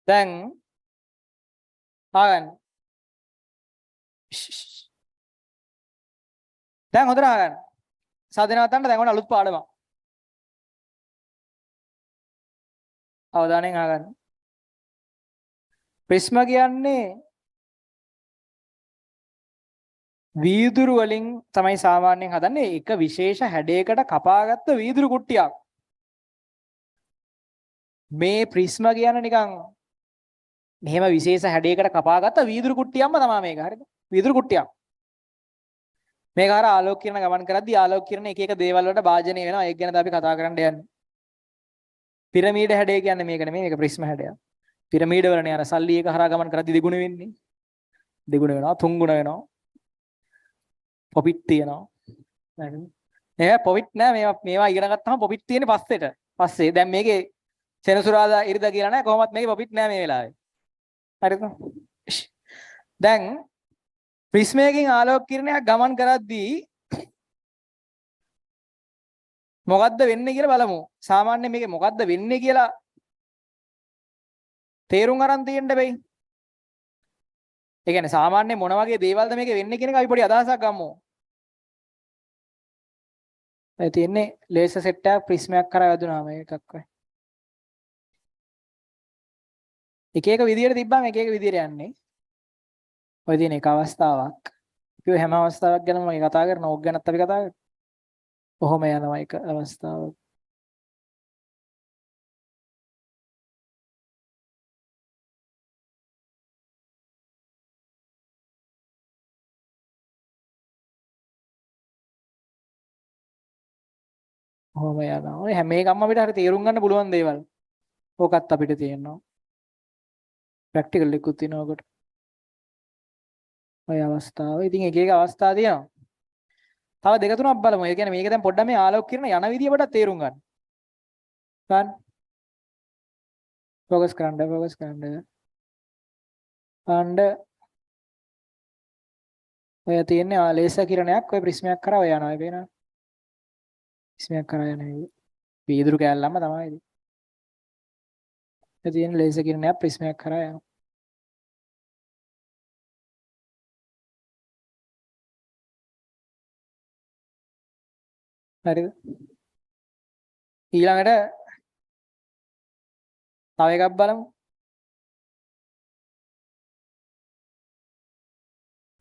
දැන් ආගන්න. දැන් හොඳට ආගන්න. සාදේ නවත්තන්න දැන් ඔන්න අලුත් පාඩමක්. අවධානයෙන් ආගන්න. ප්‍රිස්ම කියන්නේ වීදුරු වලින් තමයි සාමාන්‍යයෙන් හදන්නේ. එක විශේෂ හැඩයකට කපාගත්ත වීදුරු කුට්ටියක්. මේ ප්‍රිස්ම කියන්නේ නිකන් මෙහෙම විශේෂ හැඩයකට කපාගත්ත වීදුරු කුට්ටියක්ම තමයි මේක. හරිද? වීදුරු කුට්ටියක්. මේක අර ආලෝක කිරණ ගමන් කරද්දී ආලෝක කිරණ එක එක දේවල් වලට භාජනය වෙනවා. ඒක ගැන අපි කතා කරන්න යන්නේ. පිරමීඩ හැඩය කියන්නේ මේක නෙමෙයි. මේක ප්‍රිස්ම හැඩයක්. පිරමීඩ වලනේ අර සල්ලි එක හරහා ගමන් කරද්දී දෙගුණ වෙන්නේ. දෙගුණ වෙනවා, තුන්ගුණ වෙනවා. පොපිට් තියෙනවා. හරිද? නෑ පොපිට් නෑ මේවා ඉගෙන ගත්තාම පොපිට් තියෙන්නේ පස්සේට. පස්සේ දැන් මේකේ සෙනසුරාදා ඉරිදා කියලා නෑ කොහොමත් මේකේ පොපිට් නෑ මේ වෙලාවේ. හරිද? දැන් ප්‍රිස්මයකින් ආලෝක කිරණයක් ගමන් කරද්දී මොකද්ද වෙන්නේ කියලා බලමු. සාමාන්‍යයෙන් මේකේ මොකද්ද වෙන්නේ කියලා තේරුම් අරන් තියෙන්න බැයි. ඒ කියන්නේ සාමාන්‍යයෙන් මොන වගේ දේවල්ද මේකේ වෙන්නේ කියන එක අපි පොඩි අදහසක් ගමු. ඒ තියෙන්නේ ලේසර් සෙට් එකක් ප්‍රිස්මයක් කරා වැදුනාම එකක් වයි. එක එක විදියට තිබ්බම එක එක විදියට යන්නේ. ඔය තියෙන එක අවස්ථාවක්. අපි හැම අවස්ථාවක් ගැනම මේ කතා කරන ඕක ගැනත් අපි කතා කරමු. කොහොම යනවා එක අවස්ථාවක්. කොහොම යනවා. ඔය හැම එකක්ම අපිට හරි තේරුම් ගන්න පුළුවන් දේවල්. ඕකත් අපිට තියෙනවා. ප්‍රැක්ටිකල් එකකුත් තියෙනවා ඔකට. ඔය අවස්ථාව. ඉතින් එක එක අවස්ථා තියෙනවා. තව දෙක තුනක් බලමු. ඒ කියන්නේ මේක දැන් පොඩ්ඩක් මේ ආලෝක කිරණ යන විදිය පොඩ්ඩක් තේරුම් ගන්න. ගන්න. ફોકસ කරන්න. අඬ ඔය තියෙන්නේ ලේසර් කිරණයක් ඔය ප්‍රිස්මයක් කරා ඔය යනවා. පේනවද? ප්‍රිස්මයක් කරා යන්නේ. වීදුරු කෑල්ලම තමයි ඉතින්. ඒ තියෙන ලේසර් කිරණයක් ප්‍රිස්මයක් කරා යනවා. හරිද? ඊළඟට තව එකක් බලමු.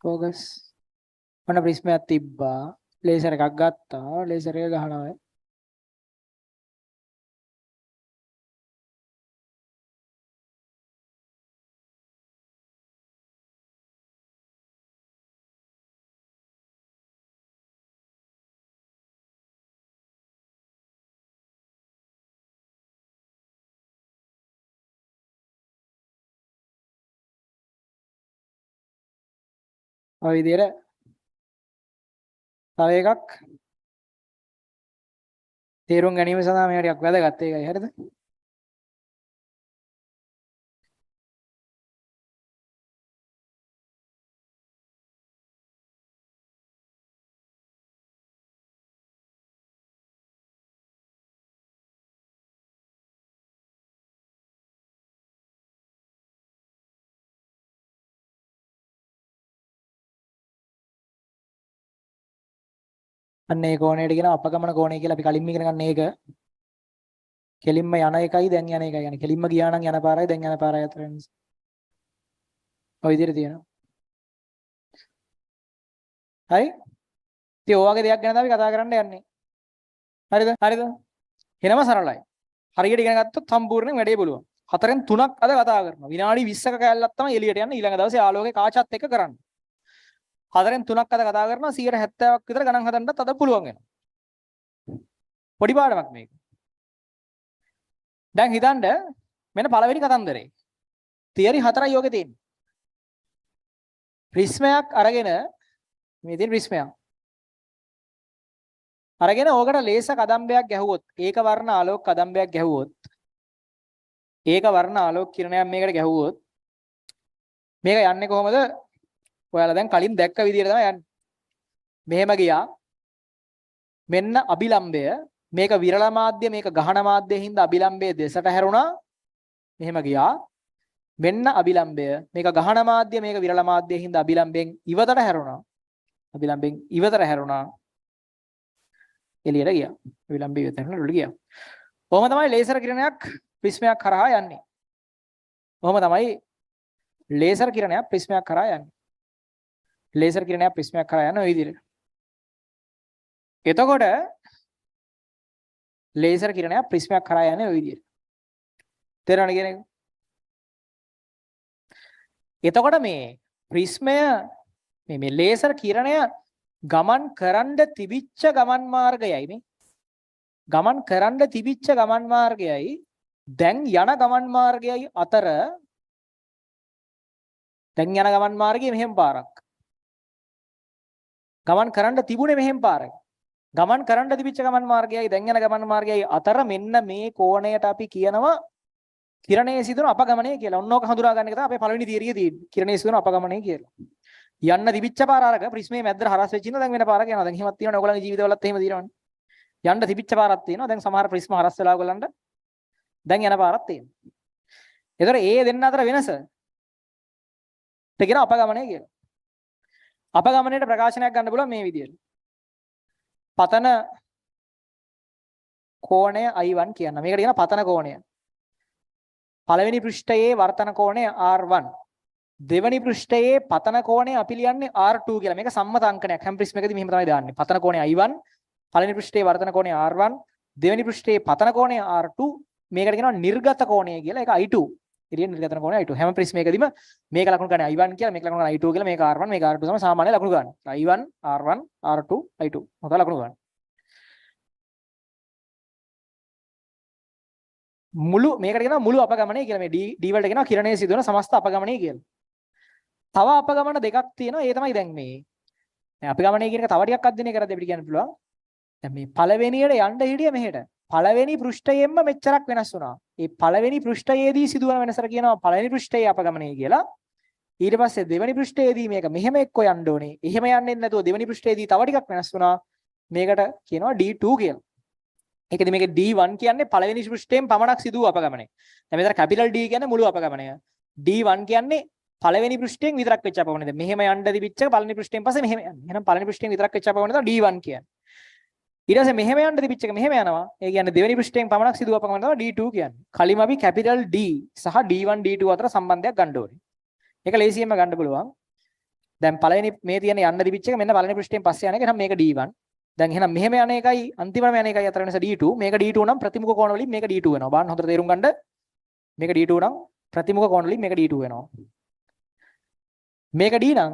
ફોકસ. ඔන්න ප්‍රිස්මයක් තිබ්බා. ලේසර් එකක් ගත්තා. ලේසර් එක ගහනවා. ඔය විදිහට තව එකක් තේරුම් ගැනීම සඳහා මේක ටිකක් වැදගත්. ඒකයි හරිද? අන්න ඒ කෝණයට කියන අපගමන කෝණය කියලා අපි කලින්ම ඉගෙන ගන්න එක. කෙලින්ම යන එකයි දැන් යන එකයි. يعني කෙලින්ම ගියා නම් යන පාරයි දැන් යන පාරයි අතර වෙනස. ඔය විදිහට තියෙනවා. හරි? ඉතින් ඔය වගේ දෙයක් ගැන තමයි කතා කරන්න යන්නේ. හරිද? එහෙනම් සරලයි. හරියට ඉගෙන ගත්තොත් සම්පූර්ණයෙන් වැඩේ පුළුවන්. 4න් 3ක් අද කතා කරනවා. විනාඩි 20ක කැලලක් තමයි එළියට යන්නේ ඊළඟ දවසේ ආලෝකේ කාචත් එක්ක කරන්නේ. 4න් 3ක් අද කතා කරනවා 70ක් විතර ගණන් හදන්නත් අද පුළුවන් වෙනවා. පොඩි පාඩමක් මේක. දැන් හිතන්න මෙන්න පළවෙනි කතන්දරේ. තියරි 4යි යෝගේ තියෙන්නේ. ප්‍රිස්මයක් අරගෙන මේ තියෙන ප්‍රිස්මයක්. අරගෙන ඕකට ලේසර් කදම්බයක් ගැහුවොත් ඒක වර්ණ ආලෝක කදම්බයක් ගැහුවොත් ඒක වර්ණ ආලෝක කිරණයක් මේකට ගැහුවොත් මේක යන්නේ කොහොමද? ඔයාලා දැන් කලින් දැක්ක විදිහට තමයි යන්නේ. මෙහෙම ගියා. මෙන්න අභිලම්බය. මේක විරල මාධ්‍ය මේක ගහන මාධ්‍යයෙන් හින්දා අභිලම්බයේ දෙසට හැරුණා. මෙහෙම ගියා. මෙන්න අභිලම්භය. මේක ගහන මාධ්‍ය මේක විරල මාධ්‍යයෙන් හින්දා අභිලම්භයෙන් ඉවතට හැරුණා. අභිලම්භයෙන් ඉවතට හැරුණා. එළියට ගියා. අභිලම්භය ඉවතට හැරුණා ගියා. කොහොම තමයි ලේසර් කිරණයක් ප්‍රිස්මයක් කරහා යන්නේ. කොහොම තමයි ලේසර් කිරණයක් ප්‍රිස්මයක් කරහා යන්නේ. ලේසර් කිරණයක් ප්‍රිස්මයක් කරහා යන ඔය විදිහට. එතකොට ලේසර් කිරණයක් ප්‍රිස්මයක් කරහා යන්නේ ඔය විදිහට. තේරෙනවද කියන එක? එතකොට මේ ප්‍රිස්මය මේ ලේසර් කිරණය ගමන් කරන්න තිබිච්ච ගමන් මාර්ගයයි මේ. ගමන් කරන්න තිබිච්ච ගමන් මාර්ගයයි දැන් යන ගමන් මාර්ගයයි අතර දැන් යන ගමන් මාර්ගයේ මෙහෙම පාරක්. ගමන් කරන්න තිබුණේ මෙහෙම පාරක්. ගමන් කරන්න තිබිච්ච ගමන් මාර්ගයයි දැන් යන ගමන් මාර්ගයයි අතර මෙන්න මේ කෝණයට අපි කියනවා කිරණයේ සිදුවන අපගමනය කියලා. ඔන්නෝක හඳුනා ගන්න එක තමයි අපේ පළවෙනි තියරිය තියෙන්නේ. කිරණයේ සිදුවන අපගමනය කියලා. යන්න තිබිච්ච පාර අරක ප්‍රිස්මේ මැද්දට හරස් වෙච්ච ඉන්න දැන් වෙන පාරක් යනවා. දැන් එහෙමත් තියෙනවනේ ඔයගොල්ලන්ගේ ජීවිතවලත් එහෙම තියෙනවනේ. යන්න තිබිච්ච පාරක් තියෙනවා. දැන් සමහර ප්‍රිස්ම හරස් වෙලා ඔයගොල්ලන්ට දැන් යන පාරක් තියෙනවා. ඒතර ඒ දෙන්න අතර වෙනස කියන අපගමනය කියලා. අපගමනයේ ප්‍රකාශනයක් ගන්න පුළුවන් මේ විදියට. පතන කෝණය I1 කියන්න. මේකට කියන පතන කෝණය. පළවෙනි පෘෂ්ඨයේ වර්තන කෝණය R1. දෙවෙනි පෘෂ්ඨයේ පතන කෝණය අපි ලියන්නේ R2 කියලා. මේක සම්මත අංකණයක්. හැම ප්‍රිස්ම එකකදී මෙහෙම තමයි දාන්නේ. පතන කෝණය I1, පළවෙනි පෘෂ්ඨයේ වර්තන කෝණය R1, දෙවෙනි පෘෂ්ඨයේ පතන කෝණය R2. මේකට කියනවා නිර්ගත කෝණය කියලා. ඒක I2. ඉතින් නිර්ගත කෝණය I2. හැම ප්‍රිස්ම එකදීම මේක ලකුණු ගන්න I1 කියලා, මේක ලකුණු ගන්න I2 කියලා, මේක R1, මේක R2 තමයි සාමාන්‍ය ලකුණු ගන්න. I1, R1, R2, I2. මොකද ලකුණු ගන්න. මුළු මේකට කියනවා මුළු අපගමනය කියලා. මේ D වලට කියනවා කිරණයේ සිදුවන සමස්ත අපගමනය කියලා. තව අපගමන දෙකක් තියෙනවා. ඒ තමයි දැන් මේ අපගමනය කියන එක තව ටිකක් අධ්‍යයනය කරද්දී අපිට කියන්න පුළුවන්. දැන් මේ පළවෙනියට යන්න හිටිය මෙහෙට. පළවෙනි පෘෂ්ඨයෙන්ම මෙච්චරක් වෙනස් වුණා. ඒ පළවෙනි පෘෂ්ඨයේදී සිදුවන වෙනසට කියනවා පළවෙනි පෘෂ්ඨයේ අපගමනය කියලා. ඊට පස්සේ දෙවෙනි පෘෂ්ඨයේදී මේක මෙහෙම එක්ක යන්න ඕනේ. එහෙම යන්නේ නැතුව දෙවෙනි පෘෂ්ඨයේදී තව ටිකක් වෙනස් වුණා. මේකට කියනවා D2 කියලා. ඒකද මේක D1 කියන්නේ පළවෙනි පෘෂ්ඨයෙන් පමණක් සිදු වූ අපගමනය. දැන් මෙතන කැපිටල් D කියන්නේ මුළු අපගමනය. D1 කියන්නේ පළවෙනි පෘෂ්ඨයෙන් විතරක් වෙච්ච අපගමනය. දැන් මෙහෙම යන්න දිවිච්ච පළවෙනි පෘෂ්ඨයෙන් පස්සේ මෙහෙම යන්නේ. එහෙනම් පළවෙනි පෘෂ්ඨයෙන් විතරක් වෙච්ච අපගමනය තමයි D1 කියන්නේ. ඊට පස්සේ මෙහෙම යන්න දිවිච්ච එක මෙහෙම යනවා. ඒ කියන්නේ දෙවෙනි පෘෂ්ඨයෙන් පමණක් සිදු වූ අපගමනය තමයි D2 කියන්නේ. කලින් අපි කැපිටල් D සහ D1 D2 අතර සම්බන්ධයක් ගන්න ඕනේ. ඒක ලේසියෙන්ම ගන්න පුළුවන්. දැන් පළවෙනි මේ තියෙන යන්න දිවිච්ච එක මෙන්න පළවෙනි පෘෂ්ඨයෙන් පස්සේ යන එක. එහෙනම් මේක D1. දැන් එහෙනම් මෙහෙම යන එකයි අන්තිමම යන එකයි අතර වෙනස D2. මේක D2 නම් ප්‍රතිමුඛ කෝණ වලින් මේක D2 වෙනවා. බලන්න හොඳට තේරුම් ගන්න. මේක D2 නම් ප්‍රතිමුඛ කෝණ වලින් මේක D2 වෙනවා. මේක D නම්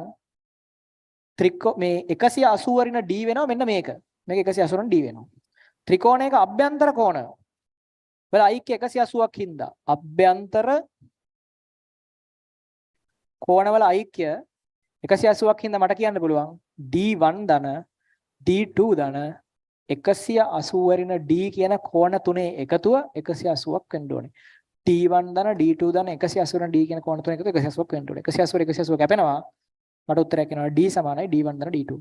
මේ 180 වරින D වෙනවා මෙන්න මේක. මේක 180 වරින D වෙනවා. ත්‍රිකෝණයක අභ්‍යන්තර කෝණ වල ඓක්‍ය 180ක් හින්දා අභ්‍යන්තර කෝණ වල ඓක්‍ය 180ක් හින්දා මට කියන්න පුළුවන් D1 ධන D2 ධන 180 වරින D කියන කෝණ තුනේ එකතුව 180ක් වෙන්න ඕනේ. D1 ධන D2 ධන 180 වරින D කියන කෝණ තුනේ එකතුව 180ක් වෙන්න ඕනේ. 180 180 කැපෙනවා. මට උත්තරයක් එනවා D සමානයි D1 ධන D2.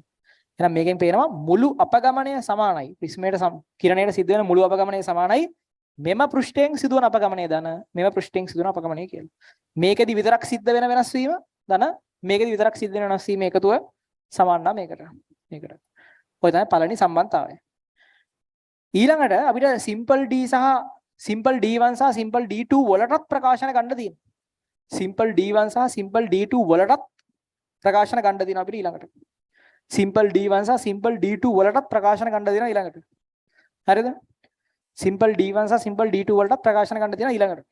එහෙනම් මේකෙන් පේනවා මුළු අපගමනය සමානයි. ප්‍රිස්මයට කිරණයට සිද්ධ වෙන මුළු අපගමනය සමානයි. මෙම පෘෂ්ඨයෙන් සිදුවන අපගමනය ධන මෙම පෘෂ්ඨයෙන් සිදුවන අපගමනය කියලා. මේකෙදි විතරක් සිද්ධ වෙන වෙනස් වීම ධන මේකෙදි විතරක් සිද්ධ වෙන වෙනස් වීම එකතුව සමාන නම් මේකට. ඔය තමයි පළවෙනි සම්බන්ධතාවය. ඊළඟට අපිට සිම්පල් D සහ සිම්පල් D1 සහ සිම්පල් D2 වලටත් ප්‍රකාශන ගන්න තියෙනවා. සිම්පල් D1 සහ සිම්පල් D2 වලටත් ප්‍රකාශන ගන්න තියෙනවා අපිට ඊළඟට. සිම්පල් D1 සහ සිම්පල් D2 වලටත් ප්‍රකාශන ගන්න තියෙනවා ඊළඟට. හරිද? සිම්පල් D1 සහ සිම්පල් D2 වලටත් ප්‍රකාශන ගන්න තියෙනවා ඊළඟට.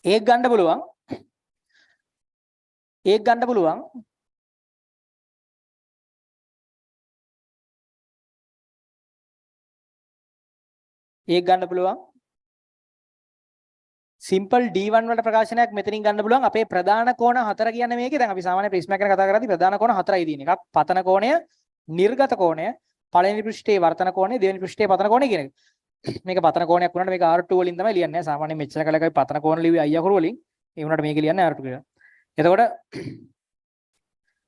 ඒක ගන්න පුළුවන්. ඒක ගන්න පුළුවන්. ඒක ගන්න පුළුවන්. සිම්පල් D1 වලට ප්‍රකාශනයක් මෙතනින් ගන්න පුළුවන්. අපේ ප්‍රධාන කෝණ හතර කියන්නේ මේකේ. දැන් අපි සාමාන්‍ය ප්‍රිස්මයක් ගැන කතා කරද්දී ප්‍රධාන කෝණ හතරයි තියෙන්නේ. එකක් පතන කෝණය, නිර්ගත කෝණය, පළවෙනි පෘෂ්ඨයේ වර්තන කෝණය, දෙවෙනි පෘෂ්ඨයේ පතන කෝණය කියන එක. මේක පතන කෝණයක් වුණාට මේක R2 වලින් තමයි ලියන්නේ. සාමාන්‍යයෙන් මෙච්චර කලක අපි පතන කෝණ ලිව්වේ I අකුරු වලින්. ඒ වුණාට මේක ලියන්නේ R2 කියලා. එතකොට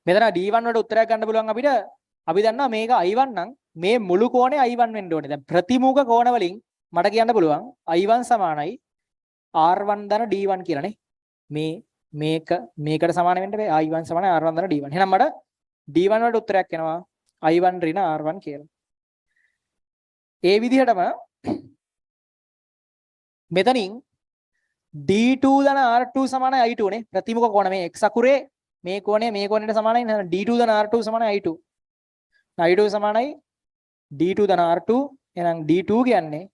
මෙතන D1 වලට උත්තරයක් ගන්න පුළුවන් අපිට. අපි දන්නවා මේක I1 නම් මේ මුළු කෝණය I1 වෙන්න ඕනේ. දැන් ප්‍රතිමුඛ කෝණ වලින් මට කියන්න පුළුවන් I1 සමානයි R1 ධන D1 කියලා නේ. මේකට සමාන වෙන්න බෑ. I1 සමාන R1 දන D1. එහෙනම් මට D1 වලට උත්තරයක් එනවා I1 ඍණ R1 කියලා. ඒ විදිහටම මෙතනින් D2 ධන R2 සමානයි I2 නේ. ප්‍රතිමුඛ කෝණ මේ x අකුරේ මේ කෝණයට සමානයි. එහෙනම් D2 ධන R2 සමානයි I2. I2 සමානයි D2 ධන R2. එහෙනම් D2 කියන්නේ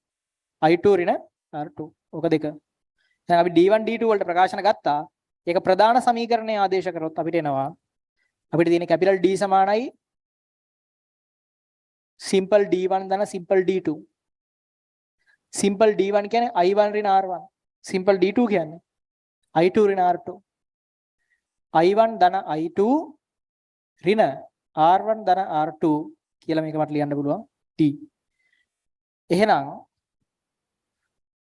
I2 ඍණ R2. ඔක දෙක. දැන් අපි D1 D2 වලට ප්‍රකාශන ගත්තා. ඒක ප්‍රධාන සමීකරණයේ ආදේශ කරොත් අපිට එනවා. අපිට තියෙන කැපිටල් D සමානයි simple D1 ධන simple D2. simple D1 කියන්නේ I1 ඍණ R1. simple D2 කියන්නේ I2 ඍණ R2. I1 ධන I2 ඍණ R1 ධන R2 කියලා මේක මට ලියන්න පුළුවන් T. එහෙනම්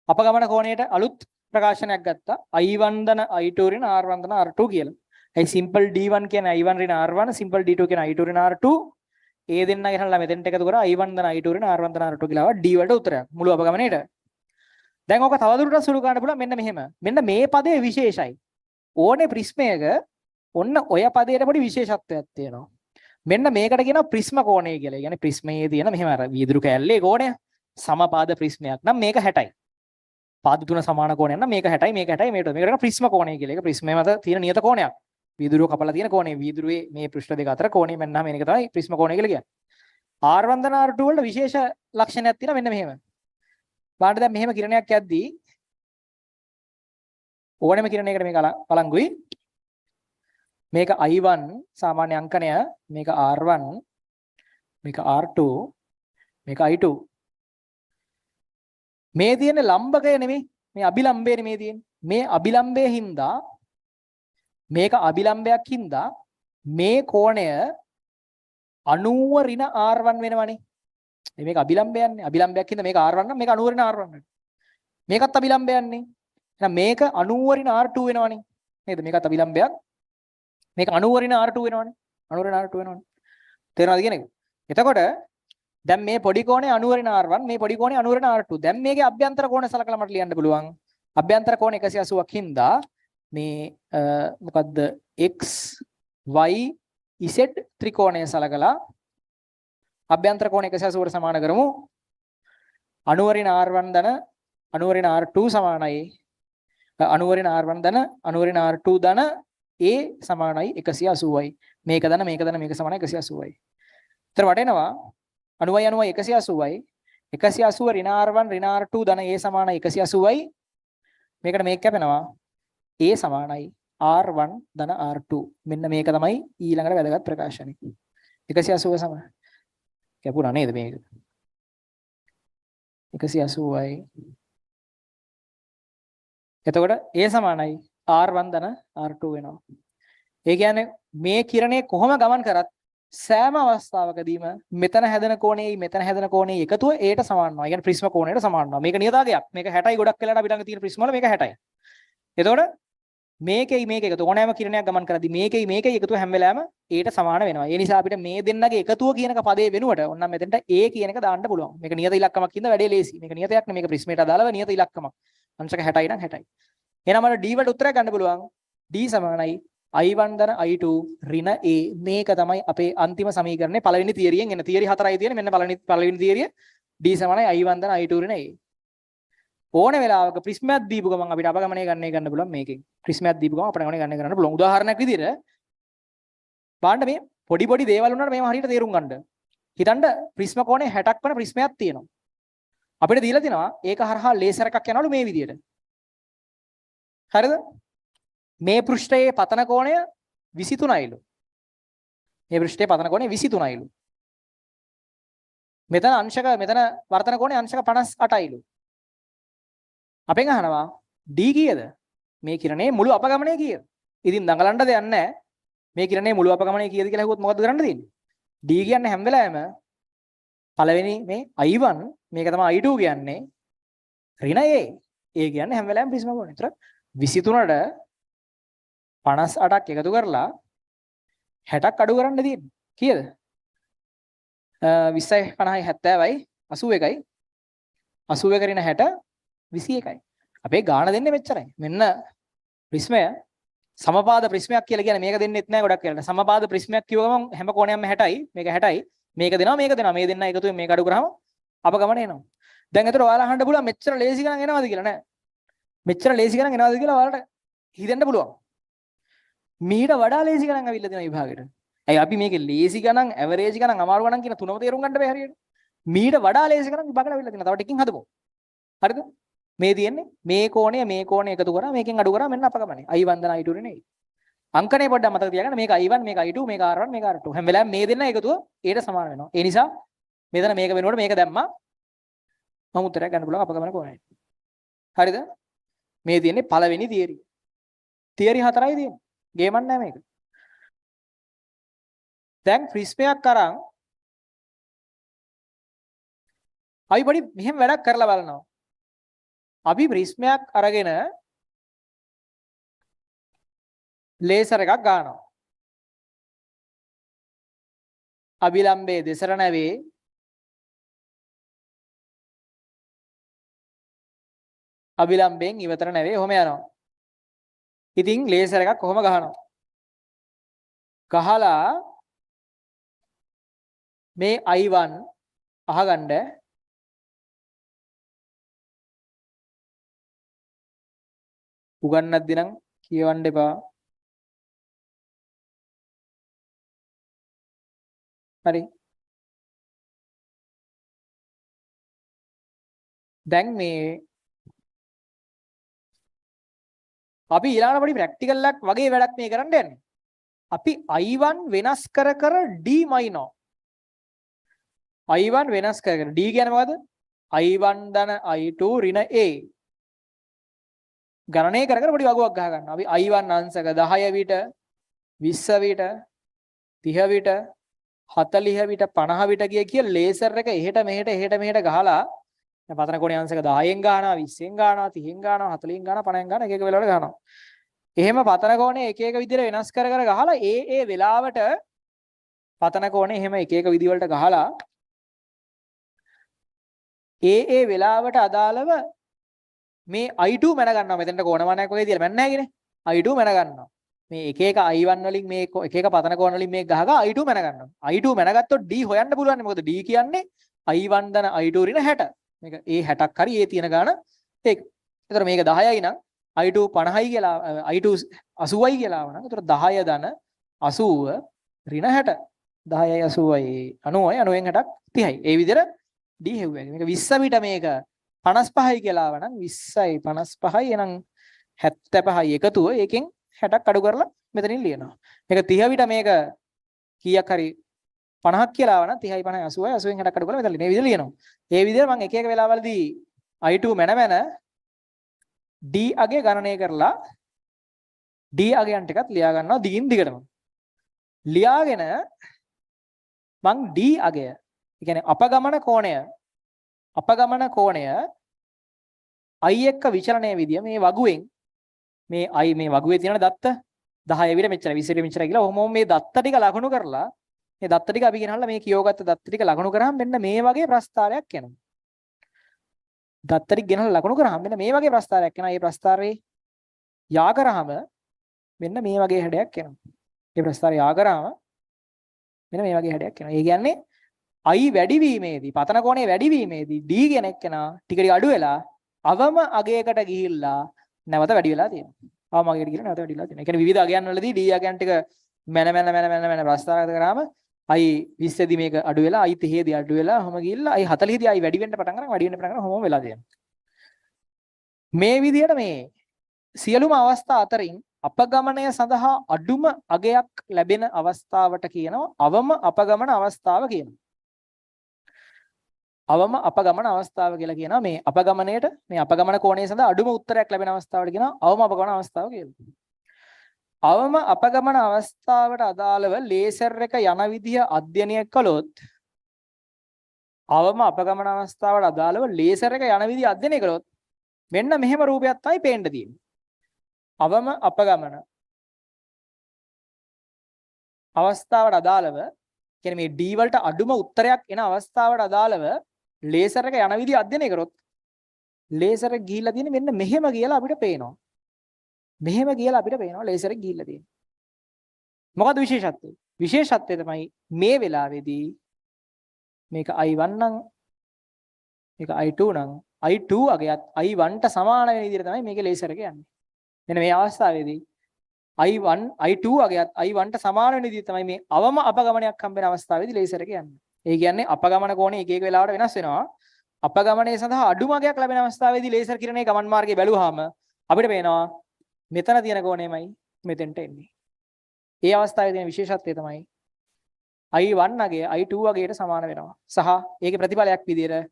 අපගමන කෝණයට අලුත් ප්‍රකාශනයක් ගත්තා I1 ධන I2 ඍණ R1 ධන R2 කියලා. ඒ simple D1 කියන්නේ I1 ඍණ R1, simple D2 කියන්නේ I2 ඍණ R2. ඒ දෙන්න ගෙනල්ලා මෙතෙන්ට එකතු කරා I1 ධන I2 ඍණ R1 ධන R2 කියලා ආවා D වලට උත්තරයක් මුළු අපගමනයේට. දැන් ඕක තවදුරටත් සුළු කරන්න පුළුවන් මෙන්න මෙහෙම. මෙන්න මේ පදේ විශේෂයි. ඕනේ ප්‍රිස්මයක ඔන්න ඔය පදේට පොඩි විශේෂත්වයක් තියෙනවා. මෙන්න මේකට කියනවා ප්‍රිස්ම කෝණය කියලා. ඒ කියන්නේ ප්‍රිස්මයේ තියෙන මෙහෙම අර වීදුරු කෑල්ලේ කෝණය සමපාද ප්‍රිස්මයක් නම් මේක 60යි. පාද තුන සමාන කෝණයක් නම් මේක 60යි මේක 60යි මේකට කියනවා ප්‍රිස්ම කෝණය කියලා. ඒක ප්‍රිස්මයේ මත තියෙන නියත කෝණයක්. වීදුරුව කපලා තියෙන කෝණය. වීදුරුවේ මේ පෘෂ්ඨ දෙක අතර කෝණය මෙන්නම් මේක තමයි ප්‍රිස්ම කෝණය කියලා කියන්නේ. R1 ධන R2 වල විශේෂ ලක්ෂණයක් තියෙනවා මෙන්න මෙහෙම. බලන්න දැන් මෙහෙම කිරණයක් යද්දී ඕනෙම කිරණයකට මේක බලංගුයි. මේක I1 සාමාන්‍ය අංකණය, මේක R1, මේක R2, මේක I2. මේ තියෙන ලම්බකය නෙමෙයි, මේ අභිලම්බයනේ මේ තියෙන්නේ. මේ අභිලම්බයේ හින්දා මේක අභිලම්බයක් හින්දා මේ කෝණය 90 ඍණ R1 වෙනවනේ. මේක අභිලම්බයන්නේ. අභිලම්බයක් හින්දා මේක R1 නම් මේක 90 ඍණ R1 වෙනවා. මේකත් අභිලම්බයන්නේ. එහෙනම් මේක 90 ඍණ R2 වෙනවනේ. නේද? මේකත් අභිලම්බයක්. මේක 90 ඍණ R2 වෙනවනේ. 90 ඍණ R2 වෙනවනේ. තේරෙනවද කියන එක? එතකොට දැන් මේ පොඩි කෝණය 90 ඍණ R1, මේ පොඩි කෝණය 90 ඍණ R2. දැන් මේකේ අභ්‍යන්තර කෝණය සලකලා මට ලියන්න පුළුවන්. අභ්‍යන්තර කෝණ 180ක් හින්දා මේ මොකද්ද x y z ත්‍රිකෝණය සලකලා අභ්‍යන්තර කෝණ 180ට සමාන කරමු. 90 ඍණ R1 ධන 90 ඍණ R2 සමානයි 90 ඍණ R1 ධන 90 ඍණ R2 ධන a සමානයි 180යි. මේක ධන මේක ධන මේක සමානයි 180යි. එතන වටේනවා 90 90 180යි. 180 ඍණ R1 ඍණ R2 ධන a සමානයි 180යි. මේකට මේක කැපෙනවා a සමානයි R1 ධන R2. මෙන්න මේක තමයි ඊළඟට වැදගත් ප්‍රකාශනය. 180 සමාන. කැපුණා නේද මේක? 180යි. එතකොට a සමානයි R1 ධන R2 වෙනවා. ඒ කියන්නේ මේ කිරණේ කොහොම ගමන් කරත් සෑම අවස්ථාවකදීම මෙතන හැදෙන කෝණයයි මෙතන හැදෙන කෝණයයි එකතුව aට සමාන වෙනවා. ඒ කියන්නේ ප්‍රිස්ම කෝණයට සමාන වෙනවා. මේක නියතාවයක්. මේක 60යි ගොඩක් වෙලාට අපි ළඟ තියෙන ප්‍රිස්ම වල මේක 60යි. එතකොට මේකයි මේක එකතු ඕනෑම කිරණයක් ගමන් කරද්දී මේකයි එකතුව හැම වෙලාවෙම aට සමාන වෙනවා. ඒ නිසා අපිට මේ දෙන්නගේ එකතුව කියනක පදේ වෙනුවට ඕනනම් මෙතෙන්ට a කියන එක දාන්න පුළුවන්. මේක නියත ඉලක්කමක් ඉඳ වැඩේ ලේසි. මේක නියතයක් නෙමෙයි. මේක ප්‍රිස්මයට අදාළව නියත ඉලක්කමක්. අංශක 60යි නම් 60යි. එහෙනම් අපිට d වලට උත්තරයක් ගන්න පුළුවන්. d සමානයි I1 ධන I2 ඍණ a. මේක තමයි අපේ අන්තිම සමීකරණේ පළවෙනි තියරියෙන් එන. තියරි 4යි තියෙන්නේ. මෙන්න පළවෙනි තියරිය d සමානයි I1 ධන I2 ඍණ a. ඕන වෙලාවක ප්‍රිස්මයක් දීපු ගමන් අපිට අපගමනය ගන්න පුළුවන් මේකෙන්. ප්‍රිස්මයක් දීපු ගමන් අපගමනය ගන්න පුළුවන්. උදාහරණයක් විදිහට බලන්න මේ පොඩි දේවල් වුණාට මේව හරියට තේරුම් ගන්න. හිතන්න ප්‍රිස්ම කෝණය 60ක් වන ප්‍රිස්මයක් තියෙනවා. අපිට දීලා තිනවා ඒක හරහා ලේසර් එකක් යනවලු මේ විදිහට. හරිද? මේ පෘෂ්ඨයේ පතන කෝණය 23යිලු. මේ පෘෂ්ඨයේ පතන කෝණය 23යිලු. මෙතන වර්තන කෝණය අංශක 58යිලු. අපෙන් අහනවා D කීයද? මේ කිරණේ මුළු අපගමනය කීයද? ඉතින් දඟලන්න දෙයක් නැහැ. මේ කිරණේ මුළු අපගමනය කීයද කියලා අහුවොත් මොකද්ද කරන්න තියෙන්නේ? D කියන්නේ හැම වෙලාවෙම පළවෙනි මේ I1 මේක තමයි I2 කියන්නේ ඍණ A. A කියන්නේ හැම වෙලාවෙම ප්‍රිස්ම කෝණය. ඒතර 23ට 58ක් එකතු කරලා 60ක් අඩු කරන්න තියෙන්නේ. කීයද? 20යි 50යි 70යි 81යි 81 ඍණ 60 21යි. අපේ ගාණ දෙන්නේ මෙච්චරයි. මෙන්න ප්‍රිස්මය සමපාද ප්‍රිස්මයක් කියලා කියන්නේ මේක දෙන්නෙත් නෑ ගොඩක් වෙලාවට. සමපාද ප්‍රිස්මයක් කිව්ව ගමන් හැම කෝණයක්ම 60යි. මේක 60යි. මේක දෙනවා මේක දෙනවා. මේ දෙන්න එකතු වෙන මේක අඩු කරාම අපගමන එනවා. දැන් ඒතර ඔයාලා අහන්න පුළුවන් මෙච්චර ලේසි ගණන් එනවද කියලා නෑ. මෙච්චර ලේසි ගණන් එනවද කියලා ඔයාලට හිතෙන්න පුළුවන්. මීට වඩා ලේසි ගණන් අවිල්ල දෙන විභාගෙට. ඇයි අපි මේකේ ලේසි ගණන්, ඇවරේජ් ගණන්, අමාරු ගණන් කියන තුනම තේරුම් ගන්න බෑ හරියට. මීට වඩා ලේසි ගණන් විභාගෙට අවිල්ල දෙනවා. තව ටිකකින් හදමු. හරිද? මේ තියෙන්නේ මේ කෝණය එකතු කරා මේකෙන් අඩු කරා මෙන්න අපගමනේ. I1 දන I2 නේ. අංකනේ පොඩ්ඩක් මතක තියාගන්න මේක I1 මේක I2 මේක R1 මේක R2 හැම වෙලාවෙම මේ දෙන්න එකතුව ඒට සමාන වෙනවා. ඒ නිසා මෙතන මේක වෙනකොට මේක දැම්මා මම උත්තරයක් ගන්න පුළුවන් අපගමන කෝණය. හරිද? මේ තියෙන්නේ පළවෙනි තියරි. තියරි 4යි තියෙන්නේ. ගේමක් නැහැ මේක. දැන් ප්‍රිස්මයක් අරන් අපි පොඩි මෙහෙම වැඩක් කරලා බලනවා. අපි ප්‍රිස්මයක් අරගෙන ලේසර් එකක් ගන්නවා. අභිලම්බයේ දෙසර නැවේ අභිලම්බයෙන් ඉවතර නැවේ ඔහොම යනවා. ඉතින් ලේසර් එකක් කොහොම ගහනවා? ගහලා මේ I1 අහගන්න උගන්නද්දී නම් කියවන්න එපා. හරි. දැන් මේ අපි ඊළඟට පොඩි ප්‍රැක්ටිකල් එකක් වගේ වැඩක් මේ කරන්න යන්නේ. අපි I1 වෙනස් කර කර D මයිනවා. I1 වෙනස් කර කර D කියන්නේ මොකද්ද? I1 ධන I2 ඍණ A. ගණනය කර කර පොඩි වගුවක් ගහ ගන්නවා. අපි I1 අංශක 10 විට 20 විට 30 විට 40 විට 50 විට කිය ලේසර් එක එහෙට මෙහෙට ගහලා දැන් පතන කෝණේ අංශක 10න් ගන්නවා 20න් ගන්නවා 30න් ගන්නවා 40න් ගන්නවා 50න් ගන්නවා එක එක වෙලාවට ගන්නවා. එහෙම පතන කෝණේ එක එක විදිහට වෙනස් කර කර ගහලා ඒ වෙලාවට පතන කෝණේ එහෙම එක එක විදි වලට ගහලා ඒ වෙලාවට අදාළව මේ I2 මැන ගන්නවා. මෙතනට කෝණමානයක් වගේ තියලා මැන්න නැහැ කියන්නේ. I2 මැන ගන්නවා. මේ එක එක I1 වලින් මේ එක එක පතන කෝණ වලින් මේ ගහගා I2 මැන ගන්නවා. I2 මැනගත්තොත් D හොයන්න පුළුවන්. මොකද D කියන්නේ I1 ධන I2 ඍණ 60. මේක ඒ 60ක් හරි ඒ තියෙන ගාන ඒක. ඒතර මේක 10යි නම් I2 50යි කියලා I2 80යි කියලා වුණා. ඒතර 10 ධන 80 ඍණ 60. 10යි 80යි 90යි 90න් 60ක් 30යි. ඒ විදිහට D හෙව්වා. මේක 20 විට මේක 55යි කියලා ආවනම් 20යි 55යි එහෙනම් 75යි එකතුව ඒකෙන් 60ක් අඩු කරලා මෙතනින් ලියනවා. මේක 30 විට මේක කීයක් හරි 50ක් කියලා ආවනම් 30යි 50යි 80යි 80න් 60ක් අඩු කරලා මෙතන මේ විදිහට ලියනවා. ඒ විදිහට මම එක එක වෙලාවලදී I2 මැන D අගය ගණනය කරලා D අගයන් ටිකත් ලියා ගන්නවා දිගින් දිගටම. ලියාගෙන මං D අගය ඒ කියන්නේ අපගමන කෝණය I එක්ක විචලනයේ විදිය මේ වගුවෙන් මේ I මේ වගුවේ තියෙන දත්ත 10 විතර මෙච්චර 20 විතර මෙච්චර කියලා ඔහොම මේ දත්ත ටික ලකුණු කරලා මේ දත්ත ටික අපි ගෙනහල්ලා මේ කියවගත්ත දත්ත ටික ලකුණු කරාම මෙන්න මේ වගේ ප්‍රස්තාරයක් එනවා. දත්ත ටික ගෙනහල්ලා ලකුණු කරාම මෙන්න මේ වගේ ප්‍රස්තාරයක් එනවා. මේ ප්‍රස්තාරේ යා කරාම මෙන්න මේ වගේ හැඩයක් එනවා. මේ ප්‍රස්තාරය යා කරාම මෙන්න මේ වගේ හැඩයක් එනවා. ඒ කියන්නේ I වැඩිවීමේදී පතන කෝණයේ වැඩිවීමේදී D කියන එක්කෙනා ටික ටික අඩු වෙලා අවම අගයකට ගිහිල්ලා නැවත වැඩි වෙලා තියෙනවා. අවම අගයකට ගිහිල්ලා නැවත වැඩි වෙලා තියෙනවා. ඒ කියන්නේ විවිධ අගයන් වලදී D අගයන් ටික මැන ප්‍රස්තාරගත කරාම I 20 දී මේක අඩු වෙලා I 30 දී අඩු වෙලා ඔහම ගිහිල්ලා I 40 දී I වැඩි වෙන්න පටන් ගන්නවා ඔහොම වෙලා තියෙනවා. මේ විදිහට මේ සියලුම අවස්ථා අතරින් අපගමනය සඳහා අඩුම අගයක් ලැබෙන අවස්ථාවට කියනවා අවම අපගමන අවස්ථාව කියනවා. අවම අපගමන අවස්ථාව කියලා කියනවා මේ අපගමනයට මේ අපගමන කෝණය සඳහා අඩුම උත්තරයක් ලැබෙන අවස්ථාවට කියනවා අවම අපගමන අවස්ථාව කියලා. අවම අපගමන අවස්ථාවට අදාළව ලේසර් එක යන විදිය අධ්‍යයනය කළොත් අවම අපගමන අවස්ථාවට අදාළව ලේසර් එක යන විදිය අධ්‍යයනය කළොත් මෙන්න මෙහෙම රූපයක් තමයි පේන්න තියෙන්නේ. අවම අපගමන අවස්ථාවට අදාළව කියන්නේ මේ D වලට අඩුම උත්තරයක් එන අවස්ථාවට අදාළව ලේසර් එක යන විදිය අධ්‍යයනය කරොත් ලේසර් එක ගිහිල්ලා තියෙන්නේ මෙන්න මෙහෙම කියලා අපිට පේනවා. මෙහෙම කියලා අපිට පේනවා ලේසර් එක ගිහිල්ලා තියෙනවා. මොකද විශේෂත්වය? විශේෂත්වය තමයි මේ වෙලාවේදී මේක I1 නම් මේක I2 නම් I2 අගයත් I1ට සමාන වෙන විදිහට තමයි මේකේ ලේසර් එක යන්නේ. මෙන්න මේ අවස්ථාවේදී I1 I2 අගයත් I1ට සමාන වෙන විදිහට තමයි මේ අවම අපගමනයක් හම්බ වෙන අවස්ථාවේදී ලේසර් එක යන්නේ. ඒ කියන්නේ අපගමන කෝණය එක එක වෙලාවට වෙනස් වෙනවා. අපගමනයේ සඳහා අඩු මගයක් ලැබෙන අවස්ථාවේදී ලේසර් කිරණයේ ගමන් මාර්ගය බැලුවාම අපිට පේනවා මෙතන තියෙන කෝණයමයි මෙතෙන්ට එන්නේ. ඒ අවස්ථාවේ තියෙන විශේෂත්වය තමයි I1 අගය I2 අගයට සමාන වෙනවා. සහ ඒකේ ප්‍රතිඵලයක් විදිහට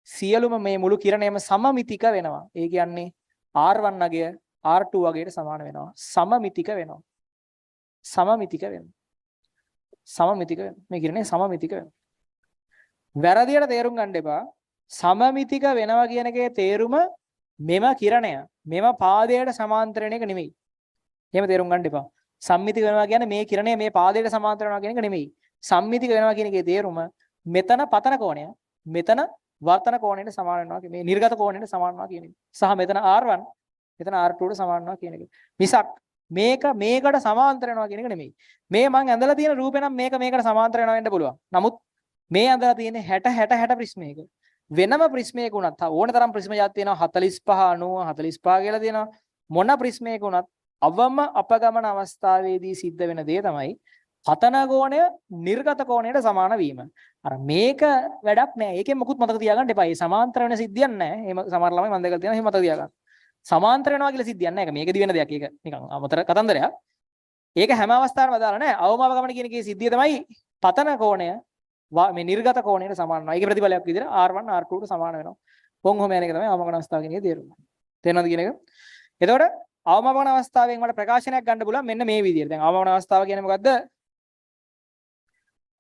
සියලුම මේ මුළු කිරණයම සමමිතික වෙනවා. ඒ කියන්නේ R1 අගය R2 අගයට සමාන වෙනවා. සමමිතික වෙනවා. සමමිතික වෙනවා. සමමිතික වෙනවා. මේ කිරණය සමමිතික වෙනවා. වැරදියට තේරුම් ගන්න එපා. සමමිතික වෙනවා කියන එකේ තේරුම මෙම කිරණය මෙම පාදයට සමාන්තර වෙන එක නෙමෙයි. එහෙම තේරුම් ගන්න එපා. සම්මිතික වෙනවා කියන්නේ මේ කිරණය මේ පාදයට සමාන්තර වෙනවා කියන එක නෙමෙයි. සම්මිතික වෙනවා කියන එකේ තේරුම මෙතන පතන කෝණය මෙතන වර්තන කෝණයට සමාන වෙනවා මේ නිර්ගත කෝණයට සමාන වෙනවා කියන එක. සහ මෙතන R1 මෙතන R2ට සමාන වෙනවා කියන එක. මිසක් මේක මේකට සමාන්තර වෙනවා කියන එක නෙමෙයි. මේ මං ඇඳලා තියෙන රූපේ නම් මේක මේකට සමාන්තර වෙනවා වෙන්න පුළුවන්. නමුත් මේ ඇඳලා තියෙන 60 ප්‍රිස්මයක වෙනම ප්‍රිස්මයක උනත් ඕන තරම් ප්‍රිස්ම જાති තියෙනවා 45 90 45 කියලා තියෙනවා. මොන ප්‍රිස්මයක උනත් අවම අපගමන අවස්ථාවේදී සිද්ධ වෙන දේ තමයි පතන කෝණය නිර්ගත කෝණයට සමාන වීම. අර මේක වැඩක් නෑ. ඒකෙන් මොකුත් මතක තියාගන්න එපා. මේ සමාන්තර වෙන සිද්ධියක් නෑ. එහෙම සමහර ළමයි මම දැකලා තියෙනවා. එහෙම මතක තියාගන්න. සමාන්තර වෙනවා කියලා සිද්ධියක් නෑ. ඒක මේකෙදි වෙන දෙයක්. ඒක නිකන් අමතර කතන්දරයක්. ඒක හැම අවස්ථාවකම දාලා නෑ. අවම අපගමන කියන එකේ සිද්ධිය තමයි පතන කෝණය මේ නිර්ගත කෝණයට සමාන වෙනවා. ඒකේ ප්‍රතිඵලයක් විදිහට R1 R2ට සමාන වෙනවා. කොහොම යන එක තමයි අවමගමන අවස්ථාව කියන එක තේරුම. තේරෙනවද කියන එක? එතකොට අවමගමන අවස්ථාවෙන් වල ප්‍රකාශනයක් ගන්න පුළුවන් මෙන්න මේ විදිහට. දැන් අවමගමන අවස්ථාව කියන්නේ මොකද්ද?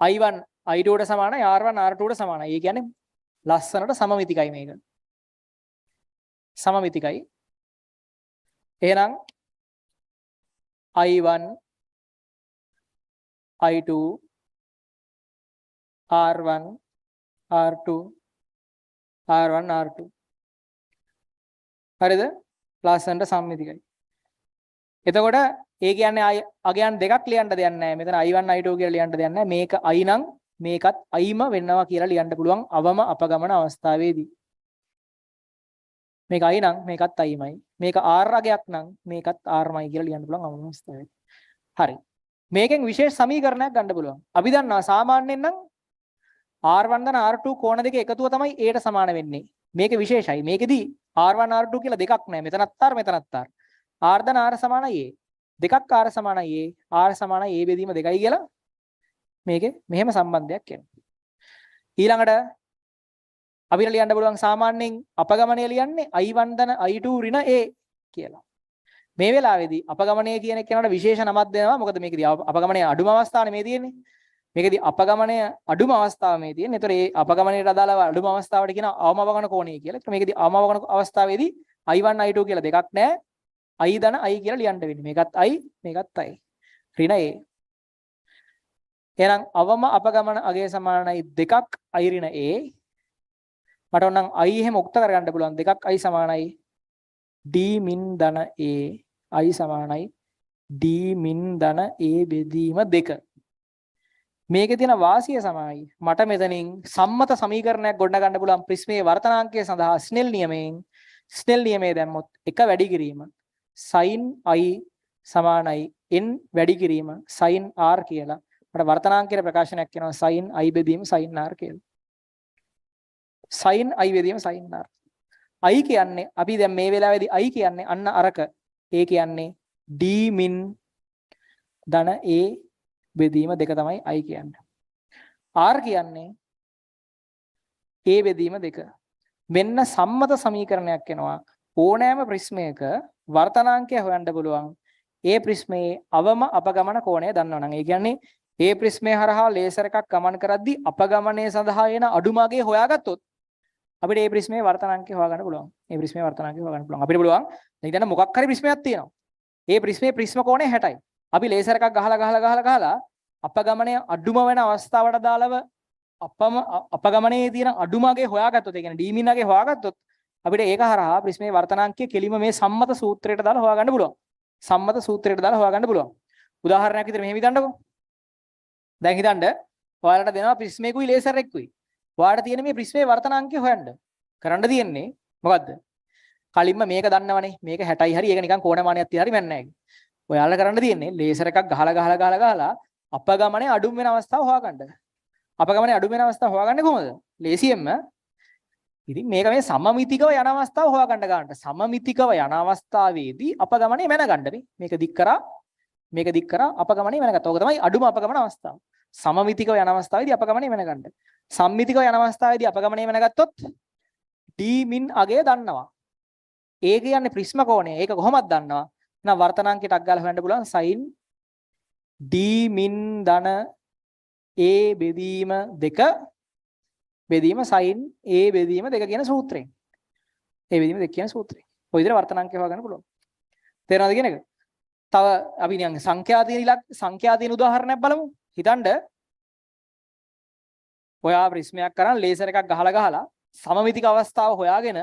I1 I2ට සමානයි R1 R2ට සමානයි. ඒ කියන්නේ ලස්සනට සමමිතිකයි මේක. සමමිතිකයි. එහෙනම් I1 I2 R1 R2 R1 R2 හරිද? ලස්සනට සමමිතිකයි. එතකොට ඒ කියන්නේ අගයන් දෙකක් ලියන්න දෙයක් නැහැ. මෙතන I1 I2 කියලා ලියන්න දෙයක් නැහැ. මේක I නම් මේකත් Iම වෙනවා කියලා ලියන්න පුළුවන් අවම අපගමන අවස්ථාවේදී. මේක I නම් මේකත් Iමයි. මේක R අගයක් නම් මේකත් Rමයි කියලා ලියන්න පුළුවන් අවම අවස්ථාවේදී. හරි. මේකෙන් විශේෂ සමීකරණයක් ගන්න පුළුවන්. අපි දන්නවා සාමාන්‍යයෙන් නම් R1 ධන R2 කෝණ දෙක එකතුව තමයි Aට සමාන වෙන්නේ. මේක විශේෂයි. මේකෙදි R1 R2 කියලා දෙකක් නැහැ. මෙතනත් R මෙතනත් R. R ධන R සමානයි A. දෙකක් R සමානයි A. R සමානයි A බෙදීම 2යි කියලා මේකේ මෙහෙම සම්බන්ධයක් එනවා. ඊළඟට අපිට ලියන්න පුළුවන් සාමාන්‍යයෙන් අපගමනය ලියන්නේ I1 ධන I2 ඍණ A කියලා. මේ වෙලාවේදී අපගමනය කියන එක කෙනාට විශේෂ නමක් දෙනවා. මොකද මේකදී අපගමනයේ අඩුම අවස්ථාවනේ මේ තියෙන්නේ. මේකදී අපගමනය අඩුම අවස්ථාව මේ තියෙන්නේ. ඒතර ඒ අපගමනයට අදාළව අඩුම අවස්ථාවට කියන අවම අපගමන කෝණය කියලා. ඒත් මේකදී අවම අපගමන අවස්ථාවේදී I1 I2 කියලා දෙකක් නැහැ. I ධන I කියලා ලියන්න වෙන්නේ. මේකත් I මේකත් I. ඍණ A. එහෙනම් අවම අපගමන අගය සමානයි 2ක් I ඍණ A. මට ඕනනම් I එහෙම උක්ත කරගන්න පුළුවන්. 2ක් I සමානයි D මින් ධන A. I සමානයි D මින් ධන A බෙදීම 2. මේකේ තියෙන වාසිය සමායි මට මෙතනින් සම්මත සමීකරණයක් ගොඩනගන්න පුළුවන් ප්‍රිස්මයේ වර්තනාංකය සඳහා ස්නෙල් නියමයේ දැම්මොත් එක වැඩි කිරීම sin I සමානයි n වැඩි කිරීම sin r කියලා මට වර්තනාංකයේ ප්‍රකාශනයක් කරනවා sin I බෙදීම sin r කියලා. sin I බෙදීම sin r. I කියන්නේ අපි දැන් මේ වෙලාවේදී I කියන්නේ අන්න අරක. ඒ කියන්නේ d min ධන a බෙදීම 2 තමයි I කියන්නේ. R කියන්නේ A බෙදීම 2. මෙන්න සම්මත සමීකරණයක් එනවා. ඕනෑම ප්‍රිස්මයක වර්තනාංකය හොයන්න පුළුවන්. ඒ ප්‍රිස්මයේ අවම අපගමන කෝණය දන්නවනම් ඒ කියන්නේ ඒ ප්‍රිස්මය හරහා ලේසර් එකක් ගමන් කරද්දී අපගමනයේ සඳහා එන අඩුමගේ හොයාගත්තොත් අපිට ඒ ප්‍රිස්මයේ වර්තනාංකය හොයාගන්න පුළුවන්. ඒ ප්‍රිස්මයේ වර්තනාංකය හොයාගන්න පුළුවන්. අපිට පුළුවන් දැන් දැන් මොකක් හරි ප්‍රිස්මයක් තියෙනවා. ඒ ප්‍රිස්මයේ ප්‍රිස්ම කෝණය 60යි. අපි ලේසර් එකක් ගහලා අපගමනය අඩුම වෙන අවස්ථාවට දාලව අපගමනයේ තියෙන අඩුමගේ හොයාගත්තොත් ඒ කියන්නේ d min අගේ හොයාගත්තොත් අපිට ඒක හරහා ප්‍රිස්මයේ වර්තනාංකය කෙලිම මේ සම්මත සූත්‍රයට දාලා හොයාගන්න පුළුවන්. සම්මත සූත්‍රයට දාලා හොයාගන්න පුළුවන්. උදාහරණයක් විදිහට මෙහෙම හිතන්නකෝ. දැන් හිතන්න ඔයාලට දෙනවා ප්‍රිස්මේකුයි ලේසර් එකකුයි. ඔයාලට තියෙන මේ ප්‍රිස්මේ වර්තනාංකය හොයන්න. කරන්න තියෙන්නේ මොකද්ද? කලින්ම මේක දන්නවනේ. මේක 60යි හරි ඒක නිකන් කෝණමානයක් තියලා හරි මන්නේ නැහැ. ඔයාලට කරන්න තියෙන්නේ ලේසර් එකක් ගහලා අපගමනේ අඩුම වෙන අවස්ථාව හොයාගන්න. අපගමනේ අඩුම වෙන අවස්ථාව හොයාගන්නේ කොහොමද? ලේසියෙන්ම ඉතින් මේක මේ සමමිතිකව යන අවස්ථාව හොයාගන්න ගන්නට. සමමිතිකව යන අවස්ථාවේදී අපගමනේ මැනගන්න මේ. මේක දික් කරා අපගමනේ මැනගත්තා. ඕක තමයි අඩුම අපගමන අවස්ථාව. සමමිතිකව යන අවස්ථාවේදී අපගමනේ මැනගන්න. සම්මිතිකව යන අවස්ථාවේදී අපගමනේ මැනගත්තොත් d min අගය දන්නවා. ඒ කියන්නේ ප්‍රිස්ම කෝණය. ඒක කොහොමද දන්නවා? එහෙනම් වර්තනාංකයට අක් ගාලා හොයන්න පුළුවන් sin d min ධන a බෙදීම 2 බෙදීම sin a බෙදීම 2 කියන සූත්‍රයෙන්. a බෙදීම 2 කියන සූත්‍රයෙන්. ඔය විදිහට වර්තනාංකය හොයාගන්න පුළුවන්. තේරෙනවද කියන එක? තව අපි නිකන් සංඛ්‍යාදීන උදාහරණයක් බලමු. හිතන්න ඔයා ප්‍රිස්මයක් කරන් ලේසර් එකක් ගහලා සමමිතික අවස්ථාව හොයාගෙන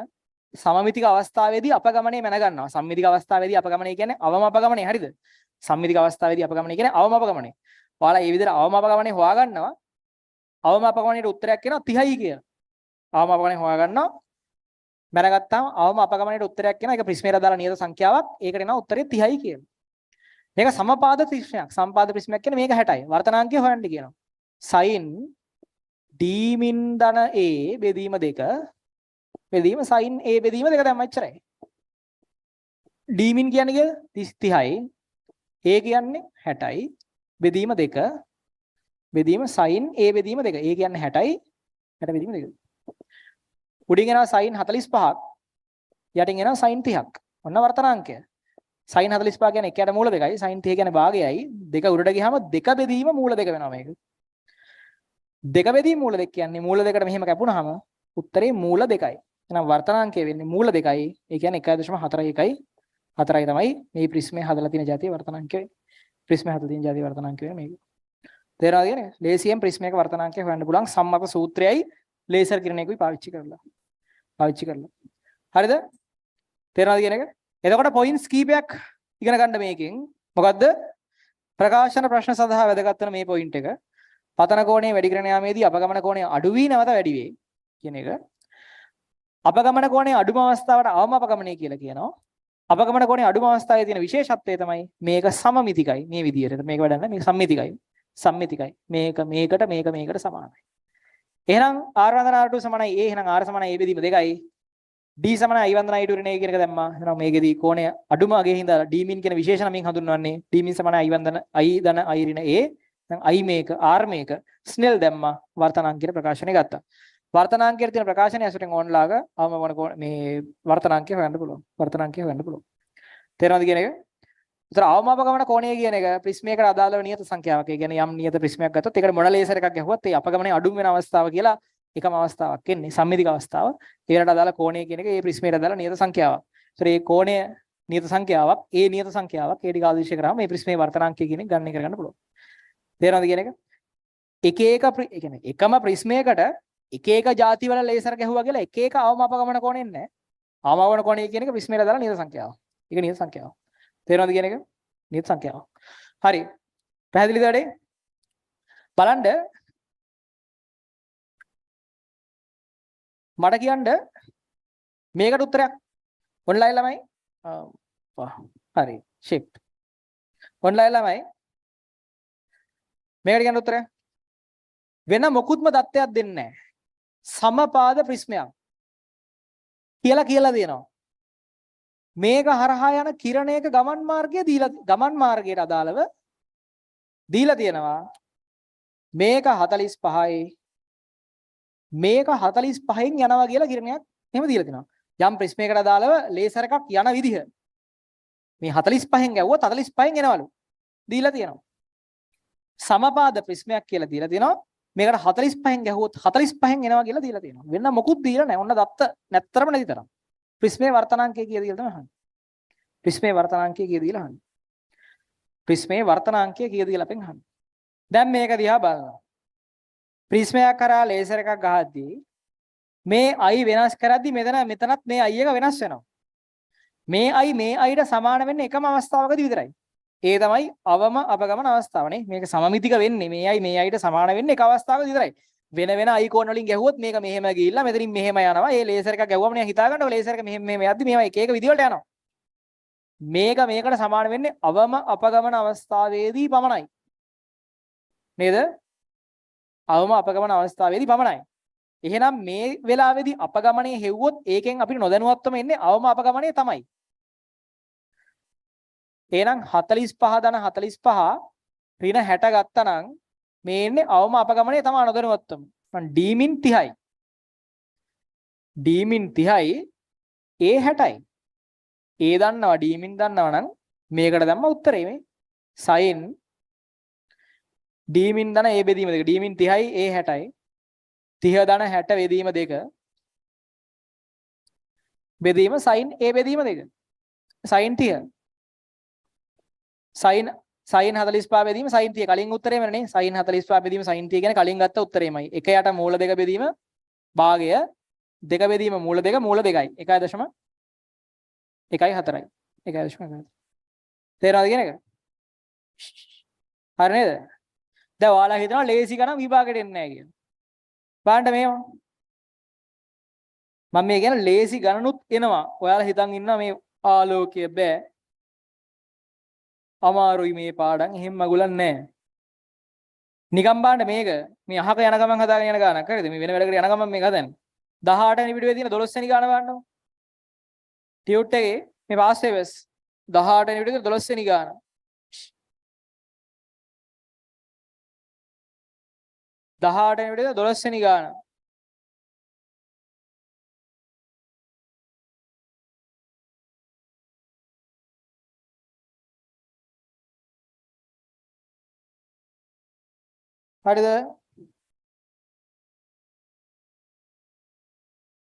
සමමිතික අවස්ථාවේදී අපගමනේ මැන ගන්නවා. සම්මිතික අවස්ථාවේදී අපගමනේ කියන්නේ අවම අපගමනේ හරිද? සම්මිතික අවස්ථාවේදී අපගමනේ කියන්නේ අවම අපගමනේ. ඔයාලා මේ විදිහට අවම අපගමනේ හොයා ගන්නවා. අවම අපගමනේට උත්තරයක් එනවා 30යි කියලා. අවම අපගමනේ හොයා ගන්නවා. මැනගත්තාම අවම අපගමනේට උත්තරයක් එනවා. ඒක ප්‍රිස්මේට දාලා නියත සංඛ්‍යාවක්. ඒකට එනවා උත්තරේ 30යි කියලා. මේක සමපාද ප්‍රිස්මයක්. සමපාද ප්‍රිස්මයක් කියන්නේ මේක 60යි. වර්තනාංකය හොයන්න කියනවා. sin d min ධන a බෙදීම 2 බෙදීම sin a බෙදීම 2 දැම්ම එච්චරයි. d min කියන්නේ 30යි. a කියන්නේ 60යි. බෙදීම 2 බෙදීම sin a බෙදීම 2. a කියන්නේ 60යි. 60 බෙදීම 2. උඩින් එනවා sin 45ක්. යටින් එනවා sin 30ක්. ඔන්න වර්තනාංකය. sin 45 කියන්නේ 1ට මූල 2යි. sin 30 කියන්නේ භාගයයි. 2 උඩට ගියාම 2 බෙදීම මූල 2 වෙනවා මේක. 2 බෙදීම මූල 2 කියන්නේ මූල 2කට මෙහෙම කැපුණාම උත්තරේ මූල 2යි. එහෙනම් වර්තනාංකය වෙන්නේ මූල 2යි. ඒ කියන්නේ 1.41යි. 4යි තමයි මේ ප්‍රිස්මේ හදලා තියෙන જાතිය වර්තනාංකය. ප්‍රිස්මේ හදලා තියෙන જાතිය වර්තනාංකය වෙන්නේ මේක. තේරෙනවද කියන්නේ? ලේසියෙන් ප්‍රිස්මයක වර්තනාංකය හොයන්න පුළුවන් සම්මත සූත්‍රයයි ලේසර් කිරණයකුයි පාවිච්චි කරලා. හරිද? තේරෙනවද කියන එක? එතකොට පොයින්ට්ස් කීපයක් ඉගෙන ගන්න මේකෙන්. මොකද්ද? ප්‍රකාශන ප්‍රශ්න සඳහා වැදගත් වෙන මේ පොයින්ට් එක. පතන කෝණයේ වැඩි කරන යාමේදී අපගමන කෝණය අඩු වී නැවත වැඩි වේ කියන එක. අපගමන කෝණයේ අඩුම අවස්ථාවට අවම අපගමනය කියලා කියනවා. අපගමන කෝණයේ අඩුම අවස්ථාවේ තියෙන විශේෂත්වය තමයි මේක සමමිතිකයි. මේ විදියට මේක වැඩන්න මේක සම්මිතිකයි. මේකට සමානයි. එහෙනම් r වන්දන r2 සමානයි a. එහෙනම් r සමානයි a බෙදීම 2යි. d සමානයි i වන්දන i2 ඍණ a කියන එක දැම්මා. එහෙනම් මේකෙදී කෝණය අඩුම අගයේ හින්දා d min කියන විශේෂ නමින් හඳුන්වන්නේ. d min සමානයි i වන්දන i ධන i ඍණ a. දැන් i මේක r මේක ස්නෙල් දැම්මා. වර්තනාංකයේ ප්‍රකාශනය ගත්තා. වර්තනාංකයේ තියෙන ප්‍රකාශනය ඇසුරෙන් ඕන්ලාග මේ වර්තනාංකය හොයන්න පුළුවන්. තේරෙනවද කියන එක? උතර අවමාපගමන කෝණය කියන එක ප්‍රිස්මයකට අදාළව නියත සංඛ්‍යාවක්. ඒ කියන්නේ යම් නියත ප්‍රිස්මයක් ගත්තොත් ඒකට මොන ලේසර් එකක් ගැහුවත් ඒ අපගමනේ අඩුම වෙන අවස්ථාව කියලා එකම අවස්ථාවක් එන්නේ. සම්මිතික අවස්ථාව. ඒකට අදාළ කෝණය කියන එක ඒ ප්‍රිස්මයට අදාළ නියත සංඛ්‍යාවක්. උතර මේ කෝණය නියත සංඛ්‍යාවක්. ඒ නියත සංඛ්‍යාවක් ඒ ටික ආදේශ කරාම මේ ප්‍රිස්මේ වර්තනාංකය කියන එක ගණනය කරගන්න පුළුවන්. තේරෙනවද කියන එක? ඒ කියන්නේ එකම ප්‍රිස්මයකට එක ಜಾති වල ලේසර් ගැහුවා කියලා එක අවමාපගමන කෝණෙ නැහැ. අවමාපගමන කෝණය කියන එක ප්‍රිස්මයට අදාළ නියත සංඛ්‍යාවක්. ඒක නියත සංඛ්‍යාවක්. තේරෙනවද කියන එක? නියත සංඛ්‍යාවක්. හරි. පැහැදිලිද වැඩේ? බලන්න මට කියන්න මේකට උත්තරයක්. ඔන්ලයින් ළමයි. හරි. shift. ඔන්ලයින් ළමයි. මේකට කියන්න උත්තරය. වෙන මොකුත්ම දත්තයක් දෙන්නේ නැහැ. සමපාද ප්‍රිස්මයක් කියලා දෙනවා. මේක හරහා යන කිරණයක ගමන් මාර්ගයට අදාළව දීලා තියෙනවා. මේක 45යි. මේක 45න් යනවා කියලා කිරණයක් එහෙම දීලා තිනවා. යම් ප්‍රිස්මයකට අදාළව ලේසර් එකක් යන විදිහ මේ 45න් ගැව්වොත් 45න් එනවලු දීලා තියෙනවා. සමපාද ප්‍රිස්මයක් කියලා දීලා තියෙනවා. මේකට 45න් ගැහුවොත් 45න් එනවා කියලා දීලා තියෙනවා. වෙන මොකුත් දීලා නැහැ. ඔන්න දත්ත නැත්තරම නැති තරම්. ප්‍රිස්මේ වර්තනාංකය කීයද කියලා තමයි අහන්නේ. ප්‍රිස්මේ වර්තනාංකය කීයද කියලා අහන්නේ. ප්‍රිස්මේ වර්තනාංකය කීයද කියලා අපෙන් අහන්නේ. දැන් මේක දිහා බලනවා. ප්‍රිස්මයක් කරා ලේසර් එකක් ගහද්දී මේ i වෙනස් කරද්දී මෙතනත් මේ i එක වෙනස් වෙනවා. මේ i මේ iට සමාන වෙන්නේ එකම අවස්ථාවකදී විතරයි. ඒ තමයි අවම අපගමන අවස්ථාවනේ. මේක සමමිතික වෙන්නේ මේ i මේ iට සමාන වෙන්නේ එක අවස්ථාවකදී විතරයි. වෙන වෙන අයිකෝන් වලින් ගැහුවොත් මේක මෙහෙම ගිහිල්ලා මෙතනින් මෙහෙම යනවා. ඒ ලේසර් එකක් ගැහුවම නේ හිතා ගන්නකො ලේසර් එක මෙහෙම මෙහෙම යද්දි මේවා එක එක විදිහට යනවා. මේක මේකට සමාන වෙන්නේ අවම අපගමන අවස්ථාවේදී පමණයි. නේද? අවම අපගමන අවස්ථාවේදී පමණයි. එහෙනම් මේ වෙලාවේදී අපගමනයේ හෙව්වොත් ඒකෙන් අපිට නොදැනුවත්වම එන්නේ අවම අපගමනයේ තමයි. එහෙනම් 45 ධන 45 ඍණ 60 ගත්තා නම් මේ එන්නේ අවම අපගමනයේ තමයි නොදැනුවත්වම. d min 30යි. d min 30යි a 60යි. a දන්නවා d min දන්නවා නම් මේකට දැම්ම උත්තරේ මේ sin d min ධන a බෙදීම දෙක d min 30යි a 60යි 30 ධන 60 බෙදීම දෙක බෙදීම sin a බෙදීම දෙක sin 30 sin 45 බෙදීම sin 30 කලින් උත්තරේම නේ sin 45 බෙදීම sin 30 කියන්නේ කලින් ගත්ත උත්තරේමයි 1 යට මූල දෙක බෙදීම භාගය දෙක බෙදීම මූල දෙක මූල 2යි 1.4යි 1.4 තේරෙනවද කියන එක හරි නේද දැන් ඔයාලා හිතනවා ලේසි ගණන් විභාගෙට එන්නේ නැහැ කියලා බලන්න මේව මම මේ කියන ලේසි ගණනුත් එනවා ඔයාලා හිතන් ඉන්නවා මේ ආලෝකය බෑ අමාරුයි මේ පාඩම් එහෙම මගුලක් නැහැ නිකම් බලන්න මේක මේ අහක යන ගමන් හදාගෙන යන ගානක් හරිද මේ වෙන වැඩකට යන ගමන් මේක හදන්නේ 18 වෙනි පිටුවේ තියෙන 12 වෙනි ගාන බලන්නකො ටියුට් එකේ මේ පාස් පේපර්ස් 18 වෙනි පිටුවේ 12 වෙනි ගාන 18 වෙනි පිටුවේ 12 වෙනි ගාන හරිද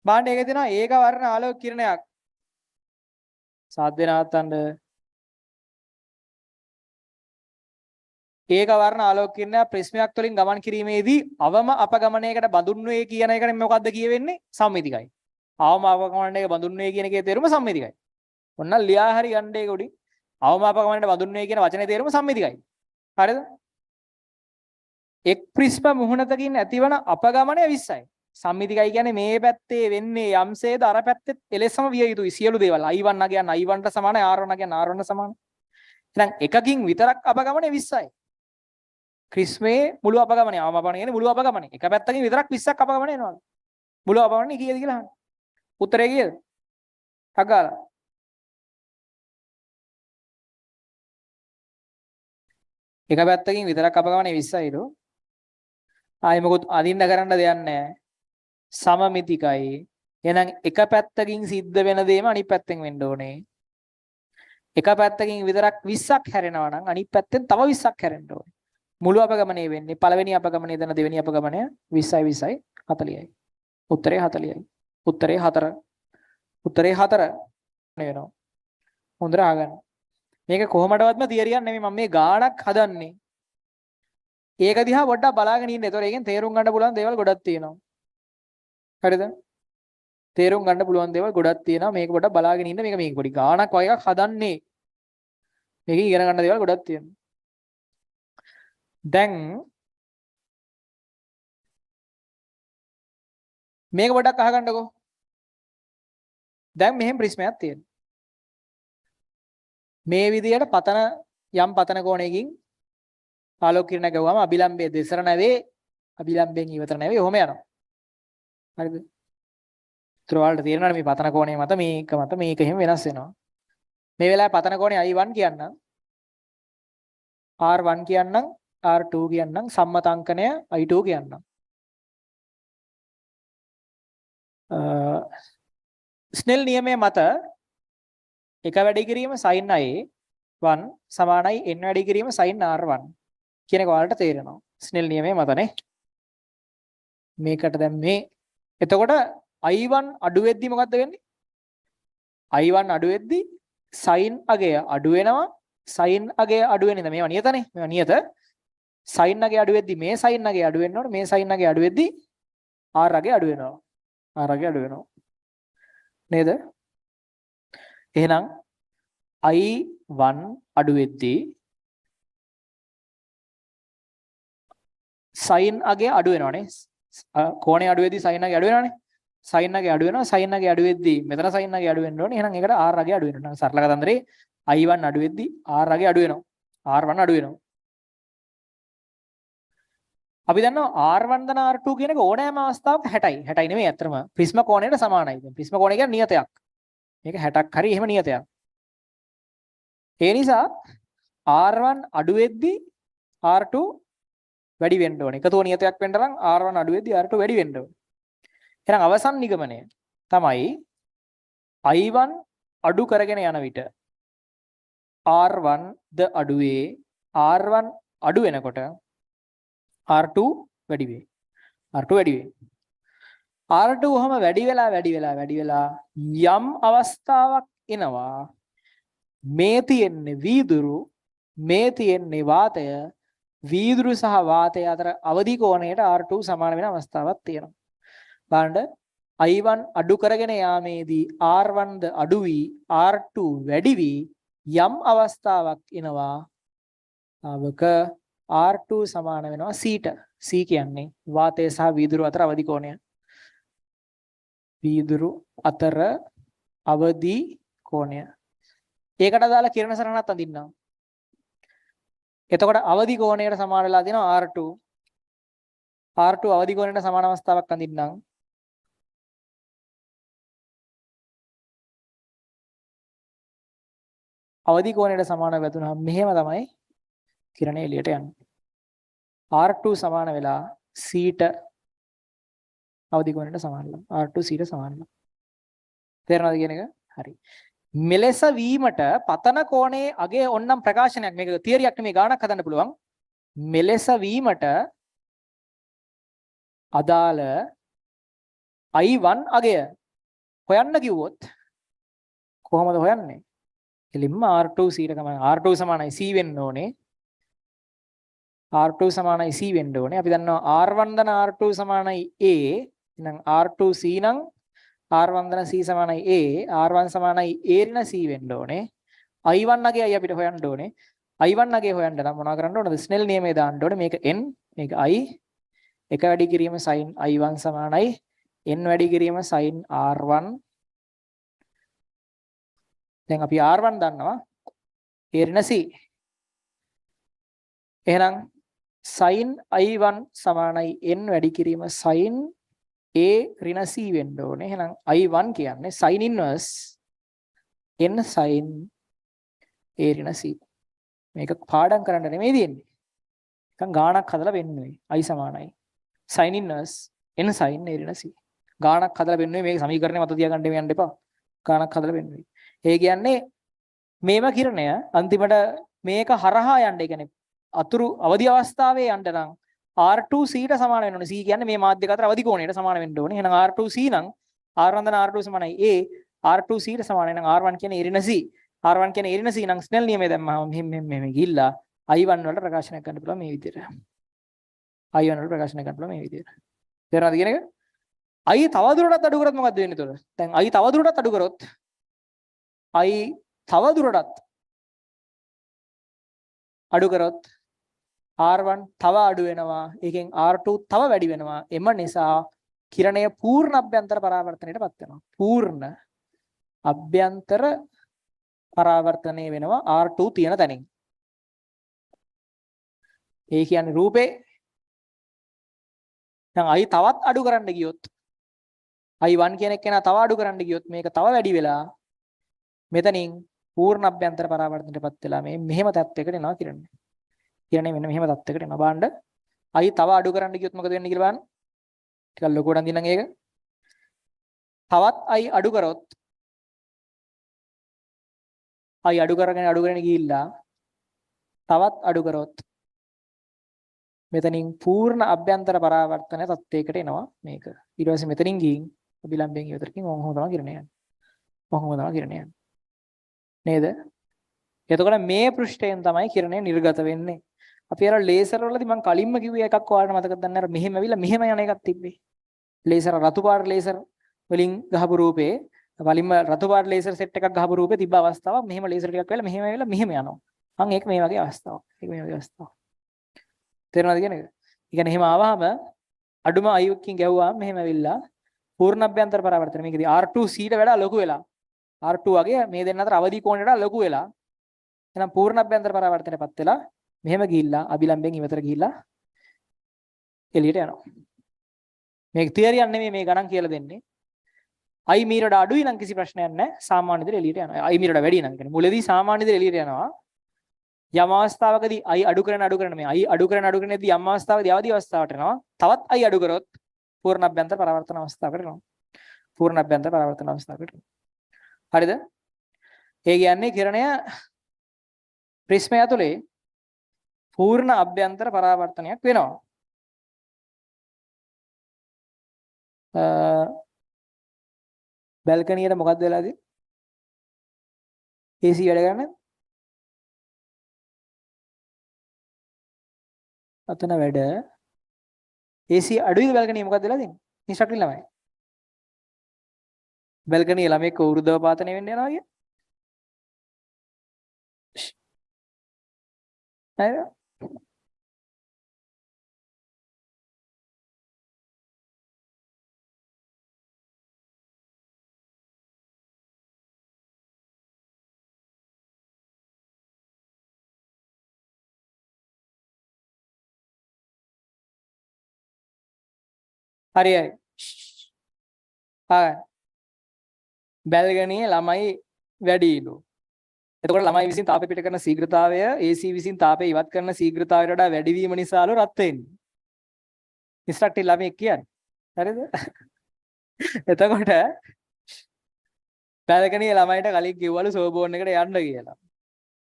බලන්න ඒකේ තියෙනවා ඒක වර්ණ ආලෝක කිරණයක් සාද්ද නවත්තන්න ඒක වර්ණ ආලෝක කිරණයක් ප්‍රිස්මයක් තුළින් ගමන් කිරීමේදී අවම අපගමනයකට බඳුන් වේ කියන එකට මොකද්ද කියවෙන්නේ සම්මිතිකයි අවම අපගමනයකට බඳුන් වේ කියන එකේ තේරුම සම්මිතිකයි ඔන්න ලියා හරි ගන්න ඒක උඩින් අවම අපගමනයකට බඳුන් වේ කියන වචනේ තේරුම සම්මිතිකයි හරිද එක් ප්‍රිස්ම මුහුණතකින් ඇතිවන අපගමනය 20යි. සම්මිතිකයි කියන්නේ මේ පැත්තේ වෙන්නේ යම්සේද අර පැත්තේ එලෙසම විය යුතුයි සියලු දේවල්. I1 කියන්නේ I1ට සමානයි R1 කියන්නේ R1ට සමානයි. එහෙනම් එකකින් විතරක් අපගමනය 20යි. ක්‍රිස්මේ මුළු අපගමනය අවම අපගමනය කියන්නේ මුළු අපගමනය. එක පැත්තකින් විතරක් 20ක් අපගමනය එනවා. මුළු අපගමනය කීයද කියලා අහන්න. උත්තරේ කීයද? අගාලා. එක පැත්තකින් විතරක් අපගමනය 20යිලු. ආයි මොකොත් අදින්න කරන්න දෙයක් නැහැ. සමමිතිකයි. එහෙනම් එක පැත්තකින් සිද්ධ වෙන දේම අනිත් පැත්තෙන් වෙන්න ඕනේ. එක පැත්තකින් විතරක් 20ක් හැරෙනවා නම් අනිත් පැත්තෙන් තව 20ක් හැරෙන්න ඕනේ. මුළු අපගමනය වෙන්නේ පළවෙනි අපගමනය දෙන දෙවෙනි අපගමනය 20යි 20යි 40යි. උත්තරේ 40යි. උත්තරේ 4. උත්තරේ 4 වෙනවා. හොඳට අහගන්න. මේක කොහොමඩවත්ම තියරියක් නෙමෙයි මම මේ ගාණක් හදන්නේ. ඒක දිහා පොඩ්ඩක් බලාගෙන ඉන්න. ඒතකොට ඒකෙන් තේරුම් ගන්න පුළුවන් දේවල් ගොඩක් තියෙනවා. හරිද? තේරුම් ගන්න පුළුවන් දේවල් ගොඩක් තියෙනවා. මේක පොඩ්ඩක් බලාගෙන ඉන්න. මේක පොඩි ගාණක් වගේ එකක් හදන්නේ. මේකේ ඉගෙන ගන්න දේවල් ගොඩක් තියෙනවා. දැන් මේක පොඩ්ඩක් අහගන්නකෝ. දැන් මෙහෙම ප්‍රශ්නයක් තියෙනවා. මේ විදියට පතන යම් පතන කෝණයකින් ආලෝක කිරණ ගවම අභිලම්බයේ දෙසර නැවේ අභිලම්බයෙන් ඉවතර නැවේ ඔහොම යනවා. හරිද? ඒතර වලට තේරෙනවනේ මේ පතන කෝණය මත මේක එහෙම වෙනස් වෙනවා. මේ වෙලාවේ පතන කෝණය I1 කියන්නම් R1 කියන්නම් R2 කියන්නම් සම්මතාංකණය I2 කියන්නම්. ස්නෙල් නියමයේ මත එක වැඩි කිරීම sin I1 සමානයි n වැඩි කිරීම sin R1 කියන එක ඔයාලට තේරෙනවා. ස්නෙල් නියමයේ මතනේ. මේකට දැන් මේ එතකොට I1 අඩු වෙද්දි මොකද්ද වෙන්නේ? I1 අඩු වෙද්දි sin අගය අඩු වෙනවා. sin අගය අඩු වෙන්නේ මේවා නියතනේ. මේවා නියත. sin අගය අඩු වෙද්දි මේ sin අගය අඩු වෙන්න ඕනේ. මේ sin අගය අඩු වෙද්දි R අගය අඩු වෙනවා. R අගය අඩු වෙනවා. නේද? එහෙනම් I1 අඩු වෙද්දී sin අගේ අඩු වෙනවනේ. කෝණේ අඩු වෙද්දී sin අගේ අඩු වෙනවනේ. sin අගේ අඩු වෙනවා. sin අගේ අඩු වෙද්දී මෙතන sin අගේ අඩු වෙන්න ඕනේ. එහෙනම් ඒකට r අගේ අඩු වෙනවා. සරල කතන්දරේ I1 අඩු වෙද්දී r අගේ අඩු වෙනවා. R1 අඩු වෙනවා. අපි දන්නවා R1 දන R2 කියන එක ඕනෑම අවස්ථාවක 60යි. 60යි නෙමෙයි අත්‍තරම ප්‍රිස්ම කෝණයට සමානයි. දැන් ප්‍රිස්ම කෝණය කියන්නේ නියතයක්. මේක 60ක් හරි එහෙම නියතයක්. ඒ නිසා R1 අඩු වෙද්දී R2 වැඩි වෙන්න ඕනේ. එකතුව නියතයක් වෙන්න නම් R1 අඩු වෙද්දී R2 වැඩි වෙන්න ඕනේ. එහෙනම් අවසන් නිගමනය තමයි I1 අඩු කරගෙන යන විට R1 ද අඩුවේ R1 අඩු වෙනකොට R2 වැඩි වේ. R2 වැඩි වේ. R2 ඔහම වැඩි වෙලා යම් අවස්ථාවක් එනවා මේ තියෙන්නේ වීදුරු මේ තියෙන්නේ වාතය වීදුරු සහ වාතය අතර අවදි කෝණයට R2 සමාන වෙන අවස්ථාවක් තියෙනවා. බලන්න I1 අඩු කරගෙන යාමේදී R1 ද අඩු වී R2 වැඩි වී යම් අවස්ථාවක් එනවා අවක R2 සමාන වෙනවා C ට. C කියන්නේ වාතය සහ වීදුරු අතර අවදි කෝණය. වීදුරු අතර අවදි කෝණය. ඒකට අදාළ කිරණ සරණක් අඳින්නම්. එතකොට අවදි කෝණයට සමාන වෙලා තියෙනවා R2. R2 අවදි කෝණයට සමාන අවස්ථාවක් අඳින්නම්. අවදි කෝණයට සමාන වැදුනහම මෙහෙම තමයි කිරණ එළියට යන්නේ. R2 සමාන වෙලා C ට අවදි කෝණයට සමානලා. R2 C ට සමානලා. තේරෙනවද කියන එක? හරි. මෙලෙස වීමට පතන කෝණයේ අගය ඕන්නම් ප්‍රකාශනයක්. මේක තියරියක් නෙමෙයි ගාණක් හදන්න පුළුවන්. මෙලෙස වීමට අදාළ I1 අගය හොයන්න කිව්වොත් කොහොමද හොයන්නේ? එලින්ම R2 C ට ගමන R2 සමානයි C වෙන්න ඕනේ. R2 සමානයි C වෙන්න ඕනේ. අපි දන්නවා R1 දන R2 සමානයි A. එහෙනම් R2 C නම් R1 දන C සමානයි A. R1 සමානයි A ඍණ C වෙන්න ඕනේ. I1 අගයයි අපිට හොයන්න ඕනේ. I1 අගය හොයන්න නම් මොනවා කරන්න ඕනද? ස්නෙල් නියමය දාන්න ඕනේ. මේක n මේක I. එක වැඩි කිරීම sin I1 සමානයි n වැඩි කිරීම sin R1. දැන් අපි R1 දන්නවා. A ඍණ C. එහෙනම් sin I1 සමානයි n වැඩි කිරීම sin A ඍණ C වෙන්න ඕනේ. එහෙනම් I1 කියන්නේ sin inverse n sin A ඍණ C. මේක පාඩම් කරන්න නෙමෙයි තියෙන්නේ. නිකන් ගාණක් හදලා වෙන්නේ. I සමානයි sin inverse n sin A ඍණ C. ගාණක් හදලා වෙන්නේ මේක සමීකරණය මත තියාගන්න යන්න එපා. ගාණක් හදලා වෙන්නේ. ඒ කියන්නේ මේම කිරණය අන්තිමට මේක හරහා යන්න. ඒ කියන්නේ අතුරු අවදි අවස්ථාවේ යන්න නම් R2 C ට සමාන වෙන්න ඕනේ. C කියන්නේ මේ මාධ්‍යක අතර අවදි කෝණයට සමාන වෙන්න ඕනේ. එහෙනම් R2 C නම් R1 දන R2 සමානයි A. R2 C ට සමාන නම් R1 කියන්නේ A ඍණ C. R1 කියන්නේ A ඍණ C නම් ස්නෙල් නියමය දැම්මම මෙහෙම ගිහිල්ලා I1 වලට ප්‍රකාශනය කරන්න පුළුවන් මේ විදිහට. I1 වලට ප්‍රකාශනය කරන්න පුළුවන් මේ විදිහට. තේරෙනවද කියන එක? I තව දුරටත් අඩු කරොත් මොකද වෙන්නේ එතකොට? දැන් I තව දුරටත් අඩු කරොත් I තව දුරටත් අඩු කරොත් R1 තව අඩු වෙනවා. ඒකෙන් R2 තව වැඩි වෙනවා. එම නිසා කිරණය පූර්ණ අභ්‍යන්තර පරාවර්තනයටපත් වෙනවා. පූර්ණ අභ්‍යන්තර පරාවර්තනය වෙනවා R2 තියෙන තැනින්. ඒ කියන්නේ රූපේ දැන් I තවත් අඩු කරන්න ගියොත් I1 කියන එක කෙනා තව අඩු කරන්න ගියොත් මේක තව වැඩි වෙලා මෙතනින් පූර්ණ අභ්‍යන්තර පරාවර්තනයටපත් වෙලා මේ මෙහෙම තත්යකට එනවා කිරණය. කියන්නේ මෙන්න මෙහෙම තත්යකට එනවා. බලන්න I තව අඩු කරන්න ගියොත් මොකද වෙන්නේ කියලා බලන්න. ටිකක් ලොකුවට අඳින්නම් ඒක. තවත් I අඩු කරොත් I අඩු කරගෙන ගිහිල්ලා තවත් අඩු කරොත් මෙතනින් පූර්ණ අභ්‍යන්තර පරාවර්තන තත්යකට එනවා මේක. ඊට පස්සේ මෙතනින් ගිහින් අභිලම්භයෙන් ඉවතරකින් ඔහොම තමයි කිරණය යන්නේ. ඔහොම තමයි කිරණය යන්නේ. නේද? එතකොට මේ පෘෂ්ඨයෙන් තමයි කිරණය නිර්ගත වෙන්නේ. අපි අර ලේසර් වලදී මම කලින්ම කිව්වේ එකක් ඔයාලට මතකද දන්නේ නැහැ. මෙහෙම ඇවිල්ලා මෙහෙම යන එකක් තිබ්බේ. ලේසර් රතු පාට ලේසර් වලින් ගහපු රූපේ වලින්ම රතු පාට ලේසර් සෙට් එකක් ගහපු රූපේ තිබ්බ අවස්ථාවක් මෙහෙම ලේසර් ටිකක් වෙලා මෙහෙම වෙලා මෙහෙම යනවා. අන් ඒක මේ වගේ අවස්ථාවක්. ඒක මේ වගේ අවස්ථාවක්. තේරෙනවද කියන්නේ? ඒ කියන්නේ එහෙම ආවහම අඩුම අයුක්කින් ගැහුවාම මෙහෙම ඇවිල්ලා පූර්ණ අභ්‍යන්තර පරාවර්තන මේකදී R2 C ට වඩා ලොකු වෙලා R2 වගේ මේ දෙන්න අතර අවදි කෝණයට වඩා ලොකු වෙලා එහෙනම් පූර්ණ අභ්‍යන්තර පරාවර්තනයටපත් වෙලා මෙහෙම ගිහිල්ලා අභිලම්බෙන් ඉවතර ගිහිල්ලා එළියට යනවා. මේක තියරියක් නෙමෙයි මේ ගණන් කියලා දෙන්නේ. I මීටරට අඩුයි නම් කිසි ප්‍රශ්නයක් නැහැ. සාමාන්‍ය විදිහට එළියට යනවා. I මීටරට වැඩි නම් කියන්නේ මුලදී සාමාන්‍ය විදිහට එළියට යනවා. යම් අවස්ථාවකදී I අඩු කරන මේ I අඩු කරනදී යම් අවස්ථාවකදී අවදි අවස්ථාවට එනවා. තවත් I අඩු කරොත් පූර්ණ අභ්‍යන්තර පරාවර්තන අවස්ථාවකට එනවා. පූර්ණ අභ්‍යන්තර පරාවර්තන අවස්ථාවකට එනවා. හරිද? ඒ කියන්නේ කිරණය ප්‍රිස්මය ඇතුලේ පූර්ණ අභ්‍යන්තර පරාවර්තනයක් වෙනවා. බැල්කනියට මොකක්ද වෙලාද? AC වැඩ කරන්නේ? අතන වැඩ. AC අඩුයිද බැල්කනිය මොකක්ද වෙලා තියෙන්නේ? ඉන්ස්ට්‍රක්ටර් ළමයි. බැල්කනිය ළමෙක් වෘද්ධව පාතනය වෙන්න යනවා කිය. නේද? හරි හරි. බැල්ගනියේ ළමයි වැඩිලු. එතකොට ළමයි විසින් තාපය පිට කරන ශීඝ්‍රතාවය AC විසින් තාපය ඉවත් කරන ශීඝ්‍රතාවයට වඩා වැඩි වීම නිසාලු රත් වෙන්නේ. ඉන්ස්ට්‍රක්ටර් ළමයි කියන්නේ. හරිද? එතකොට බැල්ගනියේ ළමයිට කලින් කිව්වලු සෝබෝන් එකට යන්න කියලා.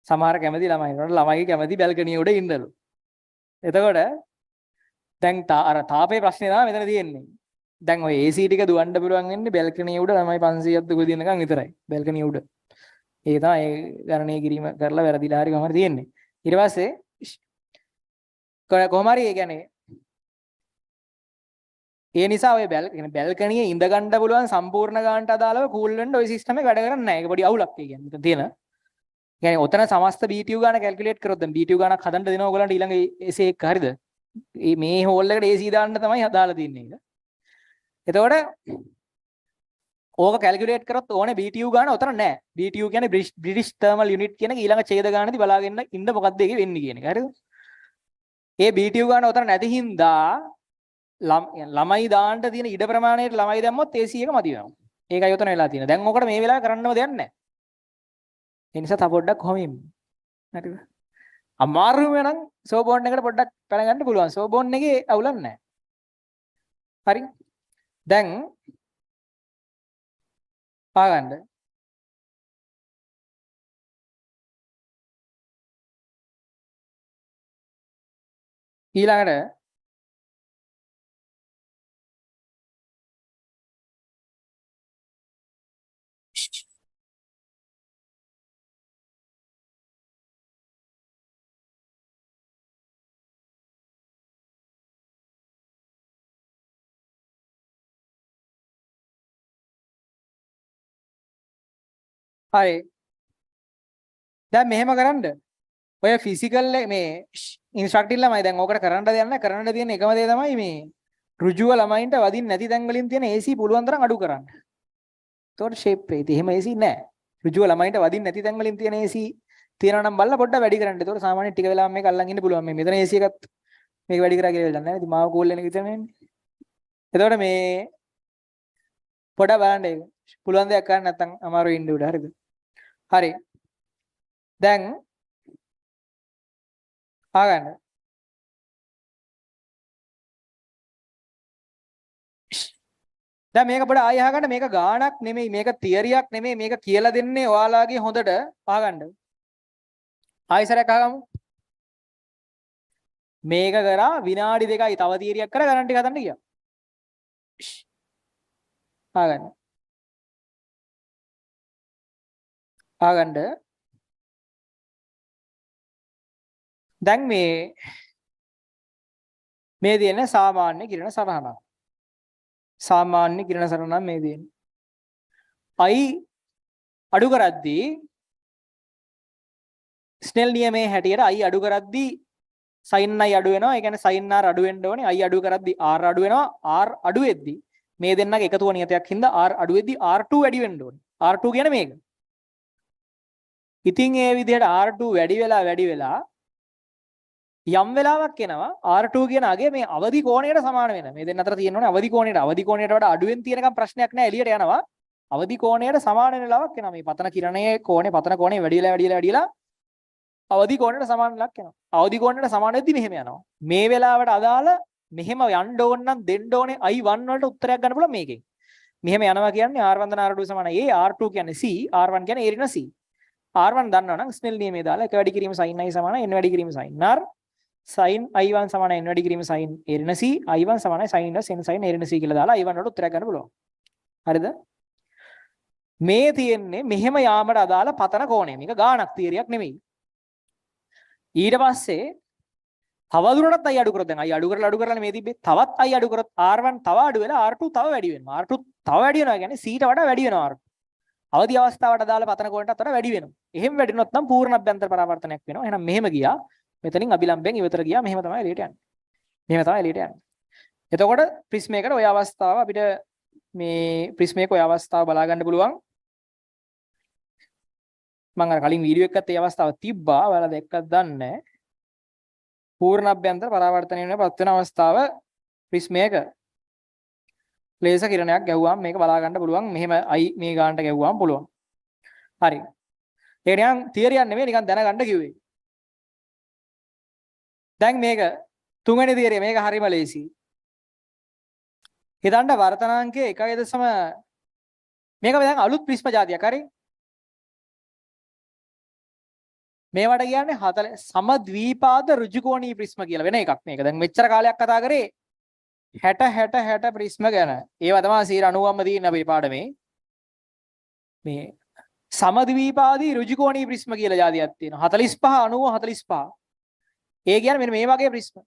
සමහර කැමති ළමයි ඉන්නකොට ළමයිගේ කැමති බැල්කනිය උඩ ඉන්නලු. එතකොට දැන් අර තාපේ ප්‍රශ්නේ තමයි මෙතන තියෙන්නේ. දැන් ඔය AC ටික දුවන්න පුළුවන් වෙන්නේ බැල්කනිය උඩ ළමයි 500ක් දුක දිනකම් විතරයි. බැල්කනිය උඩ. ඒ තමයි ඒ ගණනය කිරීම කරලා වැරදිලා හරි කොහමද තියෙන්නේ. ඊට පස්සේ කොහොම හරි ඒ කියන්නේ ඒ නිසා ඔය බැල්කනියේ ඉඳ ගන්න පුළුවන් සම්පූර්ණ ගානට අදාළව කූල් වෙන්න ඔය සිස්ටම් එක වැඩ කරන්නේ නැහැ. ඒක පොඩි අවුලක් ඒ කියන්නේ. මෙතන තියෙන. يعني ඔතන සමස්ත BTU ගාන කැල්කියුලේට් කරොත් දැන් BTU ගානක් හදන්න දෙනවා ඔයගලන්ට ඊළඟ AC එක හරියද? මේ හෝල් එකට AC දාන්න තමයි හදාලා තින්නේ ඒක. එතකොට ඕක කැල්කියුලේට් කරොත් ඕනේ BTU ගාන ඔතන නැහැ. BTU කියන්නේ British Thermal Unit කියන එක ඊළඟ ඡේද ගානදී බලාගෙන ඉන්න මොකද්ද ඒකේ වෙන්නේ කියන එක. හරිද? ඒ BTU ගාන ඔතන නැති හින්දා ළමයි දාන්න තියෙන ඉඩ ප්‍රමාණයට ළමයි දැම්මොත් AC එක මදි වෙනවා. ඒකයි ඔතන වෙලා තියෙන්නේ. දැන් ඔකට මේ වෙලාවේ කරන්නව දෙයක් නැහැ. ඒ නිසා තව පොඩ්ඩක් කොහොම ඉමු. හරිද? අමාරුම නම් සෝබෝන් එකට පොඩ්ඩක් පැන ගන්න පුළුවන්. සෝබෝන් එකේ අවුලක් නැහැ. හරි? දැන් පාගන්න. ඊළඟට හරි. දැන් මෙහෙම කරන්න. ඔය ෆිසිකල් මේ ඉන්ස්ට්‍රක්ටිව් ළමයි දැන් ඕකට කරන්න දෙයක් නැහැ. කරන්න තියෙන එකම දේ තමයි මේ ඍජුව ළමයින්ට වදින්න නැති තැන් වලින් තියෙන AC පුළුවන් තරම් අඩු කරන්න. එතකොට ෂේප් වෙයි. ඉතින් එහෙම AC නැහැ. ඍජුව ළමයින්ට වදින්න නැති තැන් වලින් තියෙන AC තියෙනවා නම් බලලා පොඩ්ඩක් වැඩි කරන්න. එතකොට සාමාන්‍ය ටික වෙලාවක් මේක අල්ලන් ඉන්න පුළුවන්. මේ මෙතන AC එකත් මේක වැඩි කරා කියලා වෙලක් නැහැ. ඉතින් මාව කෝල් වෙන එක විතරනේ එන්නේ. එතකොට මේ පොඩ්ඩක් බලන්න ඒක. පුළුවන් දෙයක් කරන්න නැත්නම් අමාරු ඉන්න උඩ. හරිද? හරි. දැන් ආගන්න. දැන් මේක පොඩ ආයෙ අහගන්න මේක ගාණක් නෙමෙයි මේක තියරියක් නෙමෙයි මේක කියලා දෙන්නේ ඔයාලාගේ හොඳට අහගන්න. ආයෙසරක් අහගමු. මේක කරා විනාඩි 2යි තව තියරියක් කරා ගණන් ටික හදන්න ගියා. ආගන්න. ආගන්න. දැන් මේ තියෙන සාමාන්‍ය කිරණ සරහනක්. සාමාන්‍ය කිරණ සරහනක් මේ තියෙන්නේ. I අඩු කරද්දී ස්නෙල් නියමයේ හැටියට I අඩු කරද්දී sin I අඩු වෙනවා. ඒ කියන්නේ sin R අඩු වෙන්න ඕනේ. I අඩු කරද්දී R අඩු වෙනවා. R අඩු වෙද්දී මේ දෙන්නගේ එකතුව නියතයක් හින්දා R අඩු වෙද්දී R2 වැඩි වෙන්න ඕනේ. R2 කියන්නේ මේක. ඉතින් ඒ විදිහට R2 වැඩි වෙලා යම් වෙලාවක් එනවා R2 කියන අගේ මේ අවදි කෝණයට සමාන වෙනවා. මේ දෙන්න අතර තියෙන ඕනේ අවදි කෝණයට වඩා අඩුවෙන් තියෙනකම් ප්‍රශ්නයක් නැහැ. එළියට යනවා. අවදි කෝණයට සමාන වෙන වෙලාවක් එනවා. මේ පතන කිරණයේ කෝණේ වැඩි වෙලා අවදි කෝණයට සමාන වෙලාවක් එනවා. අවදි කෝණයට සමාන වෙද්දි මෙහෙම යනවා. මේ වෙලාවට අදාළ මෙහෙම යන්න ඕන නම් දෙන්න ඕනේ I1 වලට උත්තරයක් ගන්න පුළුවන් මේකෙන්. මෙහෙම යනවා කියන්නේ R1 ද R2 සමානයි A, R2 කියන්නේ C, R1 කියන්නේ A ඍණ C. R1 දන්නවා නම් ස්නෙල් නියමයේ දාලා එක වැඩි කිරීම sin I සමානයි n වැඩි කිරීම sin R, sin I1 සමානයි n වැඩි කිරීම sin A ඍණ C, I1 සමානයි sin inverse n sin A ඍණ C කියලා දාලා I1 වලට උත්තරයක් ගන්න පුළුවන්. හරිද? මේ තියෙන්නේ මෙහෙම යාමට අදාළ පතන කෝණය. මේක ගාණක් තියරියක් නෙමෙයි. ඊට පස්සේ තවදුරටත් I අඩු කරොත් දැන් I අඩු කරලා මේ තිබ්බේ තවත් I අඩු කරොත් R1 තව අඩු වෙලා R2 තව වැඩි වෙනවා. R2 තව වැඩි වෙනවා කියන්නේ C ට වඩා වැඩි වෙනවා R2. අවදි අවස්ථාවට අදාළ පතන කෝණයටත් වඩා වැඩි වෙනවා. එහෙම වැඩි වුණොත් නම් පූර්ණ අභ්‍යන්තර පරාවර්තනයක් වෙනවා. එහෙනම් මෙහෙම ගියා. මෙතනින් අභිලම්භයෙන් ඉවතට ගියා. මෙහෙම තමයි එළියට යන්නේ. එතකොට ප්‍රිස්මයකට ඔය අවස්ථාව අපිට මේ ප්‍රිස්මයක ඔය අවස්ථාව බලා ගන්න පුළුවන්. මම අර කලින් වීඩියෝ එකකත් ඒ අවස්ථාව තිබ්බා. ඔයාලා දැක්කද දන්නේ නැහැ. පූර්ණ අභ්‍යන්තර පරාවර්තනය වෙන පත් වෙන අවස්ථාව ප්‍රිස්මයක ලේසර් කිරණයක් ගැහුවාම මේක බලා ගන්න පුළුවන්. මෙහෙම I මේ ගානට ගැහුවාම පුළුවන්. හරි. ඒක නිකන් තියරියක් නෙමෙයි නිකන් දැනගන්න කිව්වේ. දැන් මේක තුන්වෙනි තියරිය මේක හරිම ලේසි. හිතන්න වර්තනාංකය 1.0 මේක දැන් අලුත් ප්‍රිස්ම જાතියක් හරි. මේවට කියන්නේ 40 සමද්විපාද ඍජුකෝණී ප්‍රිස්ම කියලා වෙන එකක් මේක. දැන් මෙච්චර කාලයක් කතා කරේ 60 ප්‍රිස්ම ගැන. ඒවා තමයි 90ක්ම තියෙන අපේ පාඩමේ. මේ සමද්විපාදී ඍජුකෝණී ප්‍රිස්ම කියලා જાතියක් තියෙනවා. 45 90 45. ඒ කියන්නේ මෙන්න මේ වගේ ප්‍රිස්ම.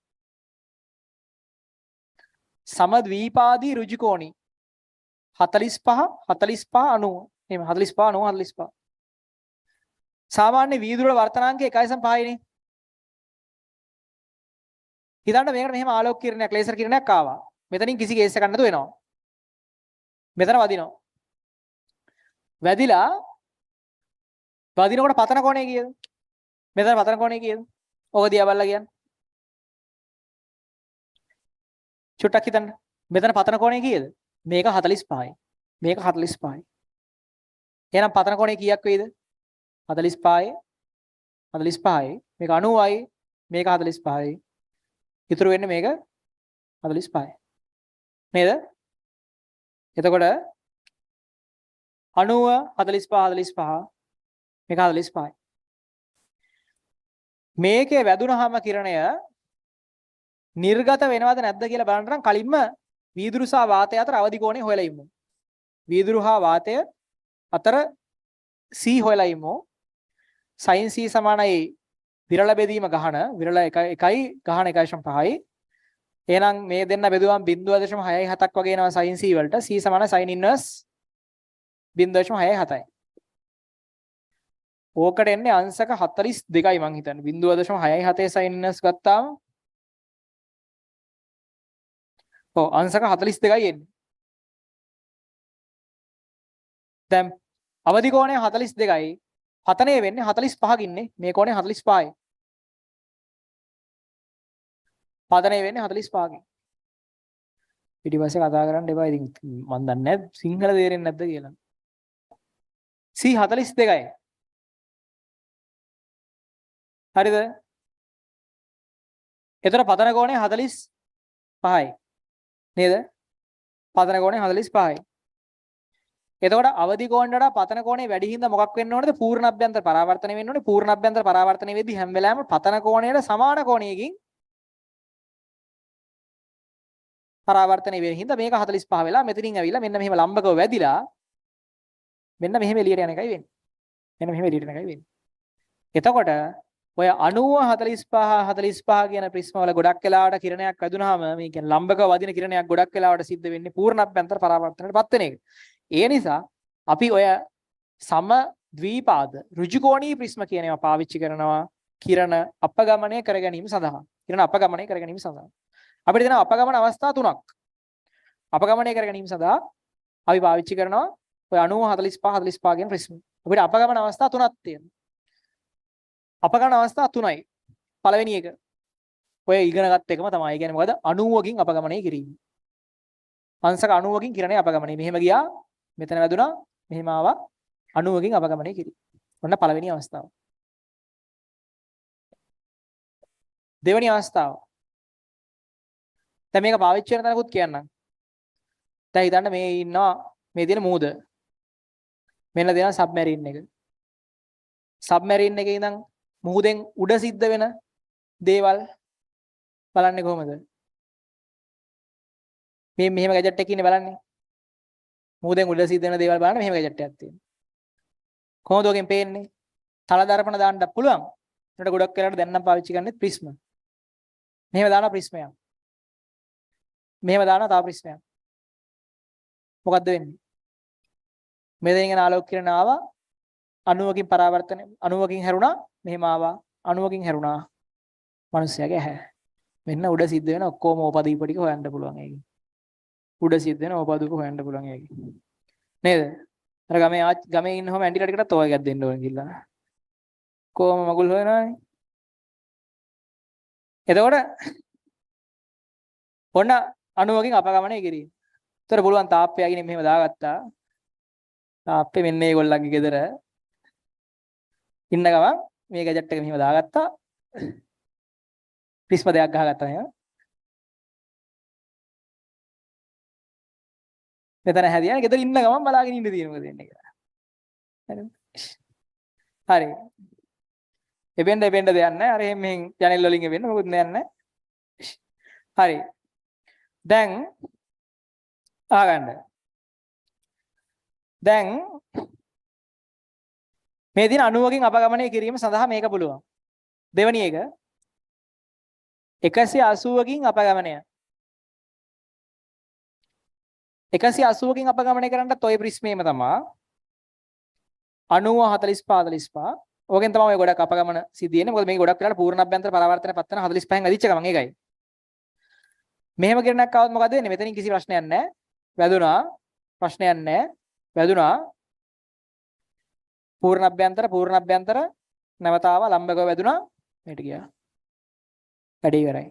සමද්විපාදී ඍජුකෝණී 45 90 එහෙම 45 90 45. සාමාන්‍ය වීදුරු වල වර්තනාංකය 1.5 නේ. හිතන්න මේකට මෙහෙම ආලෝක කිරණයක් ලේසර් කිරණයක් ආවා. මෙතනින් කිසි කේස් එකක් නැතුව එනවා. මෙතන වදිනවා. වදිනකොට පතන කෝණය කීයද? මෙතන පතන කෝණය කීයද? ඕක දිහා බලලා කියන්න. චුට්ටක් හිතන්න. මෙතන පතන කෝණය කීයද? මේක 45යි. මේක 45යි. එහෙනම් පතන කෝණය කීයක් වෙයිද? 45යි. මේක 90යි. මේක 45යි. ඉතුරු වෙන්නේ මේක 45යි. නේද? එතකොට 90 45 මේක 45යි. මේකේ වැදුනහම කිරණය නිර්ගත වෙනවද නැද්ද කියලා බලන්න නම් කලින්ම වීදුරු සහ වාතය අතර අවදි කෝණය හොයලා ඉමු. වීදුරු හා වාතය අතර C හොයලා ඉමු. sin C සමානයි විරල බෙදීම ගහන විරල 1යි ගහන 1.5යි. එහෙනම් මේ දෙන්න බෙදුවම 0.67ක් වගේ එනවා sin C වලට. C සමාන sin inverse 0.67යි. ඕකට එන්නේ අංශක 42යි මං හිතන්නේ. 0.67 sin inverse ගත්තාම ඔව් අංශක 42යි එන්නේ. දැන් අවදි කෝණය 42යි. පතනය වෙන්නේ 45කින් නේ. මේ කෝණය 45යි. පතනය වෙන්නේ 45කින්. ඊට පස්සේ කතා කරන්න එපා. ඉතින් මම දන්නේ නැහැ සිංහල තේරෙන්නේ නැද්ද කියලා. C 42යි. හරිද? එතන පතන කෝණය 45යි. නේද? පතන කෝණය 45යි. එතකොට අවදි කෝණයට පතන කෝණය වැඩි හින්දා මොකක් වෙන්න ඕනේද? පූර්ණ අභ්‍යන්තර පරාවර්තනය වෙන්න ඕනේ. පූර්ණ අභ්‍යන්තර පරාවර්තනය වෙද්දී හැම වෙලාවෙම පතන කෝණයට සමාන කෝණයකින් පරාවර්තනය වෙන හින්දා මේක 45 වෙලා මෙතනින් ඇවිල්ලා මෙන්න මෙහෙම ලම්බකව වැදිලා මෙන්න මෙහෙම එළියට යන එකයි වෙන්නේ. මෙන්න මෙහෙම එළියට යන එකයි වෙන්නේ. එතකොට ඔය 90 45 කියන ප්‍රිස්ම වල ගොඩක් වෙලාවට කිරණයක් වැදුනහම මේ කියන්නේ ලම්බකව වදින කිරණයක් ගොඩක් වෙලාවට සිද්ධ වෙන්නේ පූර්ණ අභ්‍යන්තර පරාවර්තනයටපත් වෙන එක. ඒ නිසා අපි ඔය සම ද්විපාද ඍජුකෝණී ප්‍රිස්ම කියන ඒවා පාවිච්චි කරනවා කිරණ අපගමනය කර ගැනීම සඳහා. කිරණ අපගමනය කර ගැනීම සඳහා. අපිට දෙන අපගමන අවස්ථා තුනක්. අපගමනය කර ගැනීම සඳහා අපි පාවිච්චි කරනවා ඔය 90 45 45 කියන ප්‍රිස්ම. අපිට අපගමන අවස්ථා තුනක් තියෙනවා. අපගමන අවස්ථා තුනයි. පළවෙනි එක ඔය ඉගෙනගත් එකම තමයි. ඒ කියන්නේ මොකද 90කින් අපගමනය කිරීම. අංශක 90කින් කිරණේ අපගමනය. මෙහෙම ගියා මෙතන වැදුනා මෙහෙම ආවා 90කින් අපගමනය කිරීම. ඔන්න පළවෙනි අවස්ථාව. දෙවෙනි අවස්ථාව. දැන් මේක පාවිච්චි කරන තැනකුත් කියන්නම්. දැන් හිතන්න මේ ඉන්නවා මේ තියෙන මූද. මෙන්න දෙනවා සබ්මැරින් එක. සබ්මැරින් එකේ ඉඳන් මුහුදෙන් උඩ සිද්ධ වෙන දේවල් බලන්නේ කොහොමද? මේ මෙහෙම ගැජට් එකක් ඉන්නේ බලන්නේ. මුහුදෙන් උඩ සිද්ධ වෙන දේවල් බලන්න මෙහෙම ගැජට් එකක් තියෙනවා. කොහොමද ඔකෙන් පේන්නේ? තල දර්පණ දාන්න පුළුවන්. ඒකට ගොඩක් වෙලාවට දැන් නම් පාවිච්චි කරන්නේ ප්‍රිස්ම. මෙහෙම දානවා ප්‍රිස්මයක්. මෙහෙම දානවා තව ප්‍රිස්මයක්. මොකද්ද වෙන්නේ? මෙතනින් එන ආලෝක කිරණ ආවා 90කින් පරාවර්තන 90කින් හැරුණා මෙහෙම ආවා 90කින් හැරුණා මිනිස්සයාගේ ඇහැ. මෙන්න උඩ සිද්ධ වෙන ඔක්කොම ඕපදීප ටික හොයන්න පුළුවන් ඒකේ. උඩ සිද්ධ වෙන ඕපදීප හොයන්න පුළුවන් ඒකේ. නේද? අර ගමේ ඉන්නවම ඇන්ටිලා ටිකටත් ඔය එකක් දෙන්න ඕනේ කියලා. කොහොම මගුල් හොයනවානේ. එතකොට ඔන්න 90කින් අපගමනය කිරීම. ඒතර පුළුවන් තාප්පයකින් මෙහෙම දාගත්තා. තාප්පේ මෙන්න මේගොල්ලන්ගේ ගෙදර ඉන්න ගමන් මේ ගැජට් එක මෙහෙම දාගත්තා. ප්‍රිස්ම දෙයක් ගහගත්තා නේද? මෙතන හැදියානේ ගෙදර ඉන්න ගමන් බලාගෙන ඉන්න තියෙන මොකද වෙන්නේ කියලා. හරිද? හරි. එපෙන්න දෙයක් නැහැ. අර එහෙම ජනෙල් වලින් එවෙන්න මොකුත් නැහැ. හරි. දැන් අහගන්න. දැන් මේ දින 90කින් අපගමනය කිරීම සඳහා මේක පුළුවන්. දෙවැනි එක 180කින් අපගමනය. 180කින් අපගමනය කරන්නත් ඔය ප්‍රිස්මේම තමයි 90 45 45. ඕකෙන් තමයි ඔය ගොඩක් අපගමන සිද්ධ වෙන්නේ. මොකද මේක ගොඩක් වෙලාවට පූර්ණ අභ්‍යන්තර පරාවර්තන පත්තන 45න් අදිච්ච ගමන් ඒකයි. මෙහෙම කිරණයක් આવත් මොකද වෙන්නේ? මෙතනින් කිසි ප්‍රශ්නයක් නැහැ. වැදුනා. ප්‍රශ්නයක් නැහැ. වැදුනා. පූර්ණ අභ්‍යන්තර නැවතාව ලම්බකව වැදුනා. මේට ගියා. වැඩි ඉවරයි.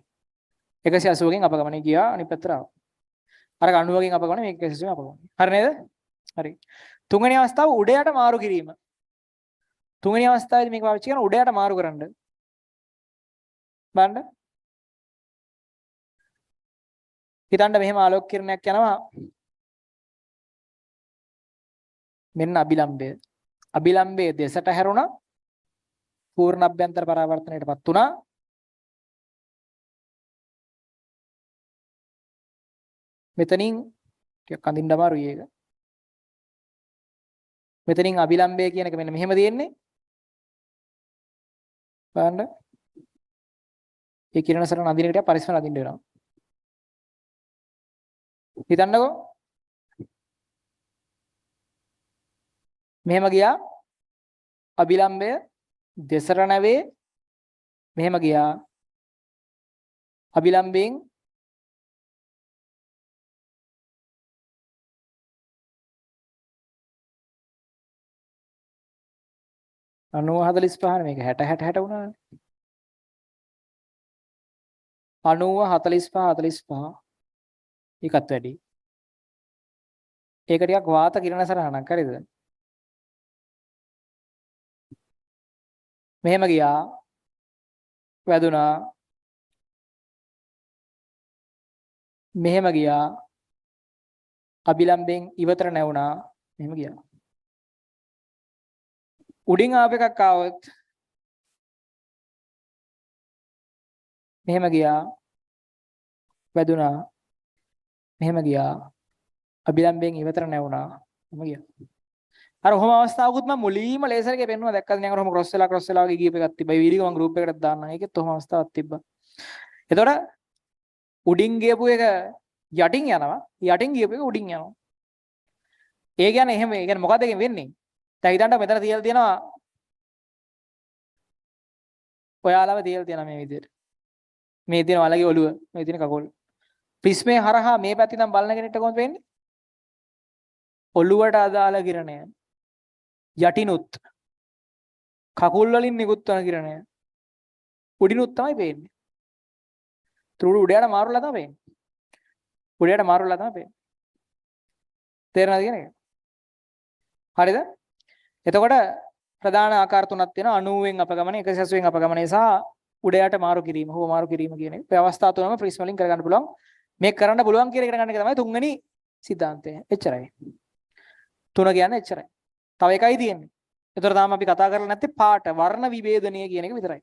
180කින් අපගමනය ගියා අනිත් පැත්තට ආවා. අර 90කින් අපගමනය මේක 180කින් අපගමනය. හරි නේද? හරි. තුන්වෙනි අවස්ථාව උඩයට මාරු කිරීම. තුන්වෙනි අවස්ථාවේදී මේක පාවිච්චි කරන උඩයට මාරු කරන්න. බලන්න. හිතන්න මෙහෙම ආලෝක කිරණයක් යනවා. මෙන්න අභිලම්බය. අභිලම්බයේ දෙසට හැරුණා. පූර්ණ අභ්‍යන්තර පරාවර්තනයටපත් වුණා. මෙතනින් ටිකක් අඳින්න අමාරුයි ඒක. මෙතනින් අභිලම්බය කියන එක මෙන්න මෙහෙම තියෙන්නේ. බලන්න. ඒ කිරණ සරණ අඳින එකට පරිස්සම අඳින්න වෙනවා. හිතන්නකෝ. මෙහෙම ගියා. අභිලම්බය දෙසර නැවේ මෙහෙම ගියා. අභිලම්බයෙන් අනු 45 මේක 60 60 වුණානේ. 90 45 45 ඒකත් වැඩි. ඒක ටිකක් වාත කිරණ සරහනක් හරිද? මෙහෙම ගියා. වැදුනා. මෙහෙම ගියා. අභිලම්බෙන් ඉවතර නැවුණා. මෙහෙම ගියා. උඩින් ආප එකක් ආවොත් මෙහෙම ගියා. වැදුනා. මෙහෙම ගියා. අභිලම්බෙන් ඉවතර නැවුණා. මෙහෙම ගියා. අර ඔහොම අවස්ථාවකුත් මම මුලින්ම ලේසර් එකේ පෙන්නුවා. දැක්කද නේ? අර ඔහොම ක්‍රොස් වෙලා වගේ ගියප එකක් තිබ්බා. ඒ වීඩියෝ මම ගෲප් එකකට දාන්නම්. ඒකෙත් ඔහොම අවස්ථාවක් තිබ්බා. එතකොට උඩින් ගියපු එක යටින් යනවා. යටින් ගියපු එක උඩින් යනවා. ඒ කියන්නේ එහෙම ඒ කියන්නේ මොකද ඒකෙන් වෙන්නේ? දැන් හිතන්න මෙතන තියලා තියෙනවා ඔයාලව තියලා තියෙනවා මේ විදිහට. මේ තියෙන වලගේ ඔළුව, මේ තියෙන කකුල්. ප්‍රිස්මේ හරහා මේ පැත්තෙන් නම් බලන කෙනෙක්ට කොහොමද වෙන්නේ? ඔළුවට අදාළ කිරණය යටිනුත් කකුල් වලින් නිකුත් වන කිරණය උඩිනුත් තමයි පේන්නේ. තුරු උඩයට මාරුලා තමයි පේන්නේ. උඩයට මාරුලා තමයි පේන්නේ. තේරෙනවද කියන එක? හරිද? එතකොට ප්‍රධාන ආකාර තුනක් තියෙනවා 90න් අපගමනය 180න් අපගමනය සහ උඩයට මාරු කිරීම හෝ මාරු කිරීම කියන එක. මේ අවස්ථා තුනම ප්‍රිස්ම වලින් කරගන්න පුළුවන්. මේක කරන්න පුළුවන් කියලා ඉගෙන ගන්න එක තමයි තුන්වෙනි සිද්ධාන්තය. එච්චරයි. තුන කියන්නේ එච්චරයි. තව එකයි තියෙන්නේ. ඒතර තාම අපි කතා කරලා නැත්තේ පාට වර්ණ විභේදනය කියන එක විතරයි.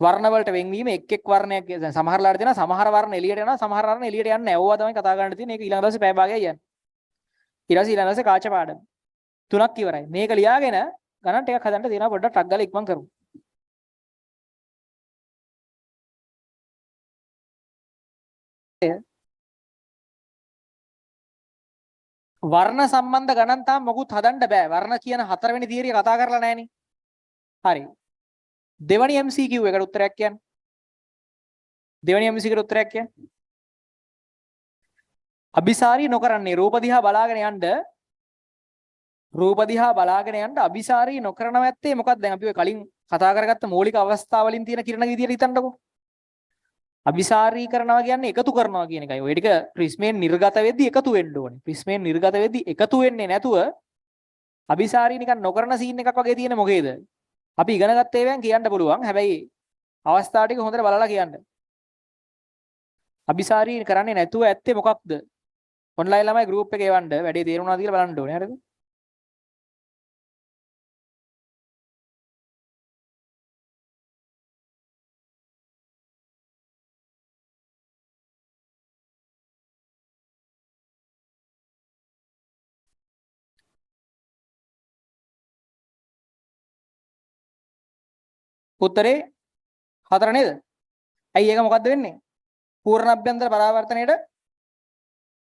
වර්ණ වලට වෙන්වීම එක් එක් වර්ණයක් දැන් සමහරලාට දෙනවා සමහර වර්ණ එළියට යනවා සමහර වර්ණ එළියට යන්නේ නැහැ. ඕවා තමයි කතා කරන්න තියෙන්නේ. ඒක ඊළඟ දවසේ පැය භාගයක් යන්නේ. ඊට පස්සේ ඊළඟ දවසේ කාච පාඩම. තුනක් ඉවරයි. මේක ලියාගෙන ගණන් ටිකක් හදන්න තියෙනවා පොඩ්ඩක් ටක් ගාලා ඉක්මන් කරමු. වර්ණ සම්බන්ධ ගණන් තාම මොකුත් හදන්න බෑ. වර්ණ කියන හතරවෙනි තියරිය කතා කරලා නැහනේ. හරි. දෙවැනි MCQ එකට උත්තරයක් කියන්න. දෙවැනි MCQ එකට උත්තරයක් කියන්න. අபிසාරී නොකරන්නේ රූප දිහා බලාගෙන යන්න අபிසාරී නොකරනව ඇත්තේ මොකක්ද? දැන් අපි ඔය කලින් කතා කරගත්ත මූලික අවස්ථාවලින් තියෙන කිරණ විදියට හිතන්නකෝ. අபிසාරී කරනවා කියන්නේ එකතු කරනවා කියන එකයි. ඔය ටික ප්‍රිස්මෙන් නිර්ගත වෙද්දී එකතු වෙන්න ඕනේ. ප්‍රිස්මෙන් නිර්ගත වෙද්දී එකතු වෙන්නේ නැතුව අபிසාරී නිකන් නොකරන සීන් එකක් වගේ තියෙන මොකේද? අපි ඉගෙන ගත්ත ඒවායින් කියන්න පුළුවන්. හැබැයි අවස්ථා ටික හොඳට බලලා කියන්න. අபிසාරී කරන්නේ නැතුව ඇත්තේ මොකක්ද? ඔන්ලයින් ළමයි ගෲප් එකේ එවන්න වැඩේ තේරුණාද කියලා බලන්න ඕනේ. හරිද? උත්තරේ 4 නේද? ඇයි ඒක මොකද්ද වෙන්නේ? පූර්ණ අභ්‍යන්තර පරාවර්තනයේට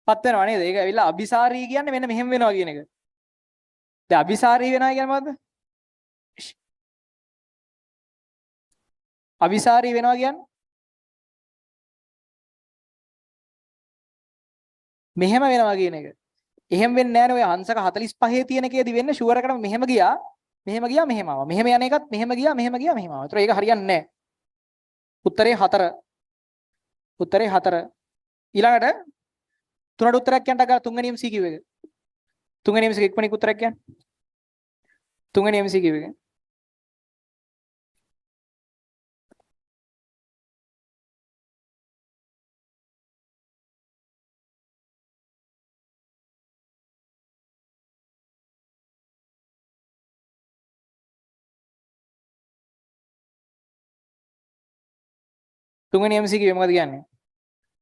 පත් වෙනවා නේද? ඒක ඇවිල්ලා අபிසාරී කියන්නේ මෙන්න මෙහෙම වෙනවා කියන එක. දැන් අபிසාරී වෙනවා කියන්නේ මොකද්ද? අபிසාරී වෙනවා කියන්නේ මෙහෙම වෙනවා කියන එක. එහෙම වෙන්නේ නැහැ නේ ඔය හංසක 45 තියෙන එකේදී වෙන්නේ ෂුවර් එකටම මෙහෙම ගියා මෙහෙම ආවා. මෙහෙම යන එකත් මෙහෙම ගියා මෙහෙම ආවා. ඒතර ඒක හරියන්නේ නැහැ. උත්තරේ 4. උත්තරේ 4. ඊළඟට තුනට උත්තරයක් කියන්න ගන්න තුන්වෙනි MCQ එක. තුන්වෙනි MCQ ඉක්මනින් උත්තරයක් කියන්න. තුන්වෙනි MCQ එක. තුන්වෙනි MCQ මොකද කියන්නේ?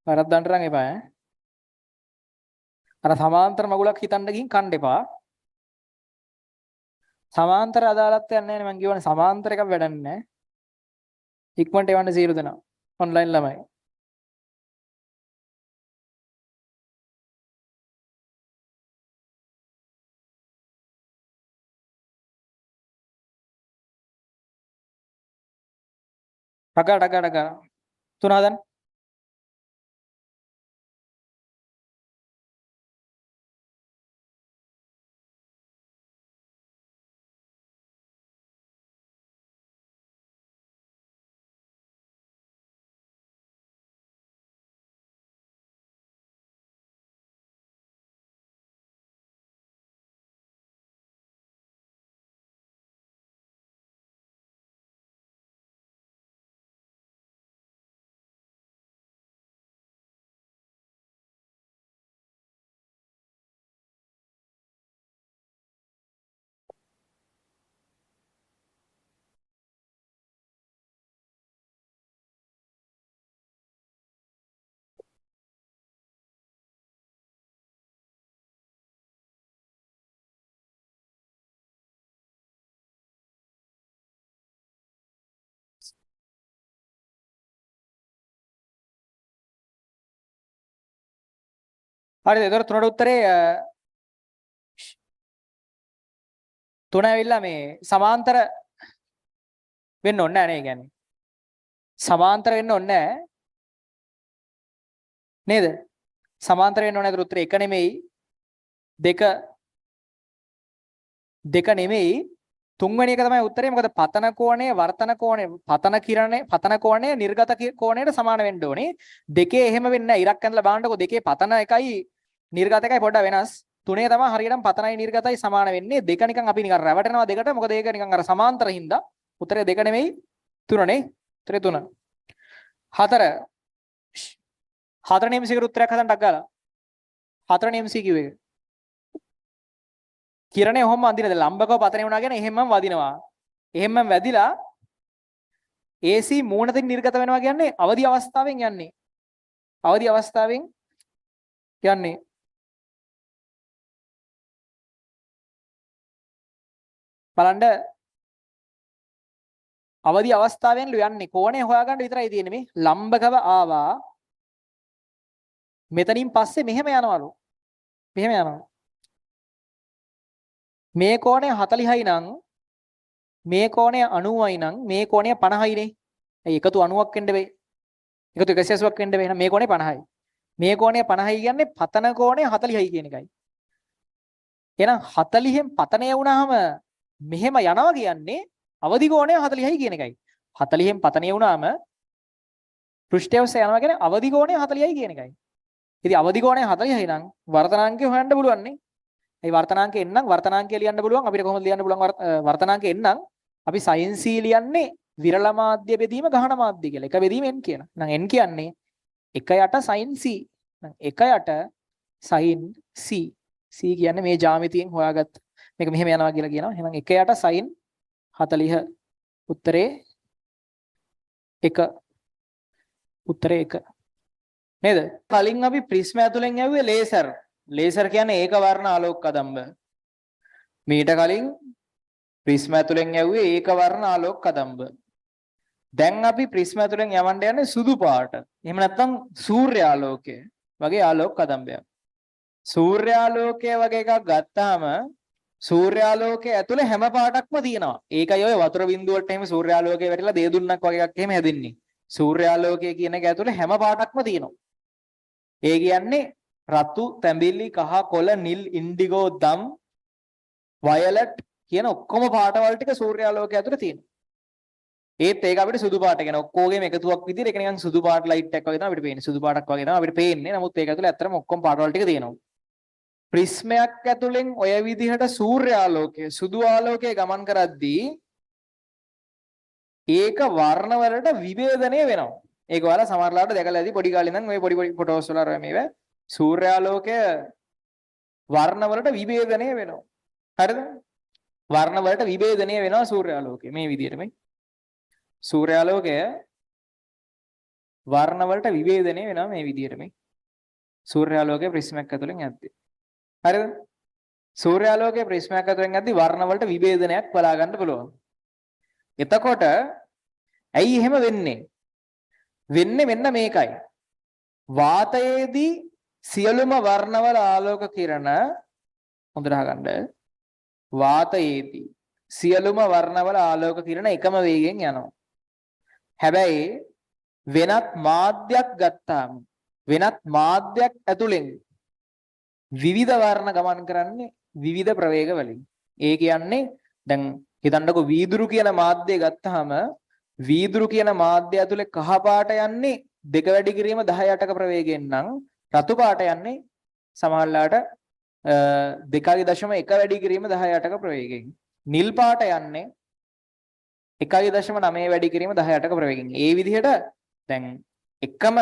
වරද්දන්න නම් එපා ඈ. අර සමාන්තර මගුලක් හිතන්න ගිහින් කන්න එපා. සමාන්තර අදාළත්වයක් නැහැ නේ මං කියවනේ සමාන්තර එකක් වැඩක් නැහැ. ඉක්මනට එවන්න සියලු දෙනා. ඔන්ලයින් ළමයි. ටක තුන හදන්න. හරිද? ඒතර තුනට උත්තරේ තුන ඇවිල්ලා මේ සමාන්තර වෙන්න ඕනේ නැහැ නේ කියන්නේ. සමාන්තර වෙන්න ඕනේ නැහැ නේද? සමාන්තර වෙන්න ඕනේ. ඒතර උත්තරේ 1 නෙමෙයි 2 2 නෙමෙයි තුන්වෙනි එක තමයි උත්තරේ. මොකද පතන කෝණය වර්තන කෝණය පතන කෝණය නිර්ගත කෝණයට සමාන වෙන්න ඕනේ. දෙකේ එහෙම වෙන්නේ නැහැ. ඉරක් ඇඳලා බලන්නකො දෙකේ පතන එකයි නිර්ගත එකයි පොඩ්ඩක් වෙනස්. තුනේ තමයි හරියටම පතනයි නිර්ගතයි සමාන වෙන්නේ. දෙක නිකන් අපි නිකන් රැවටෙනවා දෙකට. මොකද ඒක නිකන් අර සමාන්තර හින්දා. උත්තරේ 2 නෙමෙයි 3 නේ. උත්තරේ 3. 4 4 නෙමෙයි සිකර උත්තරයක් හදන්න ඩක් ගාලා. 4 නෙමෙයි MCQ එක. කිරණේ ඔහොම අඳිනද ලම්බකව පතනේ වුණා කියන එහෙමම වදිනවා. එහෙමම වැදිලා AC මූණතින් නිර්ගත වෙනවා කියන්නේ අවදි අවස්ථාවෙන් යන්නේ. අවදි අවස්ථාවෙන් යන්නේ. බලන්න අවදි අවස්ථාවෙන් යන්නේ කෝණය හොයාගන්න විතරයි තියෙන්නේ මේ ලම්බකව ආවා. මෙතනින් පස්සේ මෙහෙම යනවලු. මෙහෙම යනවා. මේ කෝණය 40යි නම් මේ කෝණය 90යි නම් මේ කෝණය 50යි නේ. ඒ එකතු 90ක් වෙන්න වෙයි. එකතු 180ක් වෙන්න වෙයි. එහෙනම් මේ කෝණය 50යි. මේ කෝණය 50යි කියන්නේ පතන කෝණය 40යි කියන එකයි. එහෙනම් 40න් පතනය වුණාම මෙහෙම යනවා කියන්නේ අවදි කෝණය 40යි කියන එකයි. 40න් පතනය වුණාම පෘෂ්ඨය ඔස්සේ යනවා කියන්නේ අවදි කෝණය 40යි කියන එකයි. ඉතින් අවදි කෝණය 40යි නම් වර්තනාංකය හොයන්න පුළුවන් නේ. ඒ වර්තනාංකය එන්නම් වර්තනාංකය ලියන්න පුළුවන්. අපිට කොහොමද ලියන්න පුළුවන් වර්තනාංකය එන්නම් අපි sin c ලියන්නේ විරල මාධ්‍ය බෙදීම ගහන මාධ්‍ය කියලා. එක බෙදීම n කියන. එහෙනම් n කියන්නේ 1 යට sin c. එහෙනම් 1 යට sin c. c කියන්නේ මේ ජ්‍යාමිතියෙන් හොයාගත්ත. මේක මෙහෙම යනවා කියලා කියනවා. එහෙනම් 1 යට sin 40 උත්තරේ 1. උත්තරේ 1. නේද? කලින් අපි ප්‍රිස්ම ඇතුලෙන් යවුවේ ලේසර්. ලේසර් කියන්නේ ඒක වර්ණ ආලෝක කදම්බ. මීට කලින් ප්‍රිස්ම ඇතුලෙන් යවුවේ ඒක වර්ණ ආලෝක කදම්බ. දැන් අපි ප්‍රිස්ම ඇතුලෙන් යවන්න යන්නේ සුදු පාට. එහෙම නැත්නම් සූර්යාලෝකය වගේ ආලෝක කදම්බයක්. සූර්යාලෝකය වගේ එකක් ගත්තාම සූර්යාලෝකයේ ඇතුලේ හැම පාටක්ම තියෙනවා. ඒකයි ඔය වතුර බින්දුව වලට එහෙම සූර්යාලෝකයේ වැටිලා දේ දුන්නක් වගේ එකක් එහෙම හැදෙන්නේ. සූර්යාලෝකය කියන එක ඇතුලේ හැම පාටක්ම තියෙනවා. ඒ කියන්නේ රතු, තැඹිලි, කහ, කොළ, නිල්, ඉන්ඩිගෝ, දම්, වයලට් කියන ඔක්කොම පාටවල් ටික සූර්යාලෝකය ඇතුලේ තියෙනවා. ඒත් ඒක අපිට සුදු පාට කියන ඔක්කොගේම එකතුවක් විදිහට ඒක නිකන් සුදු පාට ලයිට් එකක් වගේ තමයි අපිට පේන්නේ. සුදු පාටක් වගේ තමයි අපිට පේන්නේ. නමුත් ඒක ඇතුලේ ඇත්තටම ඔක්කොම පාටවල් ටික තියෙනවා. ප්‍රිස්මයක් ඇතුලෙන් ඔය විදිහට සූර්යාලෝකය සුදු ආලෝකයේ ගමන් කරද්දී ඒක වර්ණ වලට විභේදනය වෙනවා. ඒක ඔයාලා සමහරලාට දැකලා ඇති පොඩි කාලේ ඉඳන් ඔය පොඩි ෆොටෝස් වල අර මේව සූර්යාලෝකය වර්ණ වලට විභේදනය වෙනවා. හරිද? වර්ණ වලට විභේදනය වෙනවා සූර්යාලෝකය මේ විදිහට මේ. සූර්යාලෝකය වර්ණ වලට විභේදනය වෙනවා මේ විදිහට මේ. සූර්යාලෝකයේ ප්‍රිස්මයක් ඇතුලෙන් යද්දී. හරිද? සූර්යාලෝකයේ ප්‍රිස්මයක් ඇතුලෙන් යද්දී වර්ණ වලට විභේදනයක් බලා ගන්න පුළුවන්. එතකොට ඇයි එහෙම වෙන්නේ? වෙන්නේ මෙන්න මේකයි. වාතයේදී සියලුම වර්ණවල ආලෝක කිරණ හොඳට අහගන්න. වාතයේදී සියලුම වර්ණවල ආලෝක කිරණ එකම වේගයෙන් යනවා. හැබැයි වෙනත් මාධ්‍යයක් ගත්තාම වෙනත් මාධ්‍යයක් ඇතුලෙන් විවිධ වර්ණ ගමන් කරන්නේ විවිධ ප්‍රවේග වලින්. ඒ කියන්නේ දැන් හිතන්නකෝ වීදුරු කියන මාධ්‍යය ගත්තාම වීදුරු කියන මාධ්‍ය ඇතුලේ කහ පාට යන්නේ 2 වැඩි කිරීම 10 ප්‍රවේගයෙන් නම් රතු පාට යන්නේ සමහරලාට 2.1 වැඩි කිරීම 10 ප්‍රවේගයෙන්. නිල් පාට යන්නේ 1.9 වැඩි කිරීම 10 ප්‍රවේගයෙන්. ඒ විදිහට දැන් එකම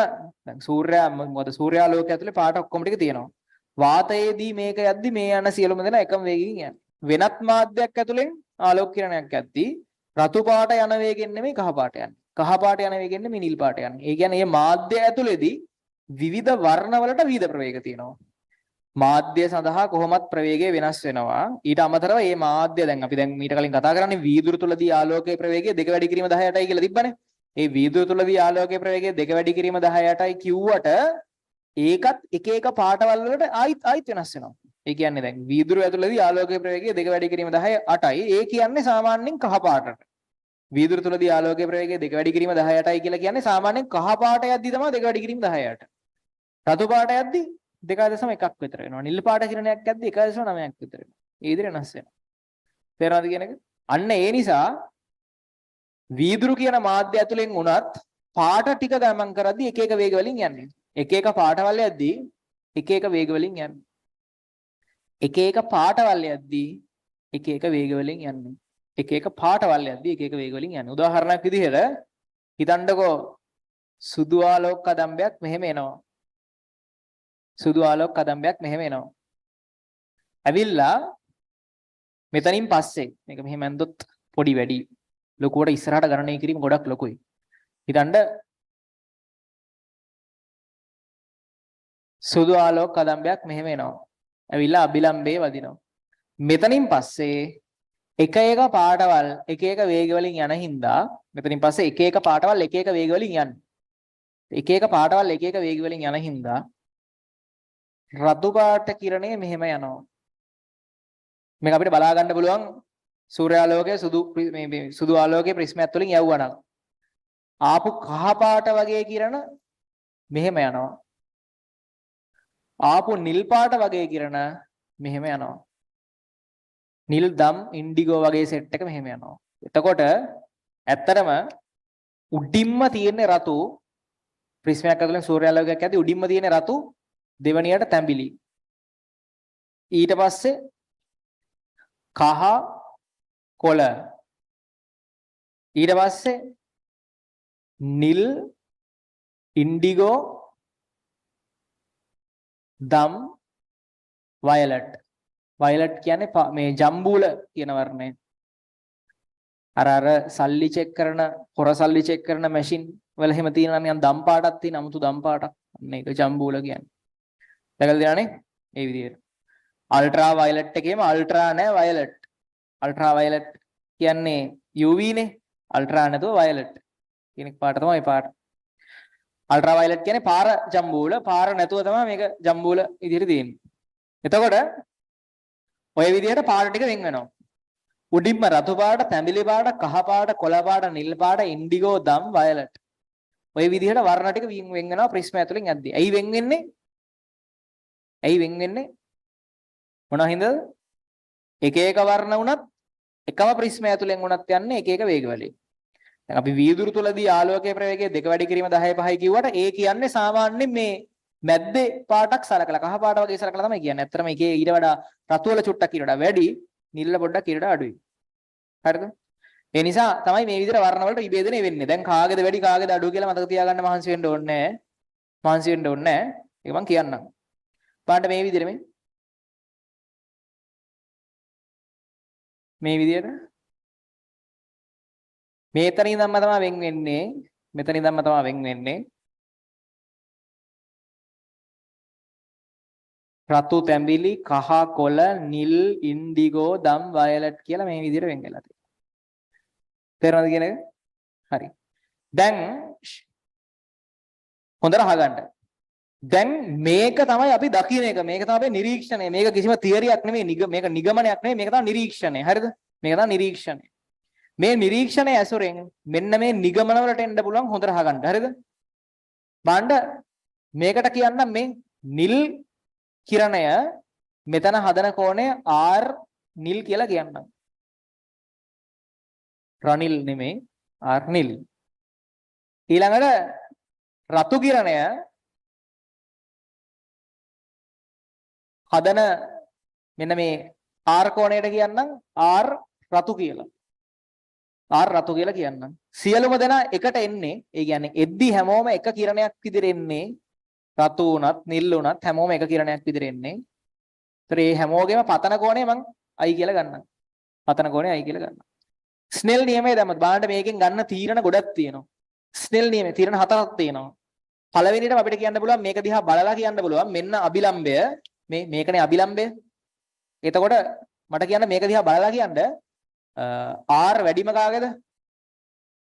දැන් මොකද සූර්යාලෝකය ඇතුලේ පාට ඔක්කොම ටික තියෙනවා. වාතයේදී මේක යද්දි මේ යන සියලුම දෙනා එකම වේගයෙන් යන්නේ. වෙනත් මාධ්‍යයක් ඇතුලෙන් ආලෝක කිරණයක් යද්දී රතු පාට යන වේගෙන් නෙමෙයි කහ පාට යන්නේ. කහ පාට යන වේගෙන් නෙමෙයි නිල් පාට යන්නේ. ඒ කියන්නේ මේ මාධ්‍ය ඇතුලේදී විවිධ වර්ණ වලට විවිධ ප්‍රවේග තියෙනවා. මාධ්‍ය සඳහා කොහොමත් ප්‍රවේගය වෙනස් වෙනවා. ඊට අමතරව මේ මාධ්‍ය දැන් අපි දැන් මීට කලින් කතා කරන්නේ වීදුරු තුලදී ආලෝකයේ ප්‍රවේගය 2 වැඩි කිරීම 10ටයි කියලා තිබ්බනේ. ඒ වීදුරු තුලදී ආලෝකයේ ප්‍රවේගය 2 වැඩි කිරීම 10ටයි කිව්වට ඒකත් එක එක පාටවල් වලට ආයිත් වෙනස් වෙනවා. ඒ කියන්නේ දැන් වීදුරු ඇතුළේදී ආලෝකයේ ප්‍රවේගය 2 වැඩි කිරීම 10 8යි. ඒ කියන්නේ සාමාන්‍යයෙන් කහ පාටට. වීදුරු තුලදී ආලෝකයේ ප්‍රවේගය 2 වැඩි කිරීම 10 8යි කියලා කියන්නේ සාමාන්‍යයෙන් කහ පාට යද්දි තමයි 2 වැඩි කිරීම 10 8. රතු පාට යද්දි 2.1ක් විතර වෙනවා. නිල් පාට කිරණයක් යද්දි 1.9ක් විතර වෙනවා. ඒ විදිහට වෙනස් වෙනවා. තේරෙනවද කියන එක? අන්න ඒ නිසා වීදුරු කියන මාධ්‍ය ඇතුලෙන් උනත් පාට ටික ගමන් කරද්දී එක එක වේග වලින් යන්නේ. එක එක පාටවල යද්දී එක එක වේග වලින් යන්නේ. එක එක පාටවල යද්දී එක එක වේග වලින් යන්නේ. එක එක පාටවල යද්දී එක එක වේග වලින් යන්නේ. උදාහරණයක් විදිහට හිතන්නකෝ සුදු ආලෝක කදම්බයක් මෙහෙම එනවා. සුදු ආලෝක කදම්බයක් මෙහෙම එනවා. ඇවිල්ලා මෙතනින් පස්සේ මේක මෙහෙම ඇන්දොත් පොඩි වැඩි ලොකුවට ඉස්සරහට ගණනය කිරීම ගොඩක් ලොකුයි. හිතන්න සුදු ආලෝක කදම්බයක් මෙහෙම එනවා. ඇවිල්ලා අභිලම්බේ වදිනවා. මෙතනින් පස්සේ එක එක පාටවල් එක එක වේග වලින් යන හින්දා මෙතනින් පස්සේ එක එක පාටවල් එක එක වේග වලින් යන්නේ. එක එක පාටවල් එක එක වේග වලින් යන හින්දා රතු පාට කිරණය මෙහෙම යනවා. මේක අපිට බලා ගන්න පුළුවන් සූර්යාලෝකයේ සුදු ආලෝකයේ ප්‍රිස්මයක් තුලින් යවුවා නම් ආපු කහ පාට වගේ කිරණ මෙහෙම යනවා. ආපු නිල් පාට වගේ කිරණ මෙහෙම යනවා. නිල් දම් ඉන්ඩිගෝ වගේ සෙට් එක මෙහෙම යනවා. එතකොට ඇත්තටම උඩින්ම තියෙන රතු ප්‍රිස්මයක් ඇතුලෙන් සූර්යාලෝකයක් ඇති උඩින්ම තියෙන රතු දෙවණියට තැඹිලි. ඊට පස්සේ කහ කොළ ඊට පස්සේ නිල් ඉන්ඩිගෝ දම් වයලට්. වයලට් කියන්නේ මේ ජම්බූල කියන වර්ණය. අර සල්ලි චෙක් කරන හොර සල්ලි චෙක් කරන මැෂින් වල එහෙම තියෙනවා නිකන් දම් පාටක් තියෙන 아무තු දම් පාටක්. මේක ජම්බූල කියන්නේ. දැකලා තියෙනවනේ මේ විදිහට. අල්ට්‍රා වයලට් එකේම අල්ට්‍රා නෑ වයලට්. අල්ට්‍රා වයලට් කියන්නේ UV නේ. අල්ට්‍රා නැතුව වයලට්. කෙනෙක් පාට තමයි පාට. අල්ට්‍රා වයලට් කියන්නේ පාර ජම්බූල. පාර නැතුව තමයි මේක ජම්බූල විදිහට තියෙන්නේ. එතකොට ඔය විදිහට පාට ටික වෙන් වෙනවා. උඩින්ම රතු පාට, තැඹිලි පාට, කහ පාට, කොළ පාට, නිල් පාට, ඉන්ඩිගෝ, දම්, වයලට්. ඔය විදිහට වර්ණ ටික වෙන් වෙනවා ප්‍රිස්ම ඇතුලෙන් යද්දී. ඇයි වෙන් වෙන්නේ? ඇයි වෙන් වෙන්නේ? මොනවා හින්දාද? එක එක වර්ණ වුණත් එකම ප්‍රිස්ම ඇතුලෙන් වුණත් යන්නේ එක එක වේග වලින්. දැන් අපි වීදුරු තුලදී ආලෝකයේ ප්‍රවේගය 2 වැඩි කිරීම 10 5යි කිව්වට ඒ කියන්නේ සාමාන්‍යයෙන් මේ මැද්දේ පාටක් සලකලා කහ පාට වගේ සලකලා තමයි කියන්නේ. ඇත්තටම ඒකේ ඊට වඩා රතු වල චුට්ටක් ඊට වඩා වැඩි, නිල්ල පොඩ්ඩක් ඊට වඩා අඩුයි. හරිද? ඒ නිසා තමයි මේ විදිහට වර්ණ වලට විභේදනය වෙන්නේ. දැන් කාගේද වැඩි කාගේද අඩු කියලා මතක තියාගන්න මහන්සි වෙන්න ඕනේ නැහැ. මහන්සි වෙන්න ඕනේ නැහැ. ඒක මම කියන්නම්. බලන්න මේ විදිහට මේ විදිහට මෙතන ඉඳන්ම තමයි වෙන් වෙන්නේ. මෙතන ඉඳන්ම තමයි වෙන් වෙන්නේ. රතු තැඹිලි, කහ කොළ, නිල්, ඉන්ඩිගෝ, දම්, වයලට් කියලා මේ විදිහට වෙන් වෙලා තියෙනවා. තේරෙනවද කියන එක? හරි. දැන් හොඳට අහගන්න. දැන් මේක තමයි අපි දකින්න එක. මේක තමයි අපේ නිරීක්ෂණය. මේක කිසිම තියරියක් නෙමෙයි. මේක නිගමනයක් නෙමෙයි. මේක තමයි නිරීක්ෂණය. හරිද? මේක තමයි නිරීක්ෂණය. මේ නිරීක්ෂණය ඇසුරෙන් මෙන්න මේ නිගමන වලට එන්න පුළුවන් හොඳට අහගන්න. හරිද? බලන්න මේකට කියන්නම් මේ නිල් කිරණය මෙතන හදන කෝණය R නිල් කියලා කියන්නම්. රනිල් නෙමෙයි R නිල්. ඊළඟට රතු කිරණය හදන මෙන්න මේ R කෝණයට කියන්නම් R රතු කියලා. R රතු කියලා කියන්නම්. සියලුම දෙනා එකට එන්නේ. ඒ කියන්නේ එද්දි හැමෝම එක කිරණයක් විදිහට එන්නේ. රතු උනත් නිල් උනත් හැමෝම එක කිරණයක් විදිහට එන්නේ. ඒතර මේ හැමෝගෙම පතන කෝණය මම I කියලා ගන්නම්. පතන කෝණය I කියලා ගන්නම්. ස්නෙල් නියමය දැම්මත් බලන්න මේකෙන් ගන්න තීරණ ගොඩක් තියෙනවා. ස්නෙල් නියමය තීරණ 4ක් තියෙනවා. පළවෙනියටම අපිට කියන්න පුළුවන් මේක දිහා බලලා කියන්න පුළුවන් මෙන්න අභිලම්බය මේකනේ අභිලම්බය. එතකොට මට කියන්න මේක දිහා බලලා කියන්න R වැඩිම කාගේද?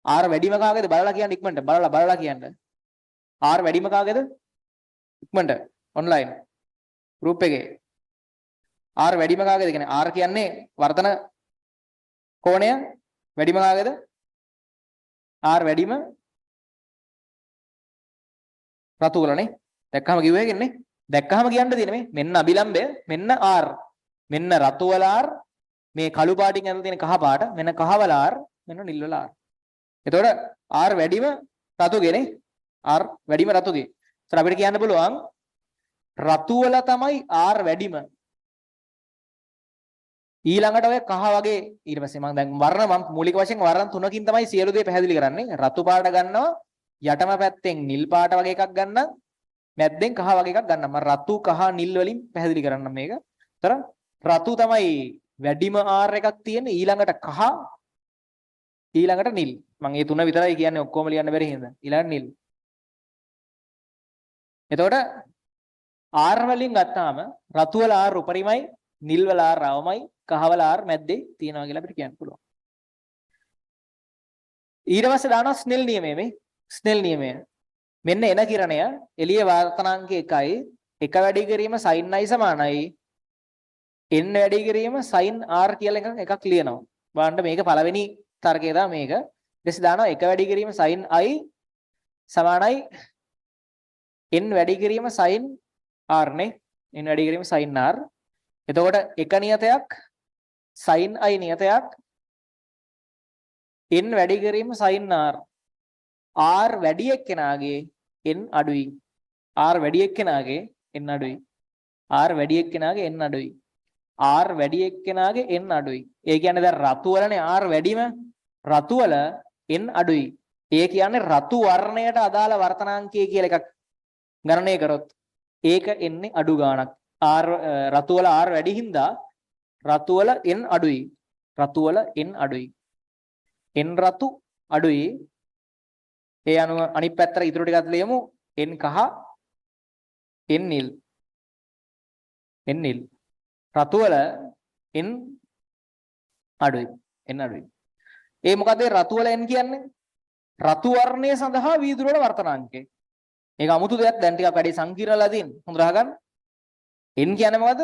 R වැඩිම කාගේද බලලා කියන්න ඉක්මනට බලලා කියන්න. R වැඩිම කාගේද? ඉක්මනට ඔන්ලයින් ගෲප් එකේ R වැඩිම කාගේද කියන්නේ R කියන්නේ වර්තන කෝණය වැඩිම කාගේද? R වැඩිම රතු වලනේ. දැක්කම කිව්වේ කියන්නේ. දැක්කම කියන්න තියෙන්නේ මේ මෙන්න අභිලම්භය මෙන්න R. මෙන්න රතු වල R මේ කළු පාටින් ඇතුළේ තියෙන කහ පාට මෙන්න කහ වල R මෙන්න නිල් වල R. එතකොට R වැඩිම රතුගේනේ. R වැඩිම රතුගේ. ඒතර අපිට කියන්න පුළුවන් රතු වල තමයි R වැඩිම. ඊළඟට ඔය කහ වගේ ඊට පස්සේ මම දැන් වර්ණ මම මූලික වශයෙන් වර්ණ තුනකින් තමයි සියලු දේ පැහැදිලි කරන්නේ. රතු පාට ගන්නවා යටම පැත්තෙන් නිල් පාට වගේ එකක් ගන්නම් මැද්දෙන් කහ වගේ එකක් ගන්නම්. මම රතු කහ නිල් වලින් පැහැදිලි කරන්නම් මේක. ඒතර රතු තමයි වැඩිම R එකක් තියෙන්නේ ඊළඟට කහ ඊළඟට නිල්. මම මේ තුන විතරයි කියන්නේ ඔක්කොම ලියන්න බැරි හින්දා. ඊළඟට නිල්. එතකොට R වලින් ගත්තාම රතු වල R උපරිමයි නිල් වල R අවමයි කහ වල R මැද්දේ තියෙනවා කියලා අපිට කියන්න පුළුවන්. ඊට පස්සේ දානවා ස්නෙල් නියමය මේ. ස්නෙල් නියමය. මෙන්න එන කිරණය එළිය වර්තනාංක 1යි 1 වැඩි කිරීම sin i සමානයි n වැඩි කිරීම sin r කියලා එකක් ලියනවා. බලන්න මේක පළවෙනි තර්කය තමයි මේක. ඊට දානවා 1 වැඩි කිරීම sin i සමානයි n වැඩි කිරීම sin r නේ. n වැඩි කිරීම sin r. එතකොට එක නියතයක් sin i නියතයක් n වැඩි කිරීම sin r. r වැඩි එක්කෙනාගේ n අඩුයි. r වැඩි එක්කෙනාගේ n අඩුයි. r වැඩි එක්කෙනාගේ n අඩුයි. R වැඩි එක්කෙනාගේ n අඩුයි. ඒ කියන්නේ දැන් රතු වලනේ R වැඩිම රතු වල n අඩුයි. ඒ කියන්නේ රතු වර්ණයට අදාළ වර්තනාංකය කියලා එකක් ගණනය කරොත් ඒක එන්නේ අඩු ගාණක්. R රතු වල R වැඩි හින්දා රතු වල n අඩුයි. රතු වල n අඩුයි. n රතු අඩුයි. ඒ අනුව අනිත් පැත්තට ඉතුරු ටිකත් ලියමු. n කහ n නිල්. n නිල්. රතු වල n අඩුයි. n අඩුයි. ඒ මොකද රතු වල n කියන්නේ? රතු වර්ණය සඳහා වීදුරු වල වර්තනාංකය. මේක 아무තු දෙයක් දැන් ටිකක් වැඩි සංකීර්ණලා තියෙන. හොඳට අහගන්න. n කියන්නේ මොකද?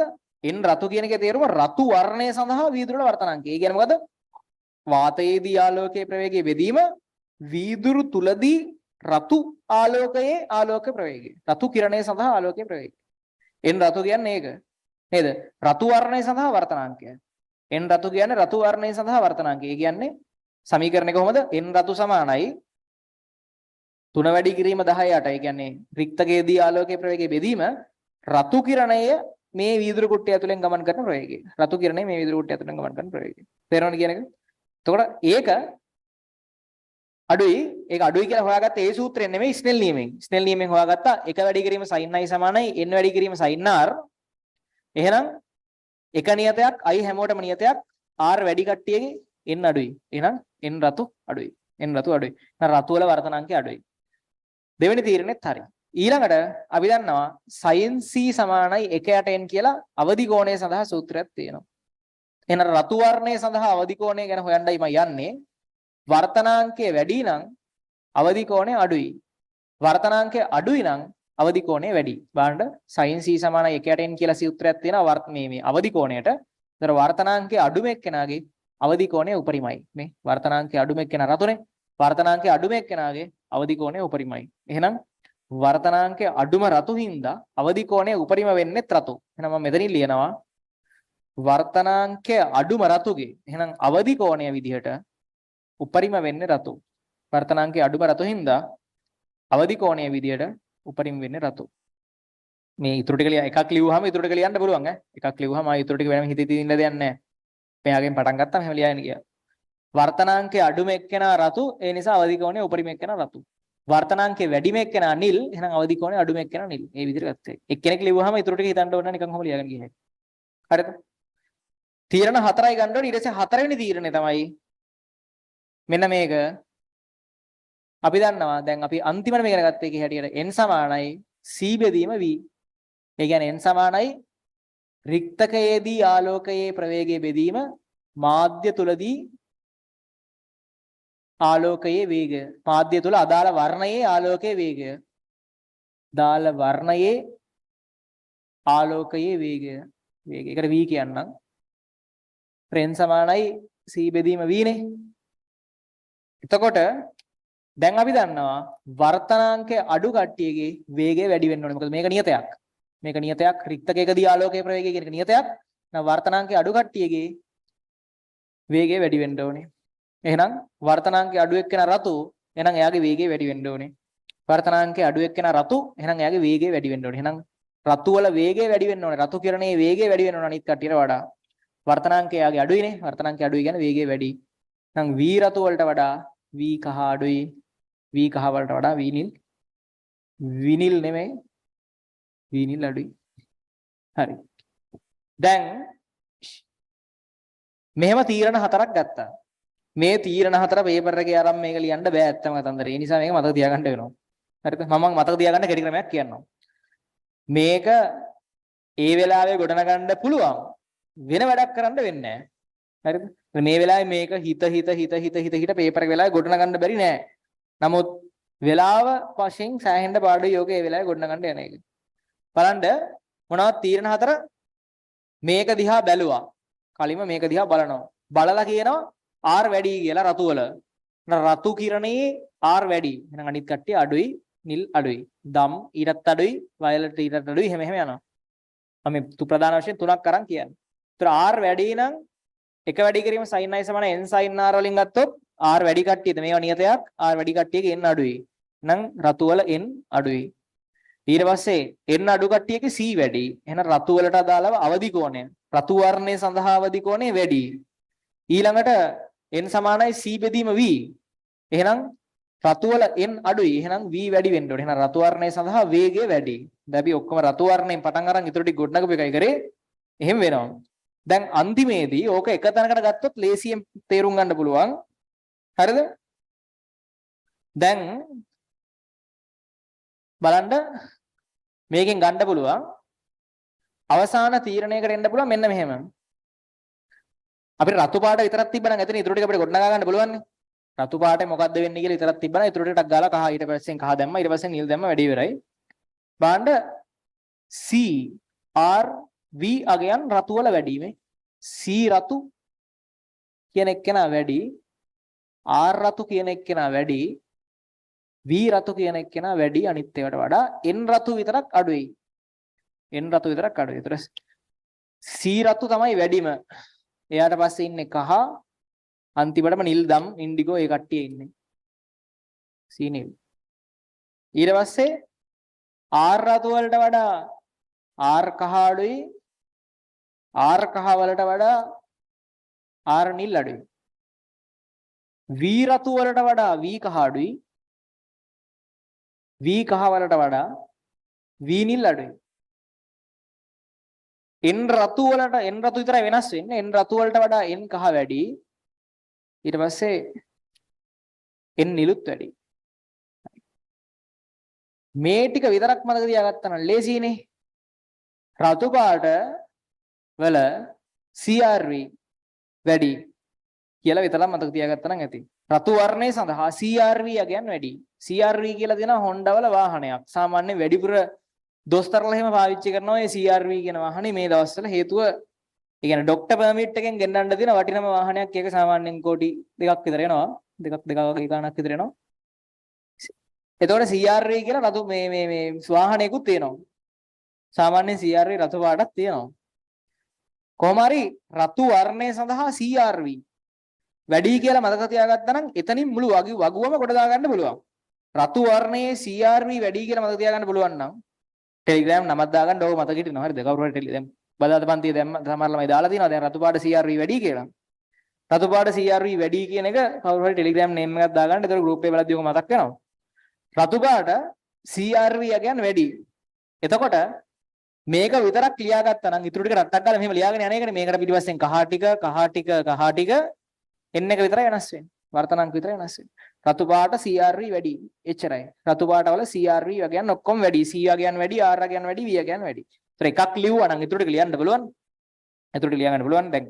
n රතු කියන එකේ තේරුම රතු වර්ණය සඳහා වීදුරු වල වර්තනාංකය. ඒ කියන්නේ මොකද? වාතයේදී ආලෝකයේ ප්‍රවේගයේ බෙදීම වීදුරු තුලදී රතු ආලෝකයේ ආලෝක ප්‍රවේගය. රතු කිරණය සඳහා ආලෝකයේ ප්‍රවේගය. n රතු කියන්නේ ඒක. නේද? රතු වර්ණය සඳහා වර්තනාංකය. n රතු කියන්නේ රතු වර්ණය සඳහා වර්තනාංකය. ඒ කියන්නේ සමීකරණය කොහොමද? n රතු සමානයි 3 වැඩි කිරීම 18. ඒ කියන්නේ රික්තකයේදී ආලෝකයේ ප්‍රවේගය බෙදීම රතු කිරණය මේ වීදුරු කුට්ටිය ඇතුලෙන් ගමන් කරන ප්‍රවේගය. රතු කිරණය මේ වීදුරු කුට්ටිය ඇතුලෙන් ගමන් කරන ප්‍රවේගය. තේරෙනවද කියන එක? එතකොට ඒක අඩුයි. ඒක අඩුයි කියලා හොයාගත්ත ඒ සූත්‍රයෙන් නෙමෙයි ස්නෙල් නියමයෙන්. ස්නෙල් නියමයෙන් හොයාගත්තා 1 වැඩි කිරීම sin i සමානයි n වැඩි කිරීම sin r. එහෙනම් එක නියතයක් i හැමෝටම නියතයක් r වැඩි කට්ටියගේ n අඩුයි. එහෙනම් n රතු අඩුයි. n රතු අඩුයි. එහෙනම් රතු වල වර්තනාංකය අඩුයි. දෙවෙනි තීරණෙත් හරි. ඊළඟට අපි දන්නවා sin c සමානයි 1 n කියලා අවදි කෝණය සඳහා සූත්‍රයක් තියෙනවා. එහෙනම් රතු වර්ණය සඳහා අවදි කෝණය ගැන හොයන්නයි මම යන්නේ. වර්තනාංකය වැඩි නම් අවදි කෝණය අඩුයි. වර්තනාංකය අඩුයි නම් අවදි කෝණය වැඩි. බලන්න sin c සමානයි 1 n කියලා සූත්‍රයක් තියෙනවා මේ අවදි කෝණයට. ඒතර වර්තනාංකය අඩුම එක්කෙනාගේ අවදි කෝණය උපරිමයි. මේ වර්තනාංකය අඩුම එක්කෙනා රතුනේ. වර්තනාංකය අඩුම එක්කෙනාගේ අවදි කෝණය උපරිමයි. එහෙනම් වර්තනාංකය අඩුම රතු හින්දා අවදි කෝණය උපරිම වෙන්නේ රතු. එහෙනම් මම මෙතනින් ලියනවා වර්තනාංකය අඩුම රතුගේ. එහෙනම් අවදි කෝණය විදිහට උපරිම වෙන්නේ රතු. වර්තනාංකය අඩුම රතු හින්දා අවදි කෝණය විදිහට උපරිම වෙන්නේ රතු. මේ ඊටු ටික එකක් ලියුවාම ඊටු ටික ලියන්න පුළුවන් ඈ. එකක් ලියුවාම ආ ඊටු ටික වෙනම හිතේ තියෙන්න දෙයක් නැහැ. මෙයාගෙන් පටන් ගත්තාම එහෙම ලියන්න ගියා. වර්තනාංකය අඩුම එක්කෙනා රතු, ඒ නිසා අවදි කෝණය උපරිම එක්කෙනා රතු. වර්තනාංකය වැඩිම එක්කෙනා නිල්, එහෙනම් අවදි කෝණය අඩුම එක්කෙනා නිල්. මේ විදිහට ගත්තා. එක්කෙනෙක් ලියුවාම ඊටු ටික හිතන්න ඕන නිකන් කොහොම ලියාගෙන ගියේ. හරිද? තීරණ 4යි ගන්න ඕනේ. ඊට පස්සේ 4 වෙනි තීරණය තමයි මෙන්න මේක. අපි දන්නවා දැන් අපි අන්තිමට මේක ගත්ත එකේ හැටියට n සමානයි c බෙදීම v. ඒ කියන්නේ n සමානයි රික්තකයේදී ආලෝකයේ ප්‍රවේගයේ බෙදීම මාධ්‍ය තුලදී ආලෝකයේ වේගය. මාධ්‍ය තුල අදාළ වර්ණයේ ආලෝකයේ වේගය. දාල වර්ණයේ ආලෝකයේ වේගය. වේගය. ඒකට v කියන්නම්. n සමානයි c බෙදීම v නේ. එතකොට දැන් අපි දන්නවා වර්තනාංකයේ අඩු කට්ටියගේ වේගය වැඩි වෙන්න ඕනේ. මොකද මේක නියතයක්. මේක නියතයක් රික්තකයකදී ආලෝකයේ ප්‍රවේගය කියන එක නියතයක්. නම් වර්තනාංකයේ අඩු කට්ටියගේ වේගය වැඩි වෙන්න ඕනේ. එහෙනම් වර්තනාංකයේ අඩු එක්කෙනා රතු එහෙනම් එයාගේ වේගය වැඩි වෙන්න ඕනේ. වර්තනාංකයේ අඩු එක්කෙනා රතු එහෙනම් එයාගේ වේගය වැඩි වෙන්න ඕනේ. එහෙනම් රතු වල වේගය වැඩි වෙන්න ඕනේ. රතු කිරණේ වේගය වැඩි වෙන්න ඕනේ අනිත් කට්ටියට වඩා. වර්තනාංකය එයාගේ අඩුයිනේ. වර්තනාංකය අඩුයි කියන්නේ වේගය වැඩි. එහෙනම් v රතු වලට වඩා v කහ අඩුයි. v කහ වලට වඩා v නිල් විනිල් නෙමෙයි v නිල් අඩුයි. හරි. දැන් මෙහෙම තීරණ හතරක් ගත්තා. මේ තීරණ හතර පේපර් එකේ අරන් මේක ලියන්න බෑ ඇත්තම කතන්දරේ. ඒ නිසා මේක මතක තියාගන්න වෙනවා. හරිද? මම මතක තියාගන්න කෙටි ක්‍රමයක් කියන්නම්. මේක ඒ වෙලාවේ ගොඩනගන්න පුළුවන්. වෙන වැඩක් කරන්න වෙන්නේ නැහැ. හරිද? මේ වෙලාවේ මේක හිත පේපර් එක වෙලාවේ ගොඩනගන්න බැරි නෑ. නමුත් වෙලාව වශයෙන් සෑහෙන්න පාඩුයි යෝගේ ඒ වෙලාවේ ගොඩනගන්න යන එක. බලන්න මොනවද තීරණ හතර මේක දිහා බැලුවා. කලින්ම මේක දිහා බලනවා. බලලා කියනවා R වැඩි කියලා රතු වල. රතු කිරණේ R වැඩි. එහෙනම් අනිත් කට්ටිය අඩුයි, නිල් අඩුයි. දම් ඊටත් අඩුයි, වයලට් ඊටත් අඩුයි. එහෙම යනවා. මම ප්‍රධාන වශයෙන් තුනක් අරන් කියන්නේ. ඒතර R වැඩි නම් එක වැඩි කිරීම sin i සමාන n sin r වලින් ගත්තොත් R වැඩි කට්ටියද මේවා නියතයක් R වැඩි කට්ටියගේ n අඩුයි. එහෙනම් රතු වල n අඩුයි. ඊට පස්සේ n අඩු කට්ටියගේ c වැඩි. එහෙනම් රතු වලට අදාළව අවදි කෝණය රතු වර්ණය සඳහා අවදි කෝණය වැඩි. ඊළඟට n සමානයි c බෙදීම v. එහෙනම් රතු වල n අඩුයි. එහෙනම් v වැඩි වෙන්න ඕනේ. එහෙනම් රතු වර්ණය සඳහා වේගය වැඩි. දැන් අපි ඔක්කොම රතු වර්ණයෙන් පටන් අරන් ඊටු ටික ගොඩනගපු එකයි කරේ. එහෙම වෙනවා. දැන් අන්තිමේදී ඕක එක තැනකට ගත්තොත් ලේසියෙන් තේරුම් ගන්න පුළුවන්. හරිද? දැන් බලන්න මේකෙන් ගන්න පුළුවන් අවසාන තීරණයකට එන්න පුළුවන් මෙන්න මෙහෙම. අපිට රතු පාට විතරක් තිබ්බනම් එතන ඊටු ටික අපිට ගොඩනගා ගන්න පුළුවන් නේ. රතු පාටේ මොකද්ද වෙන්නේ කියලා විතරක් තිබ්බනම් ඊටු ටිකක් ගාලා කහ ඊට පස්සේ කහ දැම්මා ඊට පස්සේ නිල් දැම්මා වැඩි ඉවරයි. බලන්න C R V අගයන් රතු වල වැඩි මේ. C රතු කියන එක්කෙනා වැඩි. R රතු කියන එක්කෙනා වැඩි. V රතු කියන එක්කෙනා වැඩි අනිත් ඒවාට වඩා. N රතු විතරක් අඩුයි. N රතු විතරක් අඩුයි. ඒතර C රතු තමයි වැඩිම. එයාට පස්සේ ඉන්නේ කහ අන්තිමටම නිල් දම් ඉන්ඩිගෝ ඒ කට්ටිය ඉන්නේ. C නිල්. ඊට පස්සේ R රතු වලට වඩා R කහ අඩුයි. R කහ වලට වඩා R නිල් අඩුයි. V රතු වලට වඩා V කහ අඩුයි. V කහ වලට වඩා V නිල් අඩුයි. N රතු වලට N රතු විතරයි වෙනස් වෙන්නේ. N රතු වලට වඩා N කහ වැඩි. ඊට පස්සේ N නිලුත් වැඩි. මේ ටික විතරක් මතක තියාගත්තා නම් ලේසියිනේ. රතු පාට වල CRV වැඩි කියලා විතරක් මතක තියාගත්තා නම් ඇති. රතු වර්ණය සඳහා CRV යගයන් වැඩි. CRV කියලා දෙනවා Honda වල වාහනයක්. සාමාන්‍යයෙන් වැඩිපුර දොස්තරලා එහෙම පාවිච්චි කරනවා මේ CRV කියන වාහනේ මේ දවස්වල හේතුව ඒ කියන්නේ ડોක්ටර් පර්මිට් එකෙන් ගෙන්නන්න දෙන වටිනම වාහනයක් ඒක සාමාන්‍යයෙන් කෝටි 2ක් විතර එනවා. දෙකක් වගේ ගාණක් විතර එනවා. එතකොට CRV කියලා රතු මේ වාහනයකුත් තියෙනවා. සාමාන්‍යයෙන් CRV රතු පාටක් තියෙනවා. කොහොම හරි රතු වර්ණය සඳහා CRV වැඩි කියලා මතක තියාගත්තා නම් එතනින් මුළු වගුවම කොට දා ගන්න පුළුවන්. රතු වර්ණයේ CRV වැඩි කියලා මතක තියාගන්න පුළුවන් නම් ටෙලිග්‍රෑම් නමක් දාගන්න ඕක මතක හිටිනවා. හරිද? කවුරු හරි දැන් බදාද පන්තියේ දැන් සමහර ළමයි දාලා තියෙනවා දැන් රතු පාට CRV වැඩි කියලා. රතු පාට CRV වැඩි කියන එක කවුරු හරි ටෙලිග්‍රෑම් නේම් එකක් දාගන්න. ඒතර ගෲප් එකේ බලද්දී ඔක මතක් වෙනවා. රතු පාට CRV කියන්නේ වැඩි. එතකොට මේක විතරක් ලියාගත්තා නම් ඉතුරු ටික රට්ටක් ගාලා මෙහෙම ලියාගෙන යන එකනේ. මේකට පිටිපස්සෙන් කහ ටික n එක විතරයි වෙනස් වෙන්නේ. වර්තනාංක විතරයි වෙනස් වෙන්නේ. රතු පාට CRV වැඩි. එච්චරයි. රතු පාට වල CRV වගයන් ඔක්කොම වැඩි. C වගයන් වැඩි, R වගයන් වැඩි, V වගයන් වැඩි. ඒතර එකක් ලිව්වා නම් ඉතුරු ටික ලියන්න පුළුවන්. ඉතුරු ටික ලියා ගන්න පුළුවන්. දැන්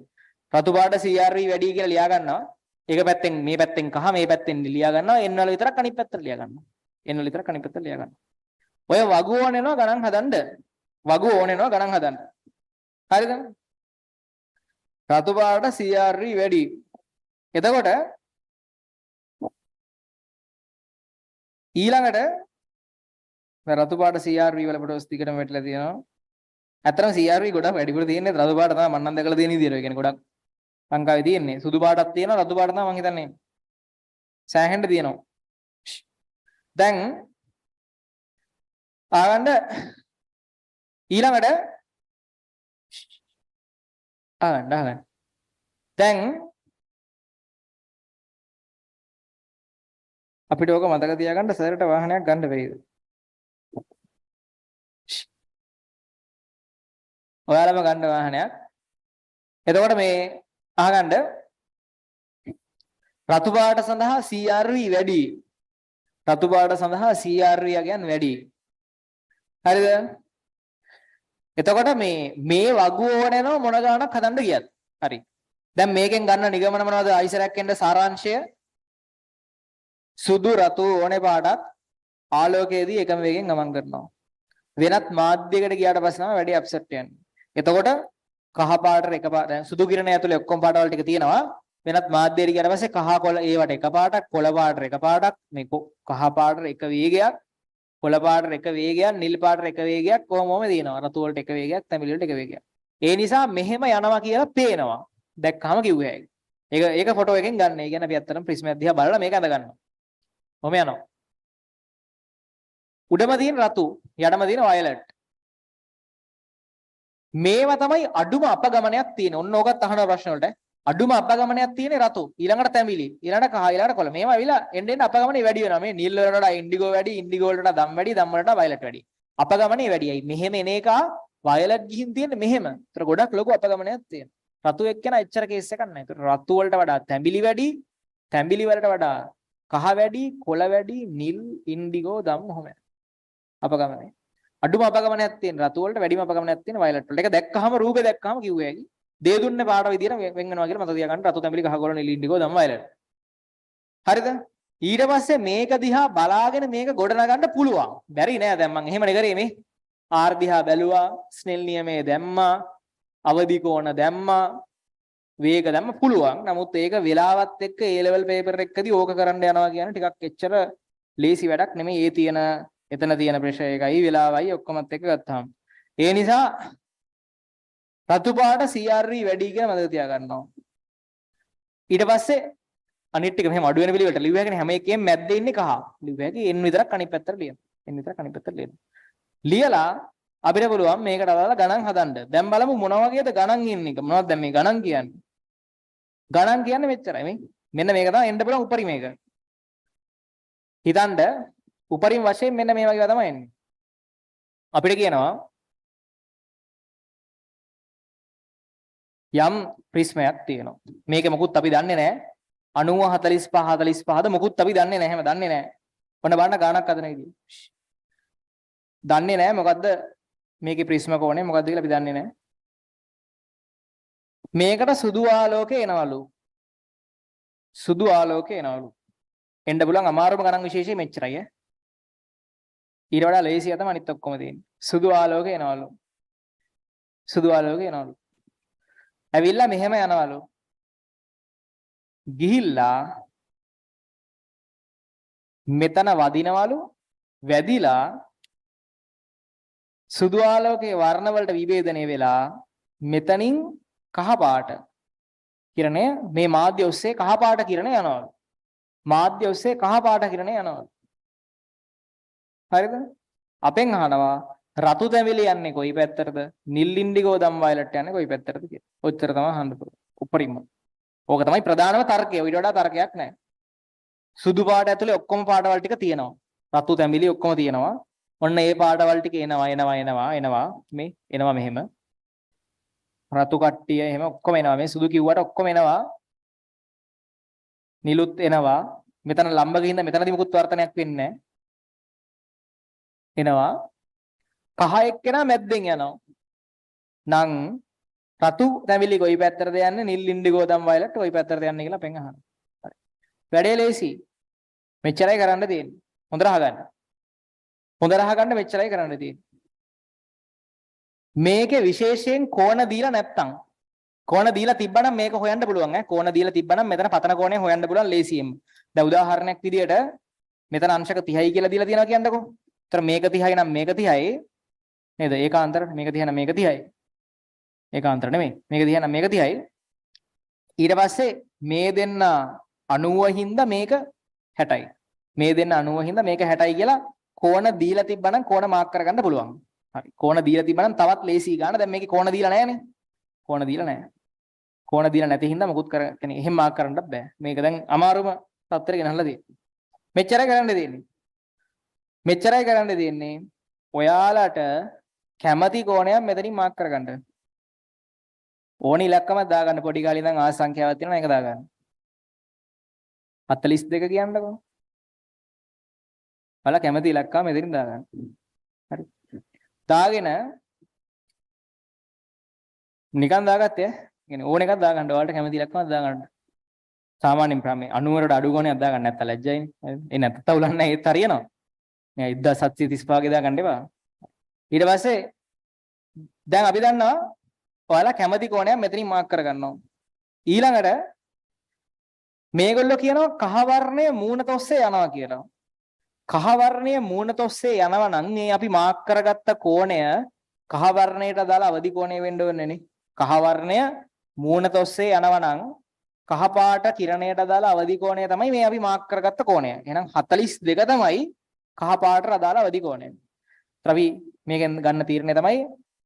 රතු පාට CRV වැඩි කියලා ලියා ගන්නවා. ඒක පැත්තෙන් මේ පැත්තෙන් කහ මේ පැත්තෙන් ලියා ගන්නවා. n වල විතරක් අනිත් පැත්තට ලියා ගන්නවා. n වල විතරක් අනිත් පැත්තට ලියා ගන්නවා. ඔය වගු ඕන එනවා ගණන් හදන්න. වගු ඕන එනවා ගණන් හදන්න. හරිද? රතු පාට CR වැඩි. එතකොට ඊළඟට රතු පාට CR වල ෆොටෝස් ටිකටම වැටලා තියෙනවා. ඇත්තටම CR ගොඩක් වැඩිපුර තියෙන්නේ රතු පාට තමයි මම නම් දැකලා තියෙන විදියට. ඒ කියන්නේ ගොඩක් ලංකාවේ තියෙන්නේ. සුදු පාටක් තියෙනවා රතු පාට තමයි මම හිතන්නේ. සෑහෙන්න තියෙනවා. දැන් ආගන්න ඊළඟට ආගන්න. දැන් අපිට ඕක මතක තියාගන්න සර්ට වාහනයක් ගන්න බැරිද? ඔයාලම ගන්න වාහනයක්. එතකොට මේ අහගන්න රතු පාට සඳහා CRV වැඩි. රතු පාට සඳහා CRV යගයන් වැඩි. හරිද? එතකොට මේ වගුව ඕනේනෝ මොන ගානක් හදන්න ගියත්. හරි. දැන් මේකෙන් ගන්න නිගමන මොනවද? ආයිසරයක් එන්න සාරාංශය සුදු රතු ඕනේ පාටක් ආලෝකයේදී එකම වේගෙන් ගමන් කරනවා. වෙනත් මාධ්‍යයකට ගියාට පස්සේ තමයි වැඩි අප්සෙට් යන්නේ. එතකොට කහ පාට එක පාට දැන් සුදු කිරණ ඇතුලේ ඔක්කොම පාටවල ටික තියෙනවා. වෙනත් මාධ්‍යයකට ගියාට පස්සේ කහ කොළ ඒවට එක පාටක්, කොළ පාට එක පාටක්, මේ කහ පාට එක වේගයක්, කොළ පාට එක වේගයක්, නිල් පාට එක වේගයක් කොහොමම තියෙනවා. රතු වලට එක වේගයක්, තැඹිලි වලට එක වේගයක්. ඒ නිසා මෙහෙම යනවා කියලා පේනවා. දැක්කම කිව්වේ ඒක. ඒක ෆොටෝ එකෙන් ගන්න. ඒ කියන්නේ අපි ඇත්තටම ප්‍රිස්මයක් දිහා බලලා මේක අඳ ගන්නවා. කොහොම යනවා? උඩම තියෙන රතු, යටම තියෙන වයලට්. මේවා තමයි අඩුම අපගමනයක් තියෙන. ඔන්න ඕකත් අහන ප්‍රශ්න වලට. අඩුම අපගමනයක් තියෙන රතු. ඊළඟට තැඹිලි. ඊළඟට කහ. ඊළඟට කොළ. මේවා ඇවිල්ලා එන්න අපගමනේ වැඩි වෙනවා. මේ නිල් වලට වඩා ඉන්ඩිගෝ වැඩි. ඉන්ඩිගෝ වලට වඩා දම් වැඩි. දම් වලට වඩා වයලට් වැඩි. අපගමනේ වැඩියි. මෙහෙම එන එක වයලට් ගිහින් තියෙන්නේ මෙහෙම. ඒතර ගොඩක් ලොකු අපගමනයක් තියෙනවා. රතු එක්කන එච්චර කේස් එකක් නැහැ. ඒතර රතු වලට වඩා තැඹිලි වැඩි. තැඹිලි වලට වඩා කහ වැඩි. කොළ වැඩි. නිල් ඉන්ඩිගෝ දම් ඔහොම අපගමනේ. අඩුම අපගමනයක් තියෙන රතු වලට වැඩිම අපගමනයක් තියෙන වයලට් වලට. ඒක දැක්කහම රූපේ දැක්කහම කිව්වේ ඇයි? දේ දුන්නේ පාට විදියට වෙන් වෙනවා කියලා මතක තියාගන්න. රතු තැඹිලි කහ කොළ නිල් ඉන්ඩිගෝ දම් වයලට්. හරිද? ඊට පස්සේ මේක දිහා බලාගෙන මේක ගොඩනගන්න පුළුවන්. බැරි නෑ දැන් මම එහෙමනේ කරේ මේ. ආර් දිහා බැලුවා, ස්නෙල් නියමයේ දැම්මා, අවදි කෝණ දැම්මා, වේග දැම්ම පුළුවන්. නමුත් ඒක වෙලාවත් එක්ක A level paper එකකදී ඕක කරන්න යනවා කියන්නේ ටිකක් එච්චර ලේසි වැඩක් නෙමෙයි. ඒ තියෙන එතන තියෙන ප්‍රෙෂර් එකයි වෙලාවයි ඔක්කොමත් එක්ක ගත්තාම. ඒ නිසා රතු පාට CRV වැඩි කියලා මතක තියාගන්නවා. ඊට පස්සේ අනිත් ටික මෙහෙම අඩු වෙන පිළිවෙලට ලිව්ව හැකනේ හැම එකෙම මැද්දේ ඉන්නේ කහ. ලිව්ව හැකි n විතරක් අනිත් පැත්තට ලියන්න. n විතරක් අනිත් පැත්තට ලියන්න. ලියලා අපිට පුළුවන් මේකට අදාළ ගණන් හදන්න. දැන් බලමු මොන වගේද ගණන් ඉන්නේ එක. මොනවද දැන් මේ ගණන් කියන්නේ? ගණන් කියන්නේ මෙච්චරයි මේ. මෙන්න මේක තමයි එන්න පුළුවන් උපරිම එක. හිතන්න උපරිම වශයෙන් මෙන්න මේ වගේ තමයි එන්නේ. අපිට කියනවා යම් ප්‍රිස්මයක් තියෙනවා. මේක මොකුත් අපි දන්නේ නැහැ. 90 45 45ද මොකුත් අපි දන්නේ නැහැ. හැම දන්නේ නැහැ. ඔන්න බලන්න ගානක් හදන විදිය. දන්නේ නැහැ මොකද්ද මේකේ ප්‍රිස්ම කෝණය මොකද්ද කියලා අපි දන්නේ නැහැ. මේකට සුදු ආලෝකය එනවලු. සුදු ආලෝකය එනවලු. එන්න පුළුවන් අමාරුම ගණන් විශේෂය මෙච්චරයි ඈ. ඊට වඩා ලේසිය තමයි අනිත් ඔක්කොම තියෙන්නේ. සුදු ආලෝකය එනවලු. සුදු ආලෝකය එනවලු. ඇවිල්ලා මෙහෙම යනවලු. ගිහිල්ලා මෙතන වදිනවලු. වැදිලා සුදු ආලෝකයේ වර්ණ වලට විභේදනය වෙලා මෙතනින් කහ පාට කිරණය මේ මාධ්‍ය ඔස්සේ කහ පාට කිරණය යනවලු. මාධ්‍ය ඔස්සේ කහ පාට කිරණය යනවලු. හරිද? අපෙන් අහනවා රතු තැඹිලි යන්නේ කොයි පැත්තටද? නිල් ඉන්ඩිගෝ දම් වයලට් යන්නේ කොයි පැත්තටද කියලා. ඔච්චර තමයි අහන්න පුළුවන්. උපරිම. ඕක තමයි ප්‍රධානම තර්කය. ඊට වඩා තර්කයක් නැහැ. සුදු පාට ඇතුලේ ඔක්කොම පාටවල් ටික තියෙනවා. රතු තැඹිලි ඔක්කොම තියෙනවා. ඔන්න ඒ පාටවල් ටික එනවා මේ එනවා මෙහෙම. රතු කට්ටිය එහෙම ඔක්කොම එනවා. මේ සුදු කිව්වට ඔක්කොම එනවා. නිලුත් එනවා. මෙතන ලම්බ ගිහින්ද මෙතනදී මුකුත් වර්තනයක් වෙන්නේ නැහැ. එනවා. කහ එක්කෙනා මැද්දෙන් යනවා. නම් රතු තැඹිලි කොයි පැත්තටද යන්නේ? නිල් ඉන්ඩිගෝ දම් වයලට් කොයි පැත්තටද යන්නේ කියලා පෙන් අහනවා. හරි. වැඩේ ලේසි. මෙච්චරයි කරන්න තියෙන්නේ. හොඳට අහගන්න. හොඳට අහගන්න මෙච්චරයි කරන්න තියෙන්නේ. මේකේ විශේෂයෙන් කෝණ දීලා නැත්තම් කෝණ දීලා තිබ්බනම් මේක හොයන්න පුළුවන් ඈ. කෝණ දීලා තිබ්බනම් මෙතන පතන කෝණය හොයන්න පුළුවන් ලේසියෙන්ම. දැන් උදාහරණයක් විදියට මෙතන අංශක 30යි කියලා දීලා තියෙනවා කියන්නකෝ. ඒතර මේක 30යි නම් මේක 30යි නේද? ඒකාන්තර මේක 30 නම් මේක 30යි. ඒකාන්තර නෙමෙයි. මේක 30 නම් මේක 30යි. ඊට පස්සේ මේ දෙන්න 90 හින්දා මේක 60යි. මේ දෙන්න 90 හින්දා මේක 60යි කියලා කෝණ දීලා තිබ්බනම් කෝණ මාක් කරගන්න පුළුවන්. හරි. කෝණ දීලා තිබ්බනම් තවත් ලේසි ගන්න. දැන් මේකේ කෝණ දීලා නැහැනේ. කෝණ දීලා නැහැ. කෝණ දීලා නැති හින්දා මොකුත් කියන්නේ එහෙම මාක් කරන්නත් බෑ. මේක දැන් අමාරුම තත්ත්වෙට ගෙනහලා තියෙන්නේ. මෙච්චරයි කරන්න දෙන්නේ. මෙච්චරයි කරන්න දෙන්නේ. ඔයාලට කැමති කෝණයක් මෙතනින් මාක් කරගන්න. ඕනි ඉලක්කමක් දාගන්න පොඩි කාලේ ඉඳන් ආස සංඛ්‍යාවක් තියෙනවා ඒක දාගන්න. 42 කියන්නකෝ. ඔයාලා කැමති ඉලක්කම මෙතනින් දාගන්න. හරි. දාගෙන නිකන් දාගත්තේ. يعني ඕන එකක් දාගන්න. ඔයාලට කැමති ඉලක්කමක් දාගන්න. සාමාන්‍යයෙන් ප්‍රමේ 90 වලට අඩු ගණනක් දාගන්න නැත්නම් ලැජ්ජයිනේ. ඒ නැත්නම් තවුලක් නැහැ ඒත් හරියනවා. මේ 1735 ගේ දාගන්න එපා. ඊට පස්සේ දැන් අපි දන්නවා ඔයාලා කැමති කෝණයක් මෙතනින් මාක් කරගන්නවා. ඊළඟට මේගොල්ලෝ කියනවා කහ වර්ණය මූණට ඔස්සේ යනවා කියලා. කහ වර්ණය මූණට ඔස්සේ යනවා නම් මේ අපි මාක් කරගත්ත කෝණය කහ වර්ණයට අදාළ අවදි කෝණය වෙන්න ඕනේ නේ. කහ වර්ණය මූණට ඔස්සේ යනවා නම් කහ පාට කිරණයට අදාළ අවදි කෝණය තමයි මේ අපි මාක් කරගත්ත කෝණය. එහෙනම් 42 තමයි කහ පාටට අදාළ අවදි කෝණය. අපි මේකෙන් ගන්න තීරණය තමයි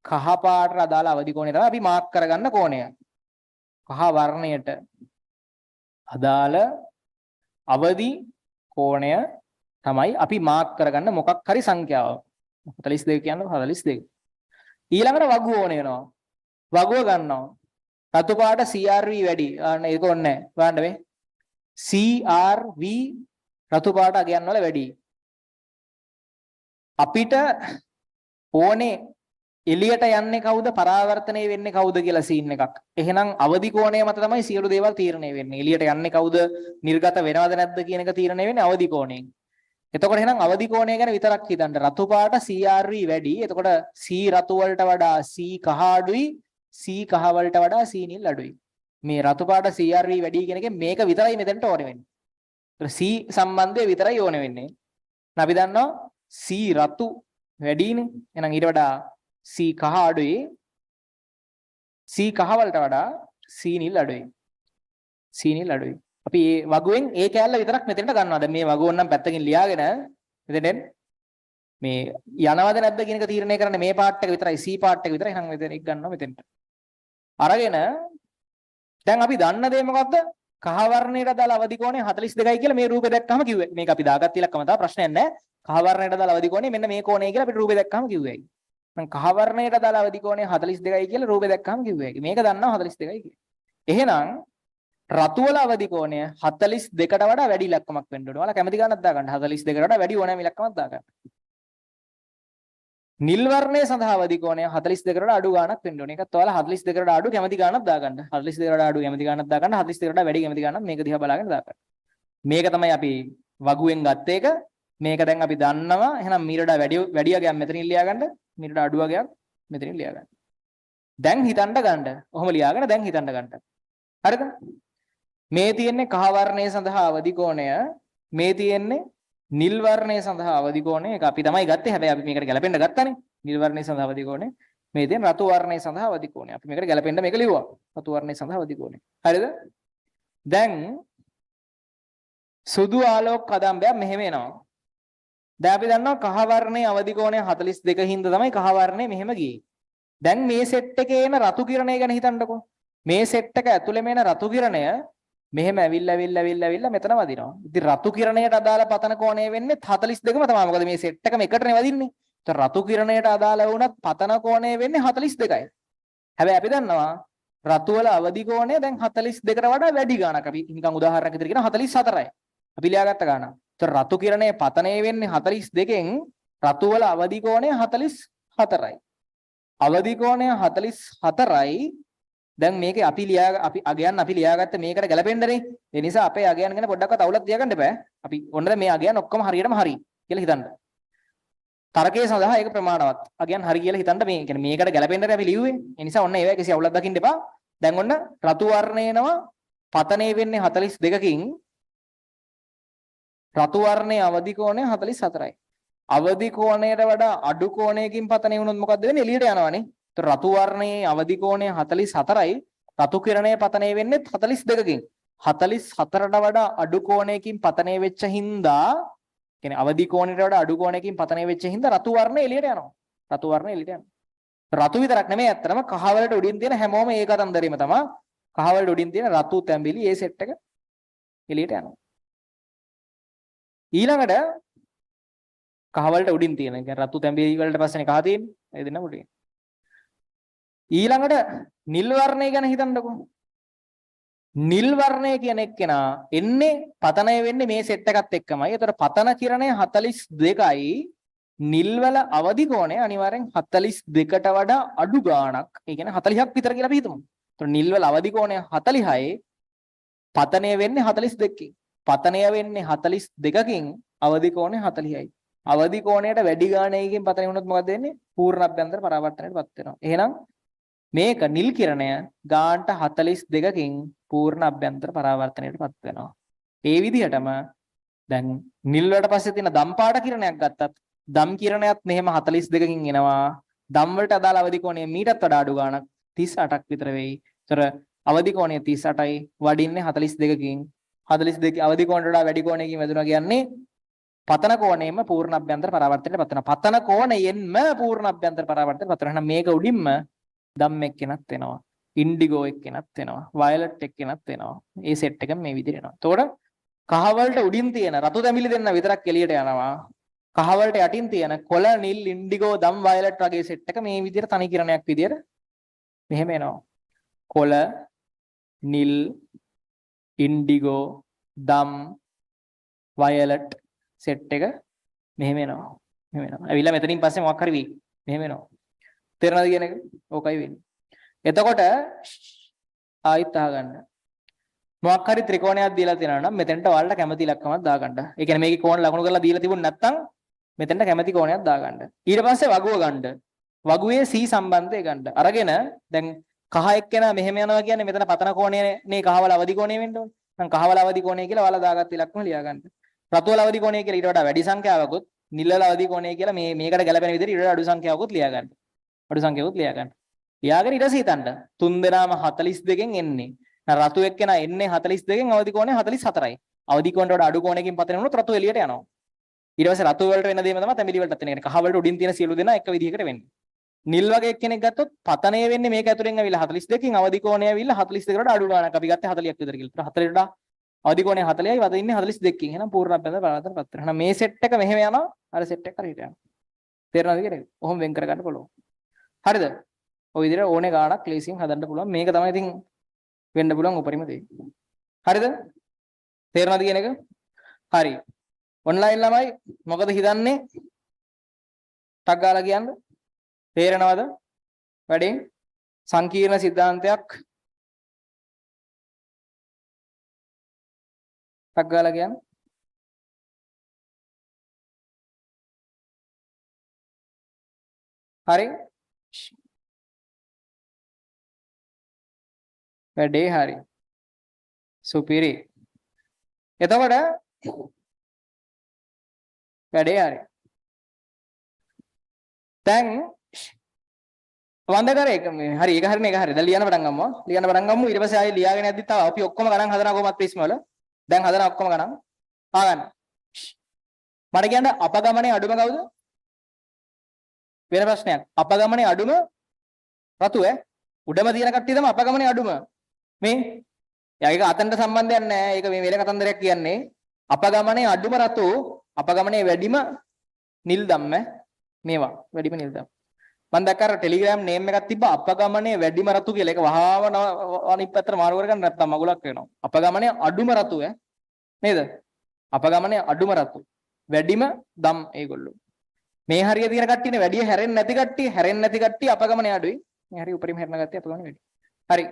කහ පාටට අදාළ අවදි කෝණය තමයි අපි මාක් කරගන්න කෝණය. කහ වර්ණයට අදාළ අවදි කෝණය තමයි අපි මාක් කරගන්න මොකක් හරි සංඛ්‍යාව. 42 කියන්නේ 42. ඊළඟට වගුව ඕන වෙනවා. වගුව ගන්නවා. රතු පාට CRV වැඩි. ඒක ඕනේ නැහැ. බලන්න මේ. CRV රතු පාට අගයන් වල වැඩි. අපිට ඕනේ එළියට යන්නේ කවුද පරාවර්තනය වෙන්නේ කවුද කියලා සීන් එකක්. එහෙනම් අවදි කෝණය මත තමයි සියලු දේවල් තීරණය වෙන්නේ. එළියට යන්නේ කවුද නිර්ගත වෙනවද නැද්ද කියන එක තීරණය වෙන්නේ අවදි කෝණයෙන්. එතකොට එහෙනම් අවදි කෝණය ගැන විතරක් හිතන්න. රතු පාට CRV වැඩි. එතකොට C රතු වලට වඩා C කහ අඩුයි. C කහ වලට වඩා C නිල් අඩුයි. මේ රතු පාට CRV වැඩි කියන එකෙන් මේක විතරයි මෙතනට ඕනේ වෙන්නේ. ඒතර C සම්බන්ධය විතරයි ඕනේ වෙන්නේ. අපි දන්නවා C රතු වැඩිනේ. එහෙනම් ඊට වඩා C කහ අඩුයි. C කහ වලට වඩා C නිල් අඩුයි. C නිල් අඩුයි. අපි මේ වගුවෙන් ඒ කෑල්ල විතරක් මෙතෙන්ට ගන්නවා. දැන් මේ වගුවන් නම් පැත්තකින් ලියාගෙන මෙතෙන් මේ යනවද නැද්ද කියන එක තීරණය කරන්නේ මේ පාර්ට් එක විතරයි. C පාර්ට් එක විතරයි. එහෙනම් මෙතන එක ගන්නවා මෙතෙන්ට. අරගෙන දැන් අපි දන්න දේ මොකද්ද? කහ වර්ණයට අදාළ අවදි කෝණය 42යි කියලා මේ රූපේ දැක්කම කිව්වේ. මේක අපි දාගත්ත ඉලක්කම තමයි ප්‍රශ්නයක් නැහැ. කහ වර්ණයට අදාළ අවදි කෝණය මෙන්න මේ කෝණය කියලා අපිට රූපේ දැක්කම කිව්වේ. මම කහ වර්ණයට අදාළ අවදි කෝණය 42යි කියලා රූපේ දැක්කම කිව්වේ. මේක දන්නවා 42යි කියලා. එහෙනම් රතු වල අවදි කෝණය 42ට වඩා වැඩි ඉලක්කමක් වෙන්න ඕනේ. ඔයාලා කැමති ගානක් දාගන්න. 42කට වඩා වැඩි ඕනෑම ඉලක්කමක් දාගන්න. නිල් වර්ණය සඳහා අවදි කෝණය 42කට වඩා අඩු ගානක් වෙන්න ඕනේ. ඒකත් ඔයාලා 42කට වඩා අඩු කැමති ගානක් දාගන්න. 42කට වඩා අඩු කැමති ගානක් දාගන්න. 42කට වඩා වැඩි කැමති ගානක් මේක දිහා බලාගෙන දාගන්න. මේක තමයි අපි වගුවෙන් ගත්ත එක. මේක දැන් අපි දන්නවා. එහෙනම් මීට වඩා වැඩි අගයක් මෙතනින් ලියා ගන්න. මීට වඩා අඩු අගයක් මෙතනින් ලියා ගන්න. දැන් හිතන්න ගන්න. ඔහොම ලියාගෙන දැන් හිතන්න ගන්න. හරිද? මේ තියෙන්නේ කහ වර්ණය සඳහා අවදි කෝණය. මේ තියෙන්නේ නිල් වර්ණය සඳහා අවදි කෝණය. ඒක අපි තමයි ගත්තේ. හැබැයි අපි මේකට ගැලපෙන්න ගත්තානේ. නිල් වර්ණය සඳහා අවදි කෝණය. මේ තියෙන රතු වර්ණය සඳහා අවදි කෝණය. අපි මේකට ගැලපෙන්න මේක ලිව්වා. රතු වර්ණය සඳහා අවදි කෝණය. හරිද? දැන් සුදු ආලෝක කදම්බයක් මෙහෙම එනවා. දැන් අපි දන්නවා කහ වර්ණයේ අවදි කෝණය 42 හින්දා තමයි කහ වර්ණය මෙහෙම ගියේ. දැන් මේ සෙට් එකේ එන රතු කිරණය ගැන හිතන්නකෝ. මේ සෙට් එක ඇතුළේම එන රතු කිරණය මෙහෙම ඇවිල්ලා මෙතන වදිනවා. ඉතින් රතු කිරණයට අදාළ පතන කෝණය වෙන්නේ 42ම තමයි. මොකද මේ සෙට් එකම එකටනේ වදින්නේ. ඒත් රතු කිරණයට අදාළ වුණත් පතන කෝණය වෙන්නේ 42යි. හැබැයි අපි දන්නවා රතු වල අවදි කෝණය දැන් 42කට වඩා වැඩි ගාණක්. අපි නිකන් උදාහරණයක් විදිහට කියන 44යි. අපි ලියාගත්ත ගාණක්. ඒත් රතු කිරණයේ පතනය වෙන්නේ 42කින් රතු වල අවදි කෝණය 44යි. අවදි කෝණය 44යි. දැන් මේකේ අපි අගයන් අපි ලියාගත්ත මේකට ගැලපෙන්නනේ. ඒ නිසා අපේ අගයන් ගැන පොඩ්ඩක්වත් අවුලක් තියාගන්න එපා. අපි ඔන්න දැන් මේ අගයන් ඔක්කොම හරියටම හරි කියලා හිතන්න. තර්කයේ සඳහා ඒක ප්‍රමාණවත්. අගයන් හරි කියලා හිතන්න මේ කියන්නේ මේකට ගැලපෙන්නට අපි ලිව්වේ. ඒ නිසා ඔන්න ඒවයි කිසි අවුලක් දකින්න එපා. දැන් ඔන්න රතු වර්ණේනවා පතනේ වෙන්නේ 42කින් රතු වර්ණයේ අවදි කෝණය 44යි. අවදි කෝණයට වඩා අඩු කෝණයකින් පතනේ වුණොත් මොකද්ද වෙන්නේ? එළියට යනවනේ. ඒතර රතු වර්ණයේ අවදි කෝණය 44යි. රතු කිරණයේ පතනේ වෙන්නේ 42කින්. 44ට වඩා අඩු කෝණයකින් පතනේ වෙච්ච හින්දා කියන්නේ අවදි කෝණයට වඩා අඩු කෝණයකින් පතනේ වෙච්ච හින්දා රතු වර්ණය එළියට යනවා. රතු වර්ණය එළියට යනවා. රතු විතරක් නෙමෙයි ඇත්තටම කහ වලට උඩින් තියෙන හැමෝම ඒ කතන්දරෙම තමයි. කහ වලට උඩින් තියෙන රතු තැඹිලි ඒ සෙට් එක එළියට යනවා. ඊළඟට කහ වලට උඩින් තියෙන කියන්නේ රතු තැඹිලි වලට පස්සේනේ කහ තියෙන්නේ. ඒ දෙන්න උඩින්. ඊළඟට නිල් වර්ණය ගැන හිතන්නකෝ. නිල් වර්ණය කියන එක්කෙනා එන්නේ පතනය වෙන්නේ මේ සෙට් එකත් එක්කමයි. ඒතර පතන කිරණය 42යි නිල් වල අවදි කෝණය අනිවාර්යෙන් 42ට වඩා අඩු ගාණක්. ඒ කියන්නේ 40ක් විතර කියලා අපි හිතමු. ඒතර නිල් වල අවදි කෝණය 40යි පතනය වෙන්නේ 42කින්. පතනය වෙන්නේ 42කින් අවදි කෝණය 40යි. අවදි කෝණයට වැඩි ගාණයකින් පතනය වුණොත් මොකද වෙන්නේ? පූර්ණ අභ්‍යන්තර පරාවර්තනයටපත් වෙනවා. එහෙනම් මේක නිල් කිරණය ගාණට 42කින් පූර්ණ අභ්‍යන්තර පරාවර්තනයටපත් වෙනවා. ඒ විදිහටම දැන් නිල් වලට පස්සේ තියෙන දම් පාට කිරණයක් ගත්තත් දම් කිරණයත් මෙහෙම 42කින් එනවා. දම් වලට අදාළ අවදි කෝණය මීටත් වඩා අඩු ගාණක් 38ක් විතර වෙයි. ඒතර අවදි කෝණය 38යි වඩින්නේ 42කින්. 42 අවදි කෝණයට වඩා වැඩි කෝණයකින් වැදුනා කියන්නේ පතන කෝණයෙන්ම පූර්ණ අභ්‍යන්තර පරාවර්තනයට පත් වෙනවා. පතන කෝණයෙන්ම පූර්ණ අභ්‍යන්තර පරාවර්තනයට පත් වෙනවා. මේක උඩින්ම දම් එක්කෙනත් වෙනවා. ඉන්ඩිගෝ එක්කෙනත් වෙනවා. වයලට් එක්කෙනත් වෙනවා. මේ සෙට් එක මේ විදිහට එනවා. එතකොට කහ වලට උඩින් තියෙන රතු තැඹිලි දෙන්න විතරක් එළියට යනවා. කහ වලට යටින් තියෙන කොළ නිල් ඉන්ඩිගෝ දම් වයලට් වගේ සෙට් එක මේ විදිහට තනි කිරණයක් විදිහට මෙහෙම එනවා. කොළ නිල් ඉන්ඩිගෝ දම් වයලට් සෙට් එක මෙහෙම එනවා. මෙහෙම එනවා. ඇවිල්ලා මෙතනින් පස්සේ මොකක් හරි වෙයි. මෙහෙම එනවා. තේරෙනවද කියන එක? ඕකයි වෙන්නේ. එතකොට ආයිත් අහගන්න. මොකක් හරි ත්‍රිකෝණයක් දීලා තියෙනවා නම් මෙතෙන්ට ඔයාලට කැමති ඉලක්කමක් දාගන්න. ඒ කියන්නේ මේකේ කෝණ ලකුණු කරලා දීලා තිබුණ නැත්නම් මෙතෙන්ට කැමති කෝණයක් දාගන්න. ඊට පස්සේ වගුව ගන්න. වගුවේ C සම්බන්ධය ගන්න. අරගෙන දැන් කහ එක්කෙනා මෙහෙම යනවා කියන්නේ මෙතන පතන කෝණයනේ කහවල අවදි කෝණය වෙන්න ඕනේ. නම් කහවල අවදි කෝණය කියලා ඔයාලා දාගත්ත ඉලක්කම ලියා ගන්න. රතු වල අවදි කෝණය කියලා ඊට වඩා වැඩි සංඛ්‍යාවකුත් නිල් වල අවදි කෝණය කියලා මේකට ගැලපෙන විදිහට ඊට වඩා අඩු සංඛ්‍යාවකුත් ලියා ගන්න. අඩු සංඛ්‍යාවකුත් ලියා ගන්න. ලියාගෙන ඊට පස්සේ හිතන්න. තුන් දෙනාම 42කින් එන්නේ. දැන් රතු එක්කෙනා එන්නේ 42කින් අවදි කෝණය 44යි. අවදි කෝණයට වඩා අඩු කෝණයකින් පතන වුණොත් රතු එළියට යනවා. ඊට පස්සේ රතු වලට වෙන දේම තමයි තැඹිලි වලටත් වෙන. يعني කහ වලට උඩින් තියෙන සියලු දෙනා එක විදිහකට වෙන්නේ. නිල් වගේ එක්කෙනෙක් ගත්තොත් පතනය වෙන්නේ මේක ඇතුලෙන් ඇවිල්ලා 42කින් අවදි කෝණය ඇවිල්ලා 42කට වඩා අඩු ගාණක්. අපි ගත්තේ 40ක් විතර කියලා. 40ට වඩා අවදි කෝණය 40යි වද ඉන්නේ 42කින්. එහෙනම් පූර්ණ අභ්‍යන්තර පරාවර්තනපත් වෙනවා. එහෙනම් මේ සෙට් එක මෙහෙම යනවා. අර සෙට් එක හරියට යනවා. තේරෙනවද කියන්නේ? ඔහොම වෙන් කර ගන්න පුළුවන්. හරිද? ඔය විදිහට ඕනේ ගාණක් ක්ලේසියෙන් හදන්න පුළුවන්. මේක තමයි ඉතින් වෙන්න පුළුවන් උපරිම දේ. හරිද? තේරෙනවද කියන එක? හරි. ඔන්ලයින් ළමයි මොකද හිතන්නේ? ටක් ගාලා කියන්න. තේරෙනවද? වැඩෙන් සංකීර්ණ සිද්ධාන්තයක් ටක් ගාලා කියන්න. හරි. වැඩේ හරි. සුපිරි. එතකොට වැඩේ හරි. දැන් වන්ද කරේ හරි ඒක හරිනේ ඒක හරි. දැන් ලියන්න පටන් ගමු. ලියන්න පටන් ගමු. ඊට පස්සේ ආයෙ ලියාගෙන යද්දි තව අපි ඔක්කොම ගණන් හදනවා කොහොමද ප්‍රිස්ම වල. දැන් හදනවා ඔක්කොම ගණන්. ආගන්න. මට කියන්න අපගමනේ අඩුම කවුද? වෙන ප්‍රශ්නයක්. අපගමනේ අඩුම රතු උඩම තියෙන කට්ටිය තමයි අපගමනේ අඩුම. මේ ඒක අතන්ට සම්බන්ධයක් නැහැ. ඒක මේ වෙන කතන්දරයක් කියන්නේ. අපගමනේ අඩුම රතු අපගමනේ වැඩිම නිල් ධම්ම මේවා වැඩිම නිල් ධම්ම. මම දැක්කා ටෙලිග්‍රෑම් නේම් එකක් තිබ්බා අපගමනේ වැඩිම රතු කියලා. ඒක වහාම අනිත් පැත්තට මාරු කරගන්න නැත්නම් මගුලක් වෙනවා. අපගමනේ අඩුම රතු නේද? අපගමනේ අඩුම රතු වැඩිම ධම් ඒගොල්ලෝ. මේ හරිය තියෙන කට්ටියනේ වැඩි හැරෙන්නේ නැති කට්ටිය හැරෙන්නේ නැති කට්ටිය අපගමනේ අඩුයි. මේ හරිය උපරිම හැරෙන කට්ටිය අපගමනේ වැඩි. හරි.